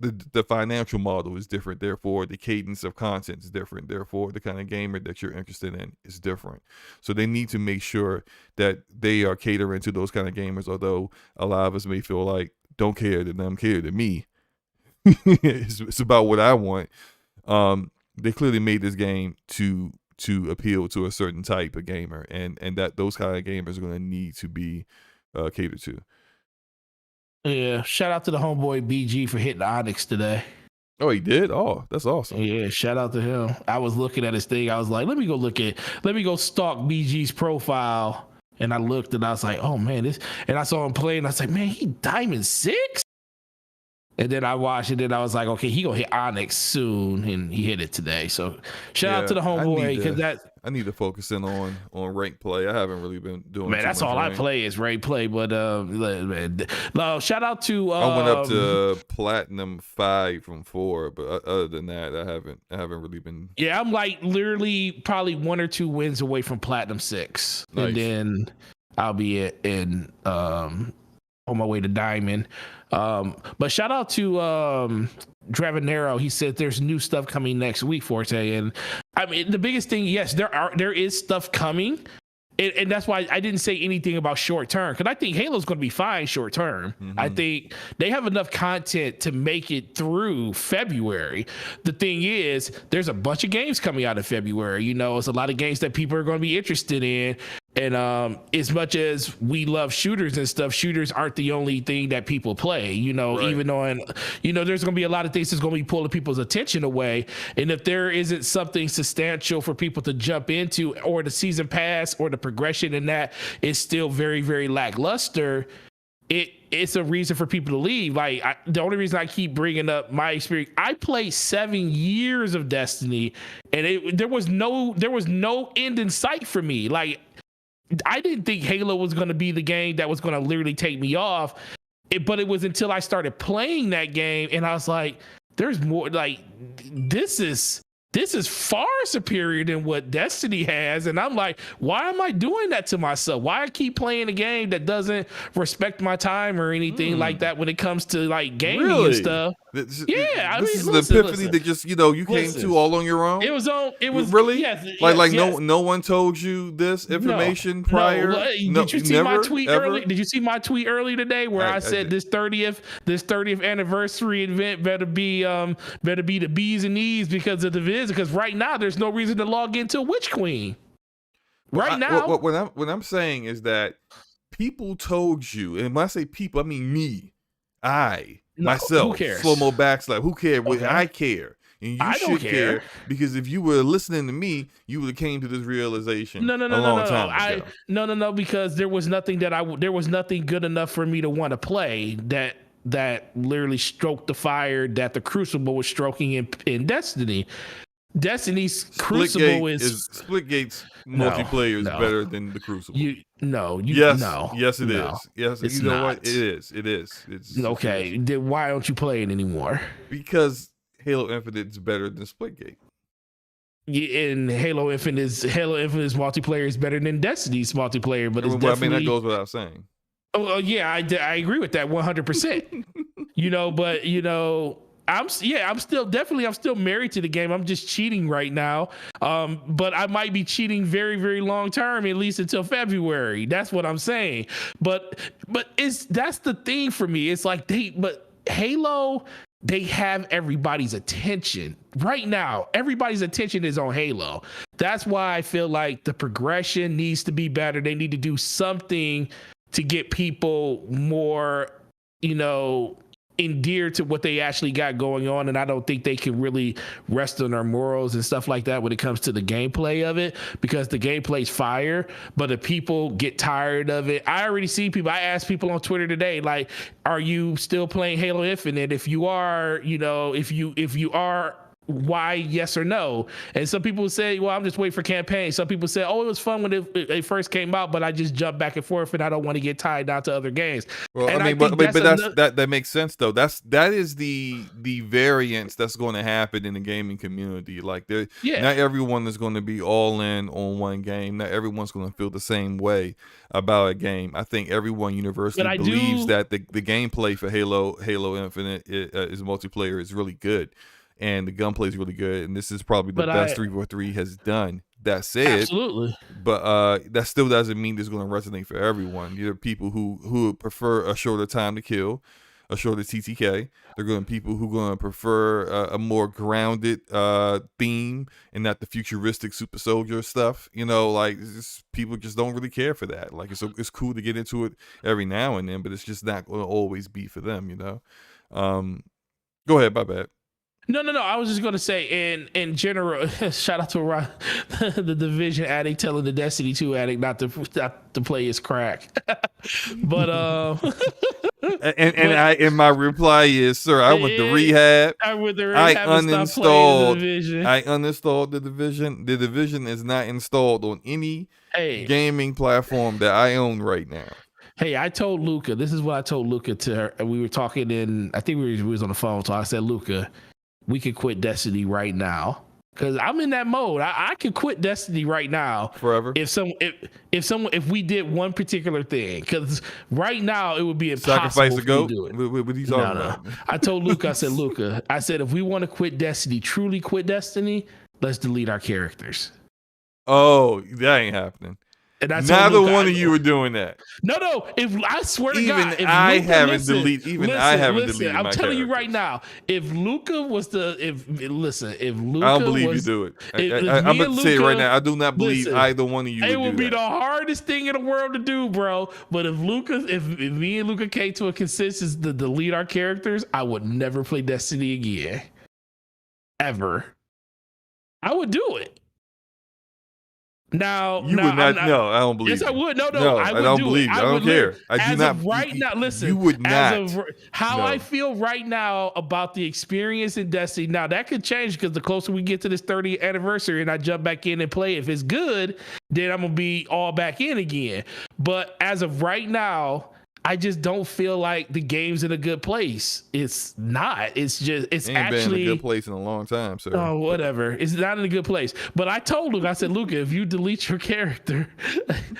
The financial model is different, therefore the cadence of content is different, therefore the kind of gamer that you're interested in is different. So they need to make sure that they are catering to those kind of gamers, although a lot of us may feel like, don't care to them, care to me. It's about what I want. They clearly made this game to appeal to a certain type of gamer, and that those kind of gamers are going to need to be catered to. Yeah, shout out to the homeboy BG for hitting Onyx today. Oh, he did? Oh, that's awesome. Yeah, shout out to him. I was looking at his thing. I was like, let me go stalk BG's profile. And I looked and I was like, oh man, and I saw him play and I was like, man, he Diamond 6? And then I watched it and I was like, okay, he gonna hit Onyx soon, and he hit it today. So shout out to the homeboy, because I need to focus in on rank play. I haven't really been doing. Man, that's all rank. I play is rank play. But shout out to I went up to Platinum 5 from 4, but other than that, I haven't really been. Yeah, I'm like literally probably 1 or 2 wins away from Platinum 6, nice. And then I'll be in on my way to Diamond. But shout out to Dravenero. He said there's new stuff coming next week, Forte. And I mean, the biggest thing, yes, there is stuff coming. And that's why I didn't say anything about short term, because I think Halo's going to be fine short term. Mm-hmm. I think they have enough content to make it through February. The thing is, there's a bunch of games coming out in February. It's a lot of games that people are going to be interested in. And as much as we love shooters and stuff, shooters aren't the only thing that people play, right. Even on, there's going to be a lot of things that's going to be pulling people's attention away. And if there isn't something substantial for people to jump into, or the season pass or the progression in that is still very, very lackluster, it's a reason for people to leave. Like the only reason I keep bringing up my experience, I played 7 years of Destiny, and there was no end in sight for me. Like, I didn't think Halo was going to be the game that was going to literally take me off. But it was until I started playing that game and I was like, there's more. Like, this is this is far superior than what Destiny has. And I'm like, why am I doing that to myself? Why I keep playing a game that doesn't respect my time or anything like that when it comes to like gaming and stuff? This This is an epiphany that just, you came to all on your own? It was really? Yes, no one told you this information prior? No. Did you see my tweet early? Did you see my tweet early today where I said this 30th anniversary event better be the B's and E's because of the visit? Because right now there's no reason to log into Witch Queen. Now, what I'm saying is that people told you, and when I say people, I mean me, myself, SloMoBackSlap. Who cares? Okay. I care, and you should care because if you were listening to me, you would have came to this realization a long time ago. No, because there was nothing there was nothing good enough for me to want to play that literally stroked the fire that the Crucible was stroking in Destiny. Destiny's Crucible is Splitgate's multiplayer is better than the Crucible. Yes, it is. Yes, it's you know not. What? It is. It's okay. Then why don't you play it anymore? Because Halo Infinite is better than Splitgate. Yeah, and Halo Infinite's multiplayer is better than Destiny's multiplayer, but it's definitely. I mean, that goes without saying. Oh yeah, I agree with that 100%. I'm still married to the game. I'm just cheating right now. But I might be cheating very, very long term, at least until February. That's what I'm saying. But that's the thing for me. It's like Halo, they have everybody's attention right now. Everybody's attention is on Halo. That's why I feel like the progression needs to be better. They need to do something to get people more, endeared to what they actually got going on. And I don't think they can really rest on their morals and stuff like that when it comes to the gameplay of it, because the gameplay's fire, but if people get tired of it, I already see people, I asked people on Twitter today, like, are you still playing Halo Infinite? If you are, if you are, why, yes or no? And some people say, well, I'm just waiting for campaign. Some people say, oh, it was fun when it first came out, but I just jumped back and forth and I don't want to get tied down to other games. Well, and I mean, that makes sense though. That is the variance that's going to happen in the gaming community. Like not everyone is going to be all in on one game. Not everyone's going to feel the same way about a game. I think everyone universally believes that the gameplay for Halo Infinite is multiplayer is really good. And the gunplay is really good, and this is probably the best 343 has done. That said, absolutely, but that still doesn't mean it's going to resonate for everyone. There are people who prefer a shorter time to kill, a shorter TTK. There are going to be people who are going to prefer a more grounded theme and not the futuristic super soldier stuff. People just don't really care for that. Like it's cool to get into it every now and then, but it's just not going to always be for them. Go ahead, my bad. No. I was just going to say, in general, shout out to Ron, the Division addict telling the Destiny 2 addict not to play his crack. But and my reply is, sir, I went to rehab. I uninstalled the Division. I uninstalled the Division. The Division is not installed on any gaming platform that I own right now. Hey, I told Luca. This is what I told Luca to her. We were talking I think we was on the phone. So I said, Luca, we could quit Destiny right now, because I'm in that mode. I could quit Destiny right now forever if we did one particular thing, because right now it would be impossible. Sacrifice a goat. Do it. What are you talking about? I told Luca. I said, Luca, if we want to quit Destiny, truly quit Destiny, let's delete our characters. Oh, that ain't happening. And neither one of you are doing that. No. If I swear to God, if I haven't deleted. I'm telling you right now. If Luca was if Luca, I don't believe you do it. I'm about to say it right now. I do not believe either one of you. It would be the hardest thing in the world to do, bro. But if me and Luca came to a consensus to delete our characters, I would never play Destiny again, ever. I would do it. Now you would not. No, I don't believe. Yes, I would. No, I don't believe. I don't care. I do not. Right now, listen. You would not. I feel right now about the experience in Destiny. Now that could change, because the closer we get to this 30th anniversary, and I jump back in and play, if it's good, then I'm gonna be all back in again. But as of right now, I just don't feel like the game's in a good place. It's not. It's just, it's Ain't actually been in a good place in a long time, sir. Oh, whatever. It's not in a good place. But I told Luke, I said, Luca, if you delete your character,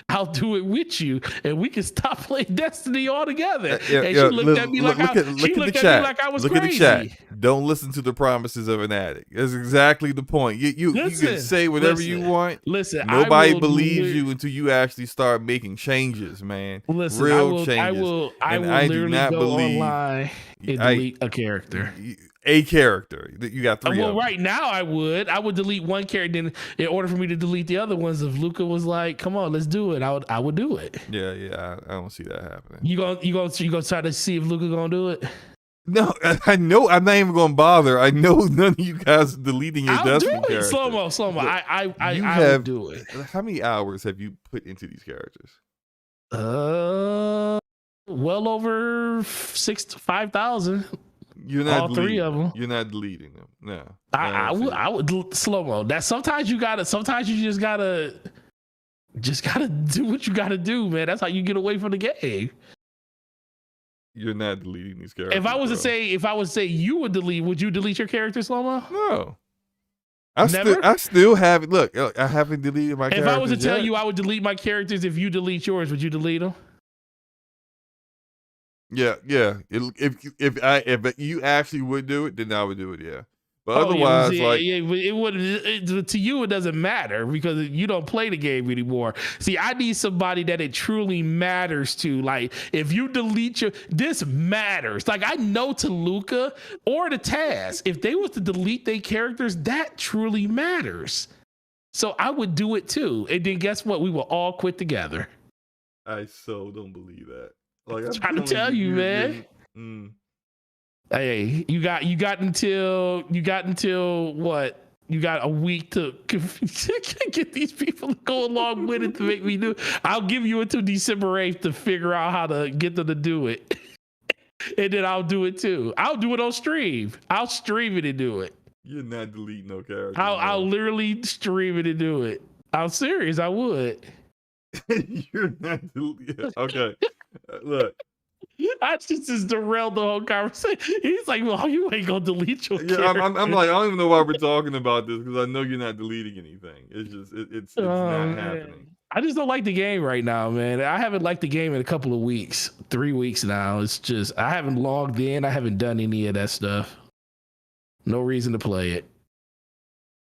I'll do it with you, and we can stop playing Destiny altogether. And she looked at me like I was look crazy. At the chat. Don't listen to the promises of an addict. That's exactly the point. You can say whatever you want. Listen, nobody believes you until you actually start making changes, man. Listen, real changes. I will literally go online and delete a character. A character that you got 3 of them. Right now I would delete one character. Then in order for me to delete the other ones, if Luca was like, "Come on, let's do it," I would do it. Yeah, I don't see that happening. You gonna try to see if Luca gonna do it? No, I know I'm not even gonna bother. I know none of you guys are deleting your Destiny character. SloMo. I would do it. How many hours have you put into these characters? Well over 5,000. You're not all deleting 3 of them. You're not deleting them. No. I would SloMo. That sometimes you just gotta do what you gotta do, man. That's how you get away from the game. You're not deleting these characters. If I was to say you would delete, would you delete your character, SloMo? No. I still have it. Look, I haven't deleted my characters. If I was to tell you I would delete my characters, if you delete yours, would you delete them? Yeah. If you actually would do it, then I would do it. Yeah, but otherwise, it would. To you, it doesn't matter because you don't play the game anymore. See, I need somebody that it truly matters to. Like, if you delete this matters. Like, I know to Luca or to Taz, if they was to delete their characters, that truly matters. So I would do it too. And then guess what? We will all quit together. I so don't believe that. Like, I'm trying to tell you, man. Hey, you got until what? You got a week to get these people to go along with it to make me do. I'll give you until December 8th to figure out how to get them to do it, and then I'll do it too. I'll do it on stream. I'll stream it and do it. You're not deleting no characters. I'll literally stream it and do it. I'm serious. I would. You're not deleting. Okay. Look, I just derailed the whole conversation. He's like, "Well, you ain't gonna delete your character." I'm like, I don't even know why we're talking about this because I know you're not deleting anything. It's just it's not happening. I just don't like the game right now, man. I haven't liked the game in a couple of weeks, 3 weeks now. It's just I haven't logged in. I haven't done any of that stuff. No reason to play it.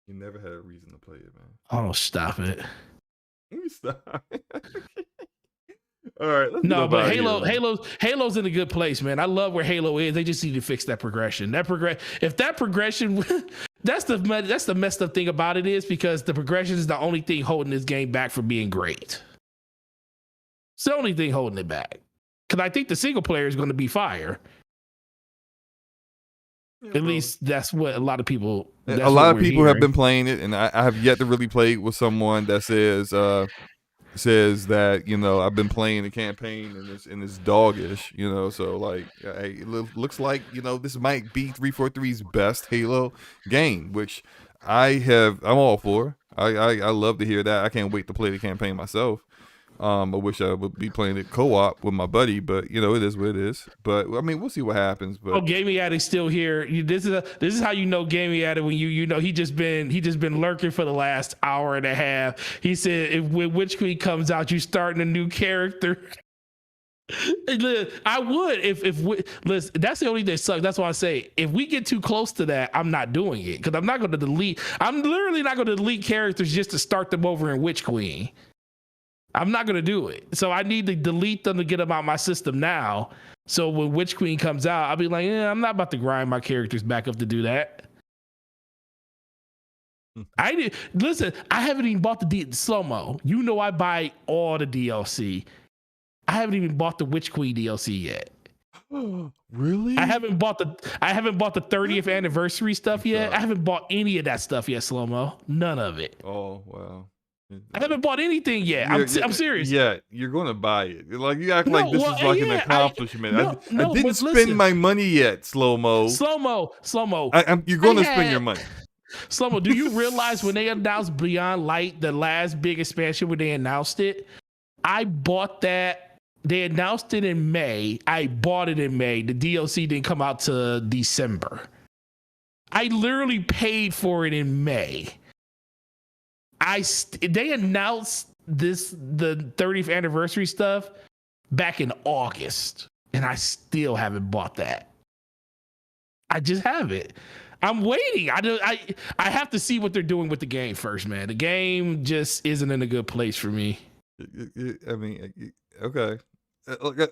You never had a reason to play it, man. Oh, stop it. Let me stop. All right. No, but Halo's in a good place, man. I love where Halo is. They just need to fix that progression. If that progression, that's the messed up thing about it is because the progression is the only thing holding this game back from being great. It's the only thing holding it back. Because I think the single player is going to be fire. Yeah, at least that's what a lot of people. A lot of people have been playing it, and I have yet to really play with someone that says that, you know, I've been playing the campaign and it's doggish, you know, so like it looks like, you know, this might be 343's best Halo game, which I'm all for. I love to hear that. I can't wait to play the campaign myself. I wish I would be playing it co-op with my buddy, but you know, it is what it is. But I mean, we'll see what happens. But Gaming Addict's still here. This is how you know Gaming Addict when you know he just been lurking for the last hour and a half. He said when Witch Queen comes out, you starting a new character. I would if listen, that's the only thing that sucks. That's why I say if we get too close to that, I'm not doing it because I'm not going to delete. I'm literally not going to delete characters just to start them over in Witch Queen. I'm not going to do it. So I need to delete them to get them out my system now. So when Witch Queen comes out, I'll be like, I'm not about to grind my characters back up to do that. Listen, I haven't even bought the SloMo. You know I buy all the DLC. I haven't even bought the Witch Queen DLC yet. Really? I haven't bought the 30th anniversary stuff yet. I haven't bought any of that stuff yet, SloMo. None of it. Oh, wow. I haven't bought anything yet. I'm serious. Yeah, you're going to buy it. Like you act like this is like an accomplishment. I didn't spend listen, my money yet, SloMo. SloMo. You're going to spend your money. SloMo, do you realize when they announced Beyond Light, the last big expansion when they announced it, I bought that They announced it in May. I bought it in May. The DLC didn't come out to December. I literally paid for it in May. They announced the 30th anniversary stuff back in August, and I still haven't bought that. I just haven't. I'm waiting. I have to see what they're doing with the game first, man. The game just isn't in a good place for me. I mean, okay.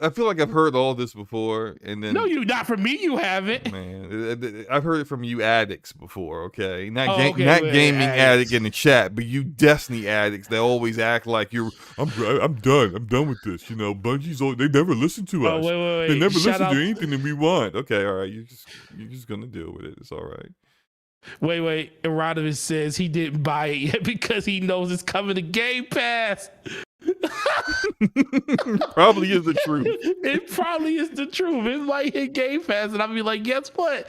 I feel like I've heard all this before, and then no, not from me. You haven't, man. I've heard it from you addicts before. Okay, not gaming addict in the chat, but you Destiny addicts. They always act like you're. I'm done. I'm done with this. You know, Bungie's. They never listen to us. Wait. They never listen to anything that we want. Okay, all right. You're just gonna deal with it. It's all right. Wait. Erotimus says he didn't buy it yet because he knows it's coming to Game Pass. Probably is the truth. It probably is the truth. It might hit Game Pass, and I'll be like, guess what?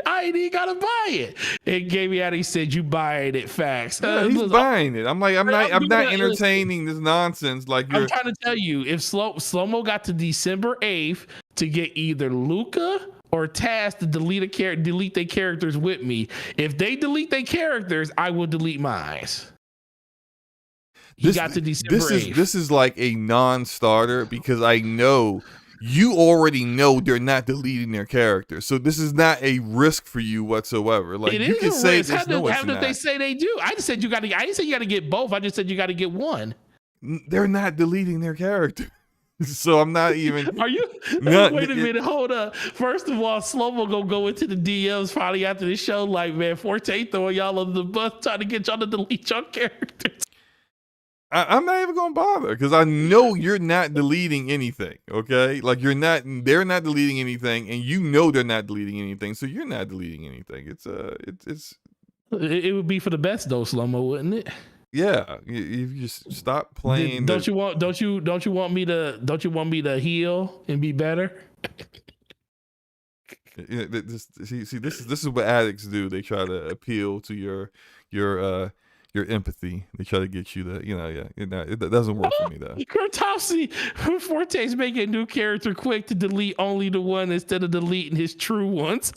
I ain't even gotta buy it. And Gamey Addy said, "You buying it, facts." Yeah, he's buying it. I'm like, I'm not entertaining this nonsense. Like I'm trying to tell you, if SloMo got to December 8th to get either Luca or Taz to delete their characters with me. If they delete their characters, I will delete mine. He got to December 8th. This is like a non-starter because I know you already know they're not deleting their character, so this is not a risk for you whatsoever. Like it you can say, it's how not. did they say they do? I just said you got to. I didn't say you got to get both. I just said you got to get one. They're not deleting their character. So I'm not even. Are you? Wait a minute. Hold up. First of all, SloMo gonna go into the DMs probably after the show. Like, man, Forte throwing y'all on the bus, trying to get y'all to delete your characters. I'm not even gonna bother because I know you're not deleting anything. Okay, like they're not deleting anything, and you know they're not deleting anything, so you're not deleting anything. It would be for the best though, SloMo, wouldn't it? Yeah, you just stop playing. Don't you want me to heal and be better? This is what addicts do. They try to appeal to your empathy. They try to get you to, it doesn't work for me though. Kurtopsy, Forte's making a new character quick to delete only the one instead of deleting his true ones.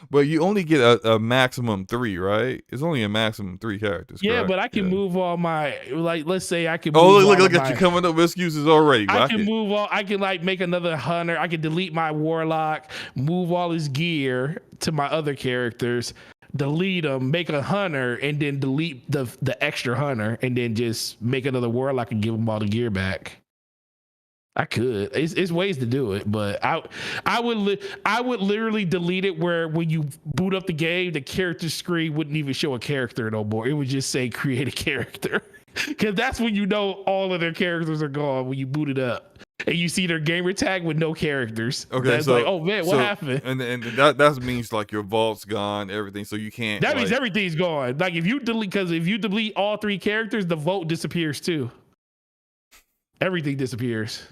But you only get a maximum 3, right? It's only a maximum 3 characters. Yeah, correct? but I can move all my, like, let's say I can move. Oh, look at you coming up with excuses already. I can move all, I can like make another hunter. I can delete my warlock, move all his gear to my other characters, delete them, make a hunter, and then delete the extra hunter, and then just make another warlock and give them all the gear back. I could. It's ways to do it, but I would literally delete it where when you boot up the game, the character screen wouldn't even show a character no more. It would just say create a character, because that's when you know all of their characters are gone when you boot it up and you see their gamer tag with no characters. Okay, that's so like, oh man, what happened? And that means like your vault's gone, everything, so you can't. That means everything's gone. Like if you delete all 3 characters, the vault disappears too. Everything disappears.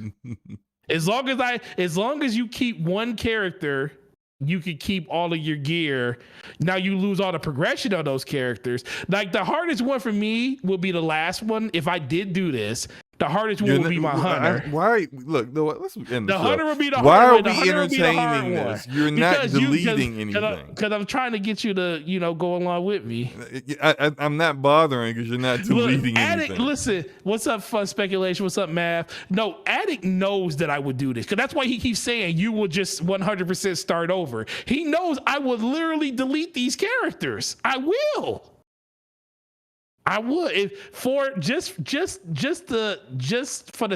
As long as you keep one character, you can keep all of your gear. Now you lose all the progression of those characters. Like the hardest one for me will be the last one. If I did do this, the hardest one would be my hunter. Let's end the hunter would be the Why hard are we entertaining this? You're not deleting anything. Because I'm trying to get you to, go along with me. I'm not bothering because you're not deleting anything. Listen, what's up, Fun Speculation? What's up, Math? No, Addict knows that I would do this because that's why he keeps saying you will just 100% start over. He knows I would literally delete these characters. I will. I would for the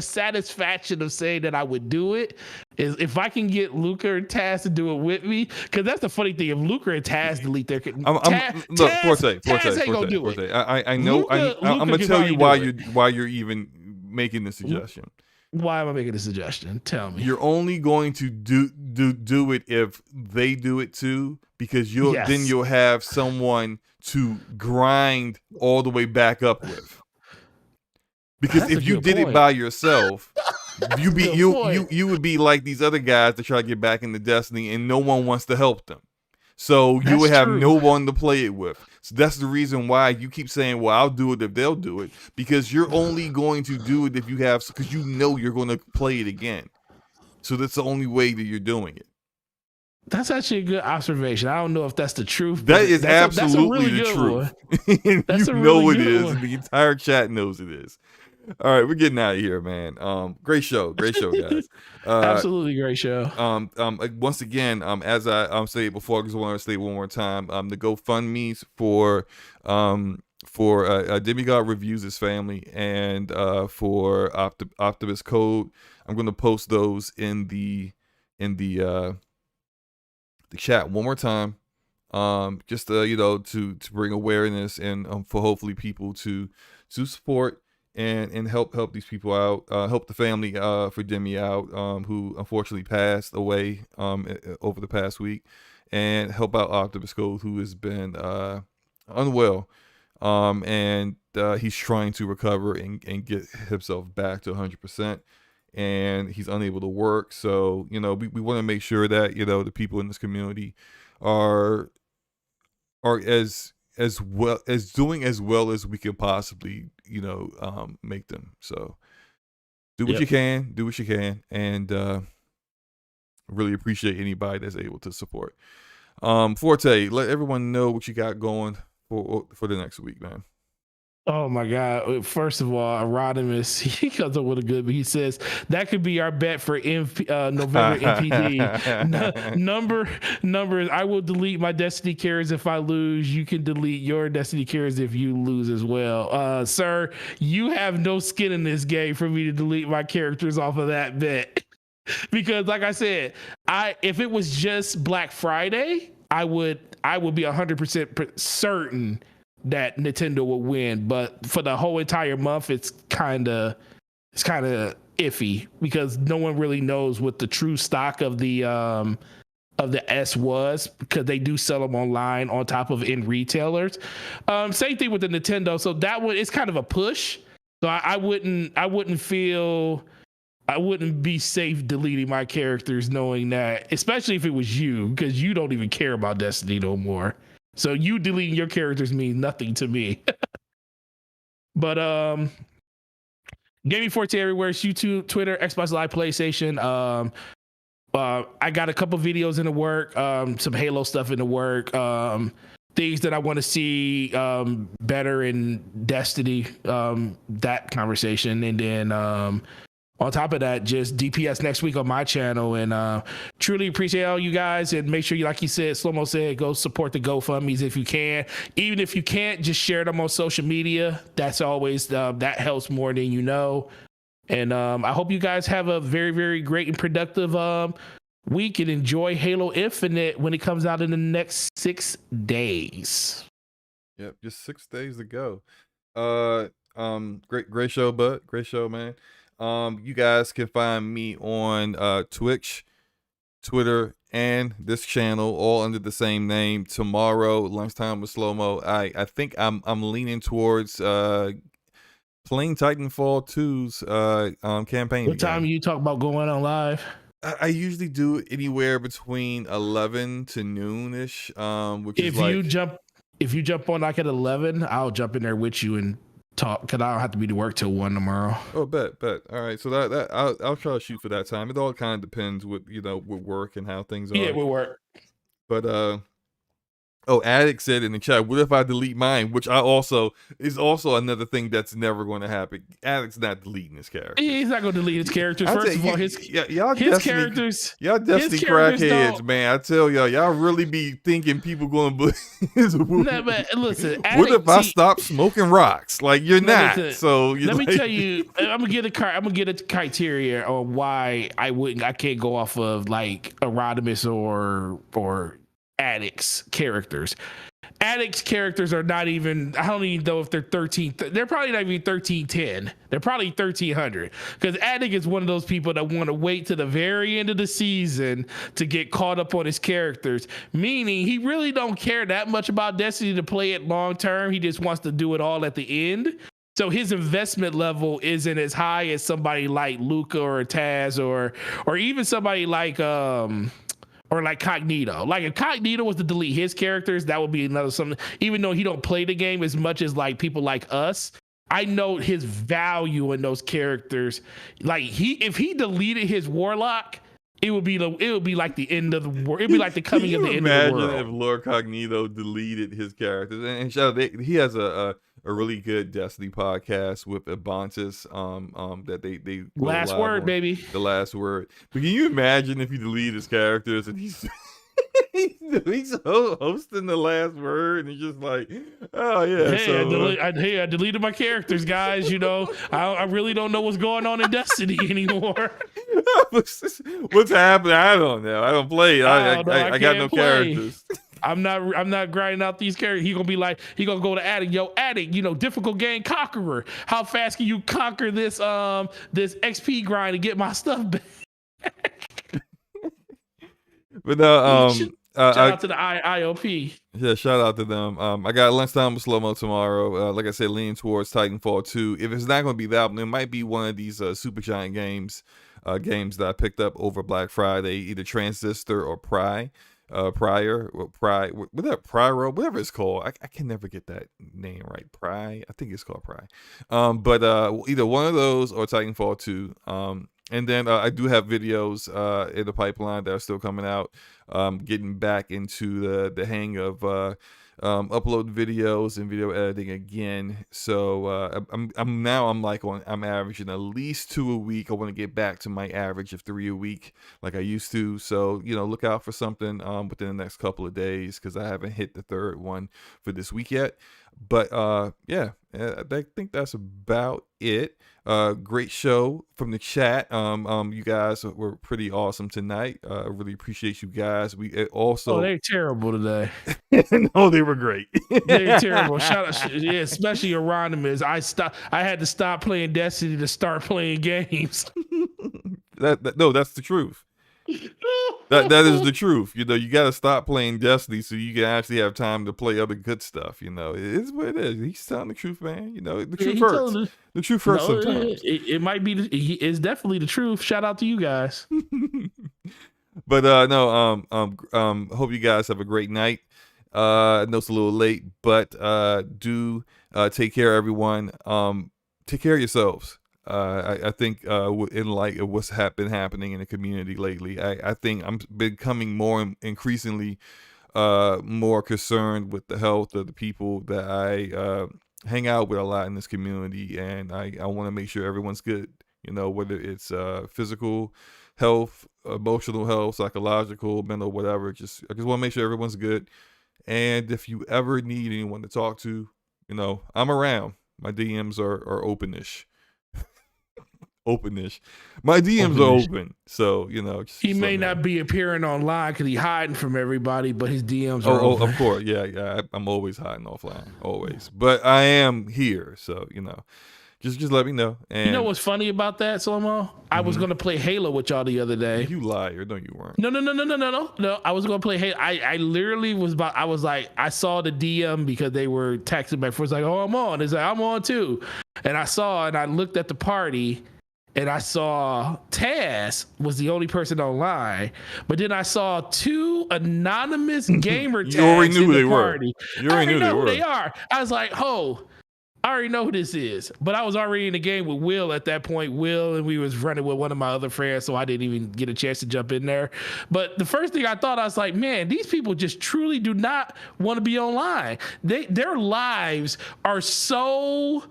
satisfaction of saying that I would do it. Is if I can get Luca and Taz to do it with me, because that's the funny thing. If Luca and Taz delete their, Taz ain't gonna do it. I know. I'm gonna tell you why you're even making this suggestion. Why am I making a suggestion? Tell me. You're only going to do it if they do it too, because then you'll have someone to grind all the way back up with. Because if you did it by yourself, you would be like these other guys that try to get back into Destiny and no one wants to help them. So you would have no one to play it with. So that's the reason why you keep saying, well, I'll do it if they'll do it, because you're only going to do it if you have, because you know you're going to play it again. So that's the only way that you're doing it. That's actually a good observation. I don't know if that's the truth. That is absolutely that's a really the truth. That's You a know really it good is, one. and the entire chat knows it is. All right, we're getting out of here, man. Great show, guys. Absolutely great show. Once again, as I said before, I just want to say one more time, the GoFundMe's for DemiGodReviews' family and for Optimus Code. I'm going to post those in the chat one more time, just to bring awareness and for hopefully people to support and help these people out, help the family for Demi out, who unfortunately passed away over the past week, and help out Optimus Code, who has been unwell, and he's trying to recover and get himself back to 100%. And he's unable to work. So, we want to make sure that, the people in this community are as doing as well as we can possibly, make them. So do what you can, do what you can, and really appreciate anybody that's able to support. Forte, let everyone know what you got going for the next week, man. Oh my God. First of all, Optimus, he comes up with a good, but he says that could be our bet for November NPD. Numbers, I will delete my Destiny characters if I lose. You can delete your Destiny characters if you lose as well. Sir, you have no skin in this game for me to delete my characters off of that bet. Because like I said, if it was just Black Friday, I would be 100% certain that Nintendo will win, but for the whole entire month, it's kind of iffy because no one really knows what the true stock of the S was, because they do sell them online on top of in retailers. Same thing with the Nintendo. So that one, it's kind of a push. So I wouldn't be safe deleting my characters knowing that, especially if it was you, because you don't even care about Destiny no more. So you deleting your characters means nothing to me. But Gaming Forte everywhere, it's YouTube, Twitter, Xbox Live, PlayStation. I got a couple videos in the work, some Halo stuff in the work, things that I want to see better in Destiny, that conversation. And then on top of that, just DPS next week on my channel. And truly appreciate all you guys. And make sure you, like you said, SloMo said, go support the GoFundMes if you can. Even if you can't, just share them on social media. That's always, that helps more than you know. And I hope you guys have a very, very great and productive week and enjoy Halo Infinite when it comes out in the next 6 days. Yep, just 6 days to go. Great show, bud. Great show, man. You guys can find me on Twitch, Twitter, and this channel, all under the same name. Tomorrow, lunchtime with SloMo. I think I'm leaning towards playing Titanfall 2's campaign. What time you talk about going on live? I usually do it anywhere between 11 to noonish. Which if you jump on like at 11, I'll jump in there with you and talk, because I don't have to be to work till 1 tomorrow. Oh, bet. All right, so that I'll try to shoot for that time. It all kind of depends with with work and how things are. Yeah, with work. But Addict said in the chat, what if I delete mine? Which is also another thing that's never going to happen. Addict's not deleting his character. He's not going to delete his characters. First of all, his characters. Y'all Destiny crackheads, man. I tell y'all really be thinking people going to No, but listen. What if I stop smoking rocks? Like, you're not. Listen, so let me tell you, I'm gonna get a criteria on why I can't go off of like Optimus or Addict's characters. Addict's characters are not even, I don't even know if they're 13. They're probably not even 1310. They're probably 1300. Because Addict is one of those people that want to wait to the very end of the season to get caught up on his characters. Meaning he really don't care that much about Destiny to play it long term. He just wants to do it all at the end. So his investment level isn't as high as somebody like Luca or Taz or even somebody like or like Cognito. Like if Cognito was to delete his characters, that would be another something. Even though he don't play the game as much as like people like us, I know his value in those characters. Like if he deleted his Warlock, it would be like the end of the world. It'd be like the coming of the end of the Imagine world. if Lord Cognito deleted his characters? And shout out, he has a really good Destiny podcast with Abantis, that they go Last live word, on. baby. The last word. But can you imagine if he deleted his characters and he's he's hosting the last word and he's just like, oh yeah. Hey, I deleted my characters, guys. You know, I really don't know what's going on in Destiny anymore. What's happening? I don't know. I don't play. I got no characters. I'm not grinding out these characters. He gonna go to Addict. Yo, Addict, you know, difficult game conqueror. How fast can you conquer this this XP grind and get my stuff back? But shout out to the IOP. Yeah, shout out to them. I got lunchtime with SloMo tomorrow. Like I said, leaning towards Titanfall 2. If it's not going to be that one, it might be one of these Supergiant games that I picked up over Black Friday, either Transistor or Prior, whatever it's called. I can never get that name right. I think it's called Pry. But either one of those or Titanfall 2. And then I do have videos in the pipeline that are still coming out. Getting back into the hang of uploading videos and video editing again. So I'm averaging at least 2 a week. I want to get back to my average of 3 a week like I used to. So look out for something within the next couple of days, because I haven't hit the third one for this week yet. But yeah, I think that's about it. Great show from the chat. You guys were pretty awesome tonight. I really appreciate you guys. We also they're terrible today. No, they were great. They're terrible. Shout out, yeah, especially Euronymous. I had to stop playing Destiny to start playing games. No, that's the truth. That is the truth. You got to stop playing Destiny so you can actually have time to play other good stuff. It is what it is. He's telling the truth, man. The truth hurts. The truth hurts sometimes. It might be. It's definitely the truth. Shout out to you guys. But hope you guys have a great night. I know it's a little late, but do take care, everyone. Take care of yourselves. I think in light of what's been happening in the community lately, I think I'm becoming increasingly more concerned with the health of the people that I hang out with a lot in this community, and I want to make sure everyone's good. Whether it's physical health, emotional health, psychological, mental, whatever. I just want to make sure everyone's good. And if you ever need anyone to talk to, I'm around. My DMs are openish. My DMs are open, so he may not be appearing online because he's hiding from everybody, but his DMs are open. Of course, yeah. I'm always hiding offline, always, but I am here, so just let me know. And you know what's funny about that, SloMo? I was gonna play Halo with y'all the other day. You liar! No, you weren't. No. I was gonna play Halo. I literally was about. I was like, I saw the DM because they were texting back. First, like, oh, I'm on. It's like, I'm on too, and I looked at the party. And I saw Taz was the only person online, but then I saw 2 anonymous gamer tags. You already knew who they were. You already know who they are. I was like, I already know who this is. But I was already in the game with Will at that point. Will, and we was running with one of my other friends, so I didn't even get a chance to jump in there. But the first thing I thought, I was like, man, these people just truly do not want to be online. Their lives are so...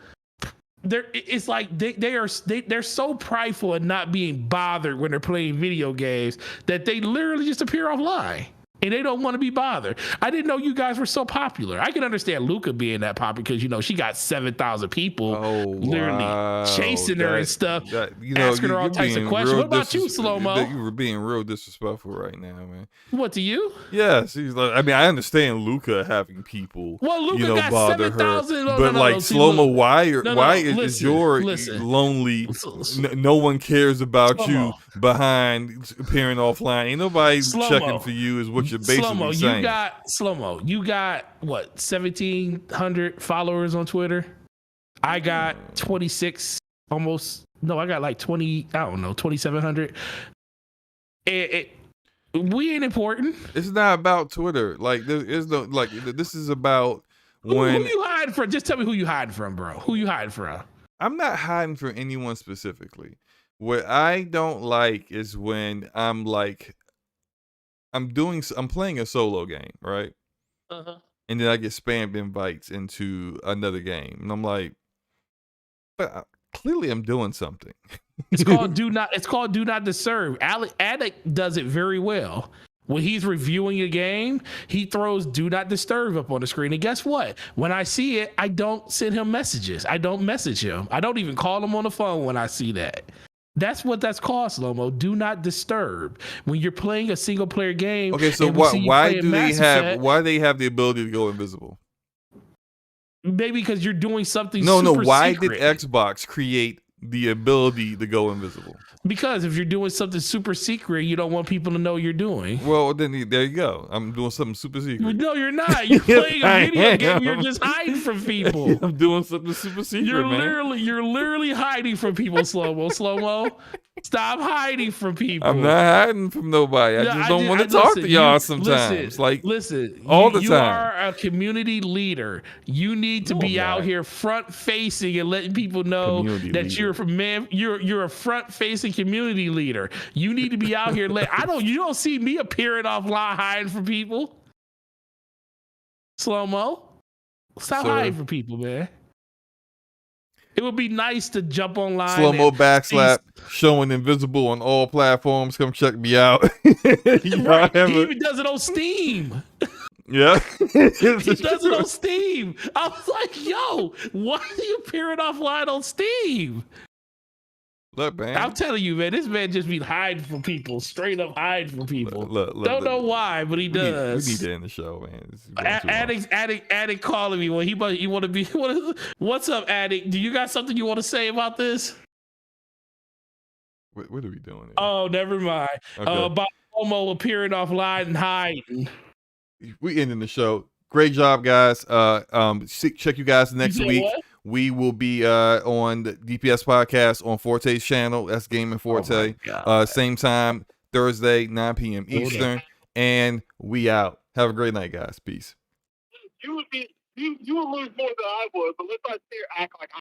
It's like they're so prideful and not being bothered when they're playing video games that they literally just appear offline and they don't want to be bothered. I didn't know you guys were so popular. I can understand Luca being that popular because she got 7,000 people literally chasing her and stuff, asking her all types of questions. What about you, SloMo? You were being real disrespectful right now, man. What, to you? Yes, I understand Luca having people, Luca got bother 7,000. her, but SloMo, why is your lonely? No one cares about SloMo. You behind appearing offline. Ain't nobody checking for you. Is what you're basically saying. You got what, 1,700 followers on Twitter? I got 26, almost. No, I got like 20. I don't know, 2,700. We ain't important. It's not about Twitter. There is no This is about who you hiding from. Just tell me who you hiding from, bro. Who you hiding from? I'm not hiding from anyone specifically. What I don't like is when I'm like, I'm playing a solo game, right? Uh-huh. And then I get spammed invites into another game, and I'm like, but clearly I'm doing something. It's called do not disturb. Addict does it very well. When he's reviewing a game, he throws do not disturb up on the screen. And guess what? When I see it, I don't send him messages. I don't message him. I don't even call him on the phone when I see that. That's what that's called, SloMo. Do not disturb. When you're playing a single player game. Okay, so why do they have the ability to go invisible? Maybe because you're doing something No, why secret. did Xbox create the ability to go invisible? Because if you're doing something super secret, you don't want people to know you're doing. Well, then there you go. I'm doing something super secret. No, you're not. You're playing a video game. You're just hiding from people. I'm doing something super secret, You're literally hiding from people, SloMo. Stop hiding from people. I'm not hiding from nobody. I just don't want to talk to y'all sometimes. Listen, all the time. You are a community leader. You need to be out here front facing and letting people know that you're a front facing community leader. You need to be out here. You don't see me appearing offline hiding from people. SloMo, stop hiding from people, man. It would be nice to jump online. SloMoBackSlap, showing invisible on all platforms. Come check me out. He even does it on Steam. Yeah. He does it on Steam. I was like, yo, why are you appearing offline on Steam? Look, man. I'm telling you, man, this man just be hiding from people, straight up hiding from people. Don't know why, but he does. We need to end the show, man. Addict calling me when he want to be. What's up, Addict? Do you got something you want to say about this? What are we doing here? Oh, never mind. Okay. About Homo appearing offline and hiding. We ending the show. Great job, guys. Check you guys next week. What? We will be on the DPS podcast on Forte's channel. That's Gaming Forte. Same time, Thursday, 9 p.m. Eastern. And we out. Have a great night, guys. Peace. You would lose more than I would, but let's not act like